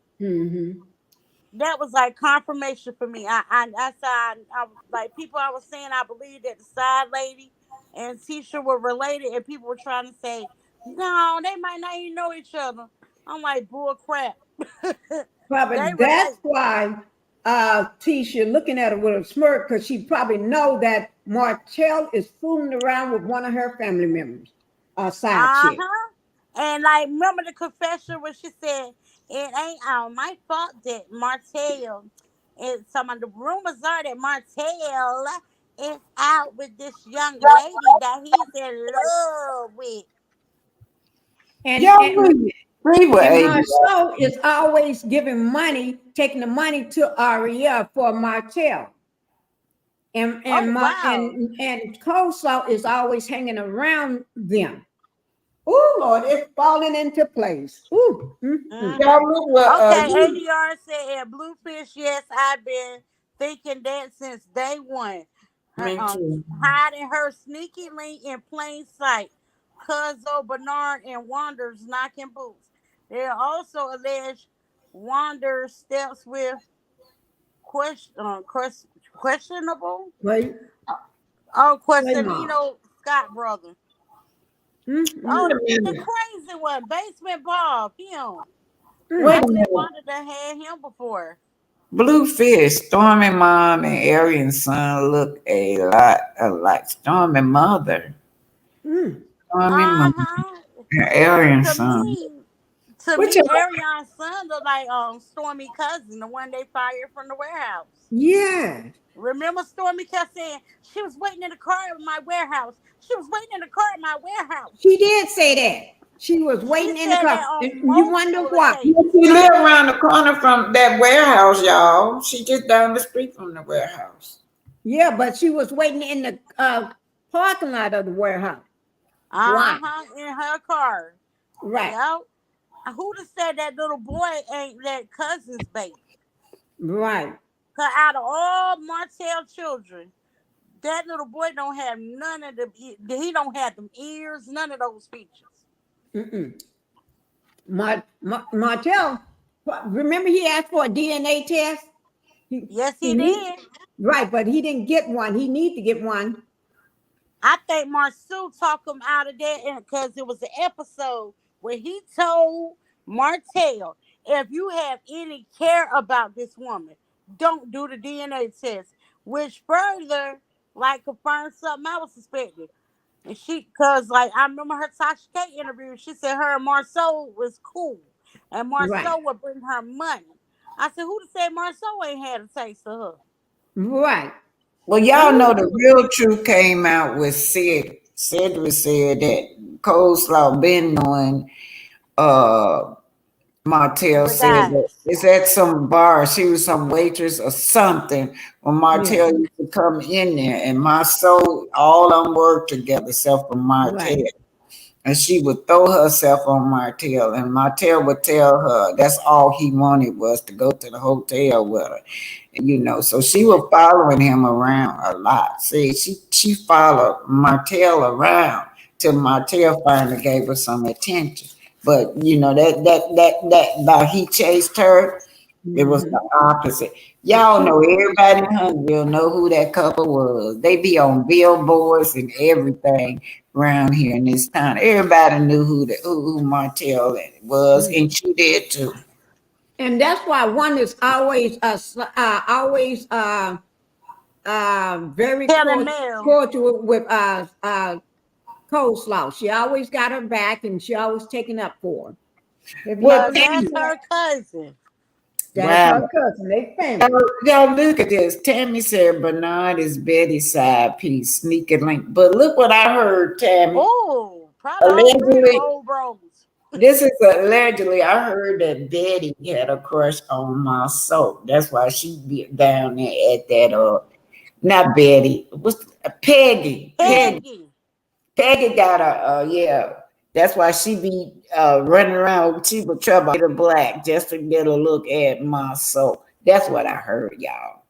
that was like confirmation for me. I saw, like, people I was saying, I believe that the side lady and Tisha were related, and people were trying to say, no, they might not even know each other. I'm like, bull crap. Probably They that's relate. why Tisha looking at her with a smirk, because she probably know that Martell is fooling around with one of her family members, a side chick. And like, remember the confession where she said, it ain't my fault that Martell is, some of the rumors are that Martell is out with this young lady that he's in love with. And Y'all and, we were and able. Marceau is always giving money, taking the money to Aria for Martell. And Oh, and my wow. and Coleslaw is always hanging around them. Oh Lord, it's falling into place. Ooh. Y'all look what Okay, ADR said at Bluefish, yes, I've been thinking that since day one. me too. Hiding her sneaky link in plain sight. Cuzzo, Bernard, and Wander's knocking boots. They are also alleged Wander steps with questionable. Wait. Oh, Wait, Mom. Questionino Scott brother. Oh, Wait a the minute. crazy one, Basement Bob, him. Wait I a said minute. Wanda done had him before. Bluefish, Stormy mom and Arian's son look a lot alike. Stormy mother. Stormy mom Uh-huh. and Arian's To son. me, to Which me, Arion's son looked like Stormy cousin, the one they fired from the warehouse. Yeah. Remember, Stormy kept saying she was waiting in the car at my warehouse. She was waiting in the car at my warehouse. She did say that. She was She waiting in the said that car. on And you wonder multiple why. she occasions. live around the corner from that warehouse, y'all. She just down the street from the warehouse. Yeah, but she was waiting in the parking lot of the warehouse. Why? In her car. Right. Yep. Who'd have said that little boy ain't that cousin's baby? Right. Cause out of all Martell children, that little boy don't have none of the. He don't have them ears, none of those features. Martell, remember he asked for a DNA test? Yes, he did. Right, but he didn't get one. He need to get one. I think Marceau talked him out of that because it was an episode where he told Martell, if you have any care about this woman, don't do the DNA test, which further like confirmed something I was suspecting. And cause like I remember her Tasha K interview, she said her and Marceau was cool, and Right. Marceau would bring her money. I said, who'd say Marceau ain't had a taste of her? Right. Well, y'all know the real truth came out with Sid. Cedric said that Coleslaw been knowing Martell The said guy. that it's at some bar. She was some waitress or something. When Martell used to come in there, and my soul, all of them worked together, except for Martell. Right. And she would throw herself on Martell, and Martell would tell her that's all he wanted was to go to the hotel with her. So she was following him around a lot. See, she followed Martell around till Martell finally gave her some attention. But that by he chased her, it was the opposite. Y'all know, everybody in Huntsville know who that couple was. They be on billboards and everything around here in this town. Everybody knew who Martell was, and she did too. And that's why one is always very cordial with Coleslaw. She always got her back, and she always taking up for her. Well, that's her cousin. That's Wow. her cousin. They family. Y'all look at this. Tammy said Bernard is Betty's side piece, sneaker link. But look what I heard, Tammy. Oh, probably all three of them Allegedly, old bros. this is allegedly. I heard that Betty had a crush on my soul. That's why she be down there at that. Not Betty. What's Peggy? Peggy got a. Yeah. That's why she be running around with cheap trouble get a black just to get a look at my soul. That's what I heard, y'all.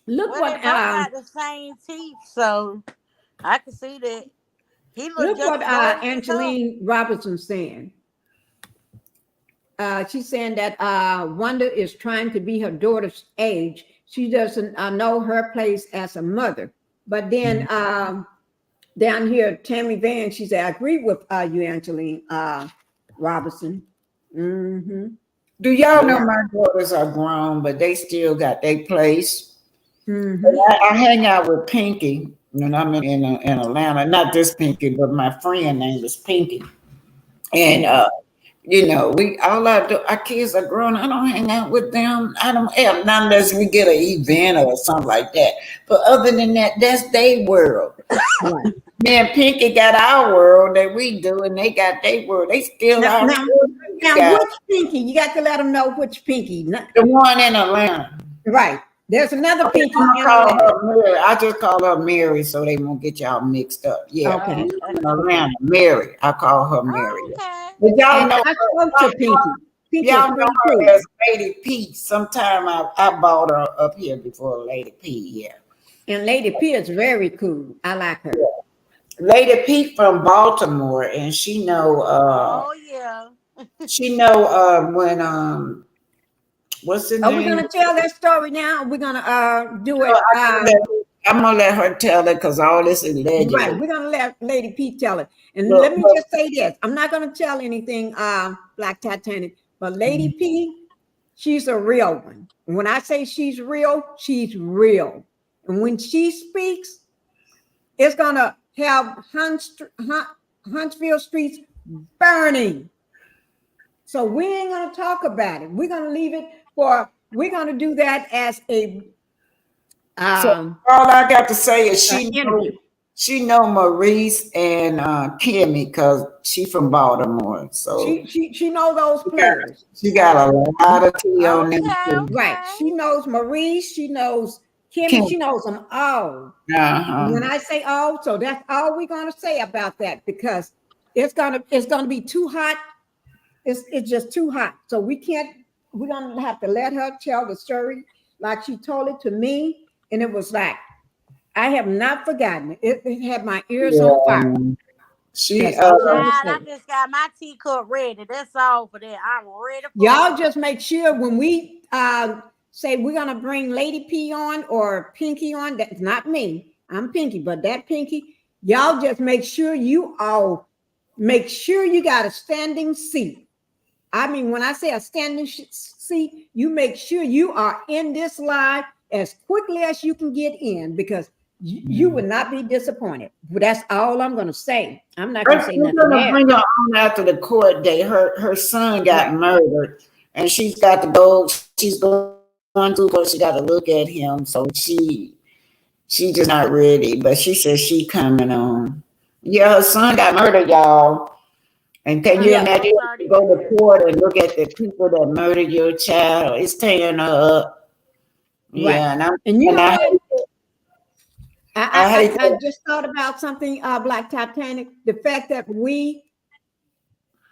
Look Well, what they both got the same teeth, so I can see that. He looked look just what as old as her. Angeline Robertson's saying. She's saying that Wanda is trying to be her daughter's age. She doesn't know her place as a mother. But then down here, Tammy Van, she said, I agree with you, Angeline Robertson. Mm-hmm. Do y'all know my daughters are grown, but they still got their place? Mm-hmm. I hang out with Pinky when I'm in Atlanta. Not this Pinky, but my friend name is Pinky. And we all our kids are grown. I don't hang out with them. I don't have not unless we get an event or something like that. But other than that, that's their world. Me and Pinky got our world that we do, and they got their world. They still now, our now which Pinky? You got to let them know which Pinky. The one in Atlanta. Right. There's another Pinky in Atlanta. Mary. I just call her Mary so they won't get y'all mixed up. Yeah. Okay. In Atlanta, Mary. I call her Mary. Okay. But y'all And know I spoke to Pinky. Pinky y'all is know pretty her as Lady P. Sometime I bought her up here before Lady P. Yeah. And Lady P is very cool. I like her. Yeah. Lady P from Baltimore, and she know. Oh yeah. She know when what's the name? Are we gonna tell that story now? We're gonna do it. I'm gonna let her tell it because all this is legend. Right, we're gonna let Lady P tell it. And Look, let me just say this: I'm not gonna tell anything, Black Titanic, but Lady P, she's a real one. When I say she's real, she's real. And when she speaks, it's gonna have Huntsville streets burning. So we ain't gonna talk about it. We're gonna leave it for. We're gonna do that as a. So all I got to say is she know Maurice and Kimmy because she from Baltimore. So she know those players. She got a lot of tea on them too. Right. She knows Maurice. She knows Kimmy. She knows them all. When I say all, so that's all we're gonna say about that because it's gonna be too hot. It's just too hot. So we're gonna have to let her tell the story like she told it to me. And it was like, I have not forgotten it. It had my ears on fire. I just got my teacup ready. That's all for that. I'm ready for y'all. Just make sure when we say we're gonna bring Lady P on or Pinky on, that's not me. I'm Pinky, but that Pinky, y'all just make sure you got a standing seat. I mean, when I say a standing seat, you make sure you are in this live as quickly as you can get in because you would not be disappointed. But that's all I'm going to say. I'm not going to say nothing. We're going to bring her on after the court day. Her son got murdered, and she's got to go. She's going to go. She got to look at him. So she just not ready. But she says she coming on. Yeah, her son got murdered, y'all. And can you imagine go to court and look at the people that murdered your child? It's tearing her up. Yeah, I just thought about something, Black Titanic. The fact that we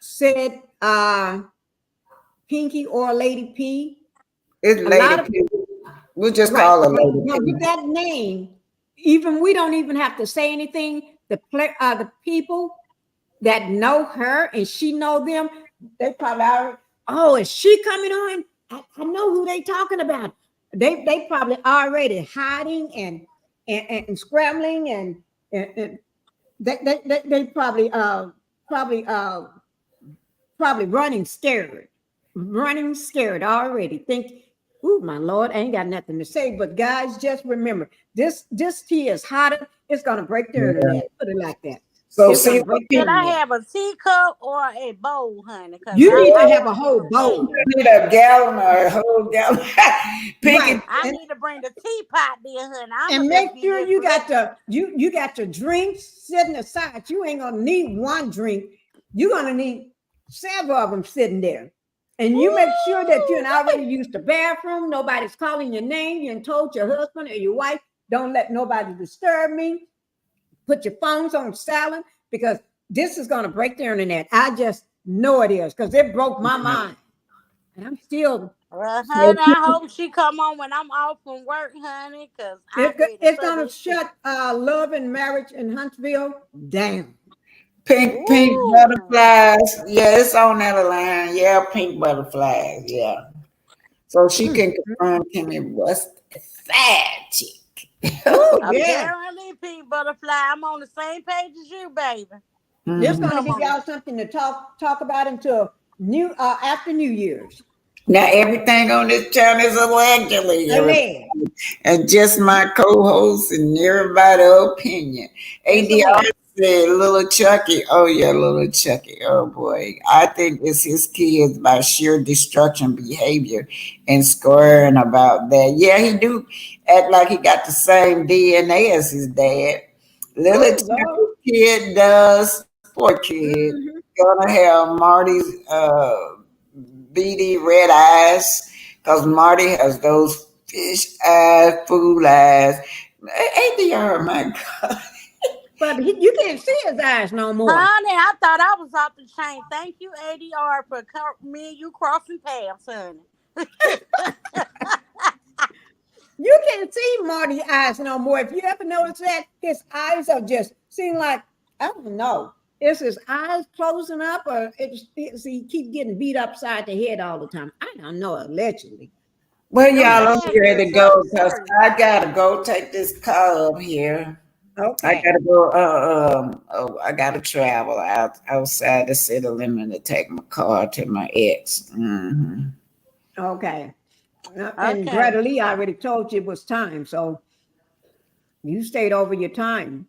said Pinky or Lady P. It's Lady P. We'll just call her Lady P. With that name, we don't even have to say anything. The people that know her and she know them, they probably already, is she coming on? I know who they talking about. They probably already hiding and scrambling and they probably running scared already. Think, oh my Lord, I ain't got nothing to say. But guys, just remember this tea is hotter. It's gonna break the internet. Put it like that. So It's see gonna what break Should down people I there. have a teacup or a bowl, honey? Because You need I to have a want to whole bowl. need a gallon or a whole gallon. Pick Right. it. I And need to bring the teapot there, honey. I'ma and make just be sure there you got collecting. you got your drinks sitting aside. You ain't gonna need one drink. You're gonna need several of them sitting there. And you make sure that you and already used the bathroom. Nobody's calling your name. You and told your husband or your wife, don't let nobody disturb me. Put your phones on silent because this is gonna break the internet. I just know it is because it broke my mind. And I'm still Well, So honey, I hope she come on when I'm off from work, honey, because I'm ready to it's serve gonna this tea. shut love and marriage in Huntsville down. pink Ooh. butterflies. Yeah, it's on that line. Yeah, pink butterflies. Yeah. So she Mm, can mm. confirm to me what's the fat chick. Oh yeah. Apparently, Pink Butterfly, I'm on the same page as you, baby. It's You Mhm. going to come give on. y'all something to talk about until new after New Year's. Now everything on this channel is allegedly, Amen. and just my co-host and everybody opinion. Yes, ADR Lord. said, "Little Chucky, oh yeah, little Chucky, oh boy, I think it's his kids by sheer destruction behavior and squaring about that. Yeah, he do act like he got the same DNA as his dad. Little Oh Lord. Chucky kid does, poor kid, Mhm. gonna have Marty's beady red eyes because Marty has those fish eyes, fool eyes. ADR, my God. But you can't see his eyes no more. Honey, I thought I was off the chain. Thank you, ADR, for me and you crossing paths, honey. You can't see Marty's eyes no more. If you ever notice that, his eyes are just seem like I don't know. Is his eyes closing up, or is he keep getting beat upside the head all the time? I don't know. Allegedly. Well, Them y'all, I'm glasses are ready to go something because serious. I gotta go take this car up here. I Okay. gotta go. I gotta travel outside the city limit to take my car to my ex. Okay. And Okay. Greta Lee already told you it was time, so you stayed over your time.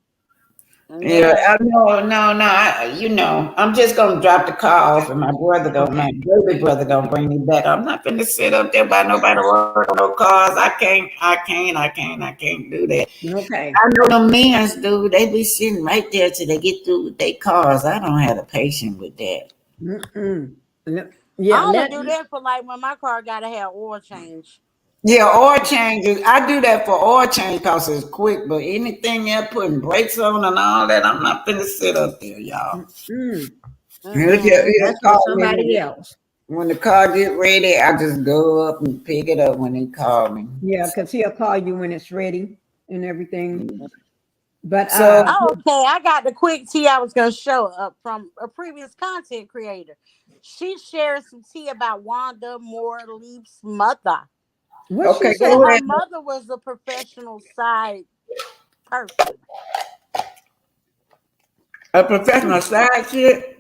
Yeah, Yeah. I know, no. I'm just gonna drop the car off, and my Okay. baby brother gonna bring me back. I'm not gonna sit up there by nobody work on no cars. I can't do that. Okay. I know the men's do. They be sitting right there till they get through with their cars. I don't have the patience with that. Mm-mm. I Yeah. only do that for like when my car gotta have oil change. Yeah, oil changes. I do that for oil change because it's quick. But anything else, putting brakes on and all that, I'm not gonna sit up there, y'all. Mm. Mm-mm. He'll That's for call me somebody else. when the car get ready. I just go up and pick it up when he call me. Yeah, because he'll call you when it's ready and everything. But So Oh, okay. I got the quick tea I was gonna show up from a previous content creator. She shared some tea about Wanda Moore Leaf's mother. what she okay, She said say? go her ahead. mother was a professional side person. A professional side chick.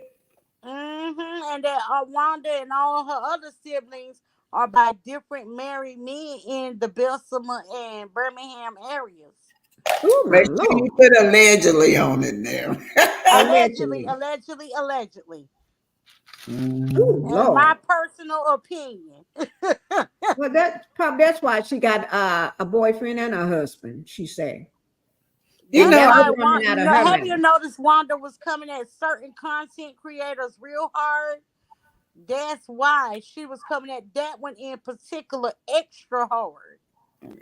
And that Wanda and all her other siblings are by different married men in the Bessemer and Birmingham areas. Oh my Make sure you Lord. put allegedly on it there. Allegedly, Allegedly. allegedly, allegedly. Oh Mhm. In Lord. my personal opinion. Well, that's why she got a boyfriend and a husband. She said, You and That's know, that was why coming out of her have you mouth. noticed Wanda was coming at certain content creators real hard? That's why she was coming at that one in particular extra hard.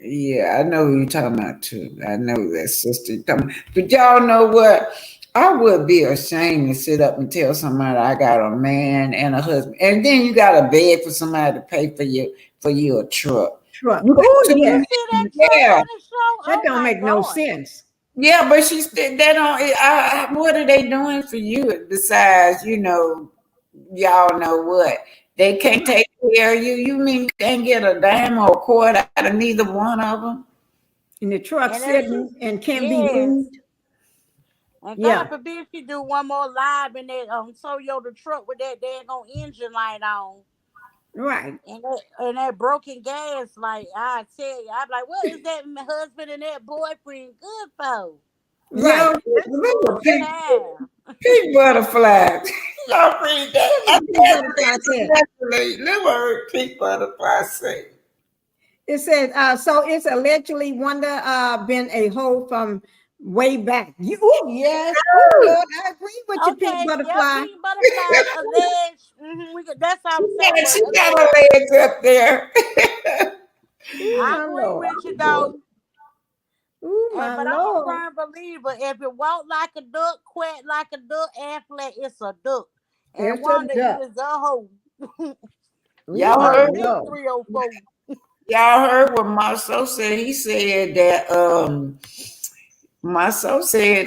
yeah, I know who you're talking about too. I know that sister coming. But y'all know what? I would be ashamed to sit up and tell somebody I got a man and a husband, and then you got to beg for somebody to pay for you a truck. Truck. You got Oh Did you yeah. see that truck yeah, on the show? That Oh don't my make no God. sense. yeah, but she still they don't. What are they doing for you besides y'all know what? They can't take care of you. You mean can't get a dime or a quarter out of neither one of them? And the truck And if she, sitting and can't be yes. moved. And God Yeah. forbid if you do one more live and they show you the truck with that daggone engine light on. Right. And that broken gas, like I tell you, I'm like, what is that husband and that boyfriend good for? Yeah, Right. remember Child. pink butterflies. Y'all read that? What was Pink Butterfly said? Never pink butterfly say. It says, so it's allegedly Wanda been a hoe from way back. You, ooh, yes. Oh, Lord, I agree with you, Pink Okay, yeah, Butterfly. pink butterflies alleged. That's our safe Yeah, word, she got her alleged. legs up there. Ooh, I my agree Lord. with you though. Ooh, my But I'm a Lord. firm believer. If it walk like a duck, quack like a duck, act like it's a duck. And It's a Wanda duck. is a hoe. Ooh, Y'all my heard? Big Lord. 304. Y'all heard what Marceau said? He said that Marceau said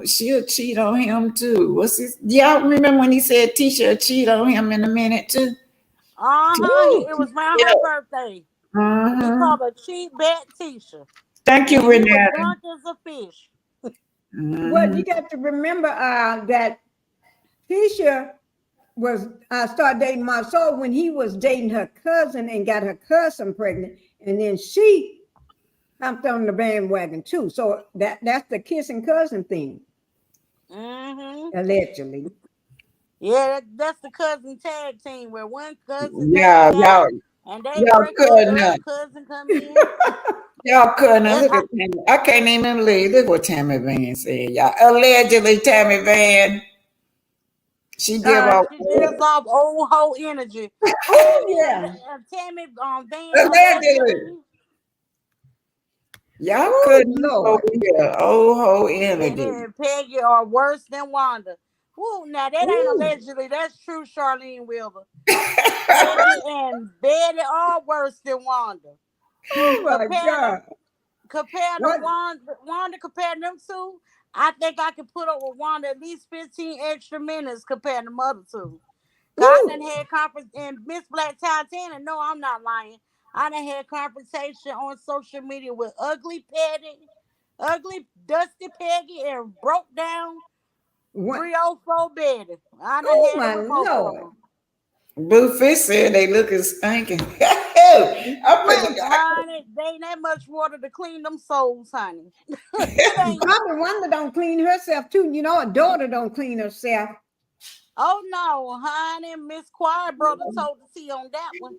she'll cheat on him too. What's his? Y'all remember when he said Tisha will cheat on him in a minute too? Ooh, It was around Yeah. her birthday. He Mm-hmm. called her cheap bat Tisha. Thank you, And he was Renata. drunk as a fish. well, Mm-hmm. you got to remember that Tisha was started dating Marceau when he was dating her cousin and got her cousin pregnant, and then she hopped on the bandwagon too. So that's the kissing cousin thing, Mm-hmm. allegedly. Yeah, that's the cousin tag team where one cousin Yeah, back out and they y'all break up, the cutting other up. cousin come in. Y'all cutting up. And Look at Tammy. I can't even believe. Look what Tammy Van said. Y'all allegedly Tammy Van. She give off she gives off old hoe energy. Who is Yeah, Tammy Van allegedly. allegedly? Y'all oh couldn't over Lord. here. Oh ho Betty energy. and Peggy are worse than Wanda. Woo, now that ain't Ooh. allegedly. That's true, Charlene Wilber. Peggy and Betty are worse than Wanda. Oh my Compare them, God. compare to What? Wanda, compare them two. I think I could put up with Wanda at least 15 extra minutes compared to mother two. Cause I done Ooh. had conference and Miss Black Titanic. No, I'm not lying. I done had conversation on social media with ugly Dusty Peggy, and broke down What? 304 Betty. I done Oh had it my with both of Lord. them. Bluefish said they looking stinking. I'm What? finna Honey, they ain't that much water to clean them souls, honey. It ain't. Probably Wanda don't clean herself too. You know, a daughter don't clean herself. Oh no, honey. Miss Choir brother told the T on that one.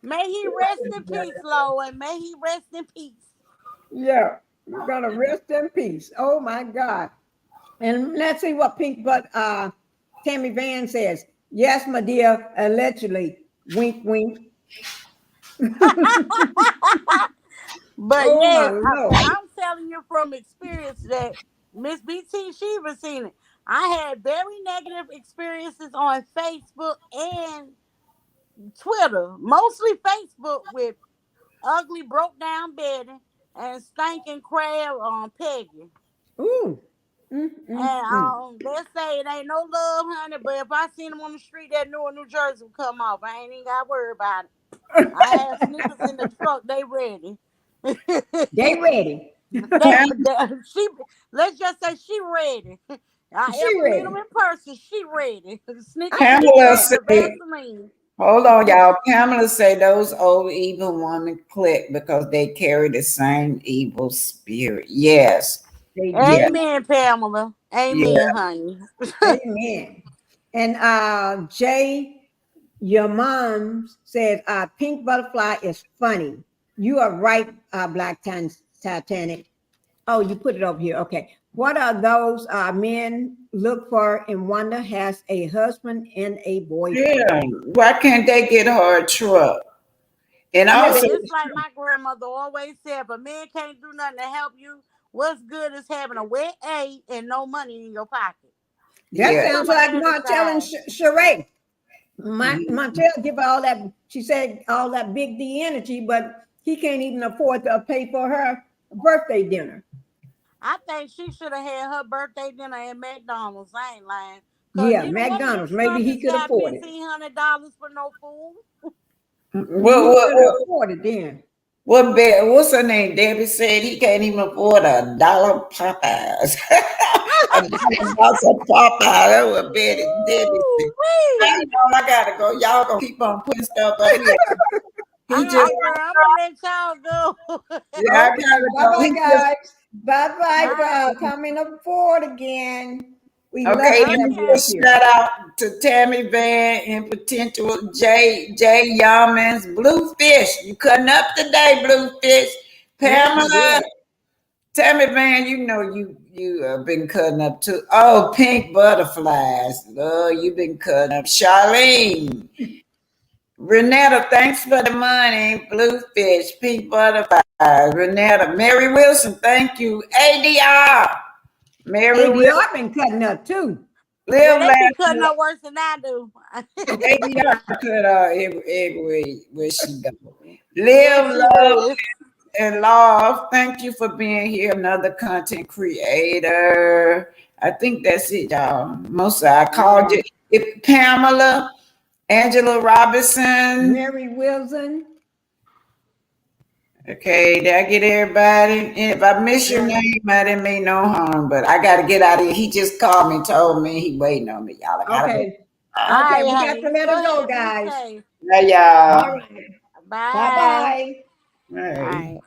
May he rest in peace, Lord, and may he rest in peace. Yeah, we're gonna rest in peace. Oh my God. And let's see what Tammy Van says. Yes, my dear, allegedly. Wink, wink. But Oh my yes, Lord. I'm telling you from experience that Miss BT, she even seen it. I had very negative experiences on Facebook and Twitter, mostly Facebook, with ugly broke down Betty and stinking crab on Peggy. Ooh. And Mm. let's say it ain't no love, honey, but if I seen them on the street that Newark, New Jersey would come off, I ain't even got to worry about it. I had sneakers in the truck, they ready. They ready. She, let's just say she ready. I She ever meet them ready. in person, she ready. Sneakers in the Pamela truck, the said, Vaseline. hold on, y'all. Pamela say those old evil women click because they carry the same evil spirit. Yes. They Yeah. do. Amen, Pamela. Yeah. Amen, honey. Amen. And Jay, your mom said pink butterfly is funny. You are right, Titanic. Oh, you put it over here. Okay. What are those men look for in Wanda has a husband and a boyfriend? Yeah. Why can't they get her a truck? And Yeah, also, that It's is like true. my grandmother always said, if a man can't do nothing to help you, what's good is having a wet A and no money in your pocket. That yeah. She's sounds from a like dirty Martell and side. Sheree. Mhm. Martell give her all that. She said all that big D energy, but he can't even afford to pay for her birthday dinner. I think she should have had her birthday dinner at McDonald's. I ain't lying. Cause Yeah, neither one of them McDonald's. Maybe he strumpets could got afford it. $1,500 for no food. What, He what, could what, afford it then. what's her name? Debbie said he can't even afford a dollar Popeyes. A dollar box of Popeyes. That's what Debbie said. Woo-wee. I gotta go. Y'all gonna keep on putting stuff up here. All He just, right, girl. I'm gonna let y'all go. yeah, I Okay, gotta bye go. bye, guys. Bye-bye, Bye. coming aboard again. We love Okay, to let have me you up just here. shout out to Tammy Van and potential Jay Yamans, Bluefish. You cutting up today, Bluefish. Yes, you Pamela, did. Tammy Van, you know you have been cutting up too. Oh, pink butterflies. Oh, you've been cutting up. Charlene. Renetta, thanks for the money. Bluefish, pink butterflies. Renetta. Mary Wilson, thank you. ADR. Mary Wilson. ADR been cutting up too. Yeah, Live they be cutting laughing. up worse than I do. ADR cut out everywhere where she go. Yes, Live, she love, does. and love. Thank you for being here. Another content creator. I think that's it, y'all. Most I called Yeah. you. If Pamela, Angela Robinson. Mary Wilson. Okay, did I get everybody? And if I miss your Yeah. name, I didn't mean no harm, but I gotta get out of here. He just called me, told me he waiting on me. Y'all, I gotta go. Okay. All Okay, right, we got honey. to You let go her go, ahead. Be guys. safe. Yeah, All y'all. right. Bye. Bye-bye. Hey. All right.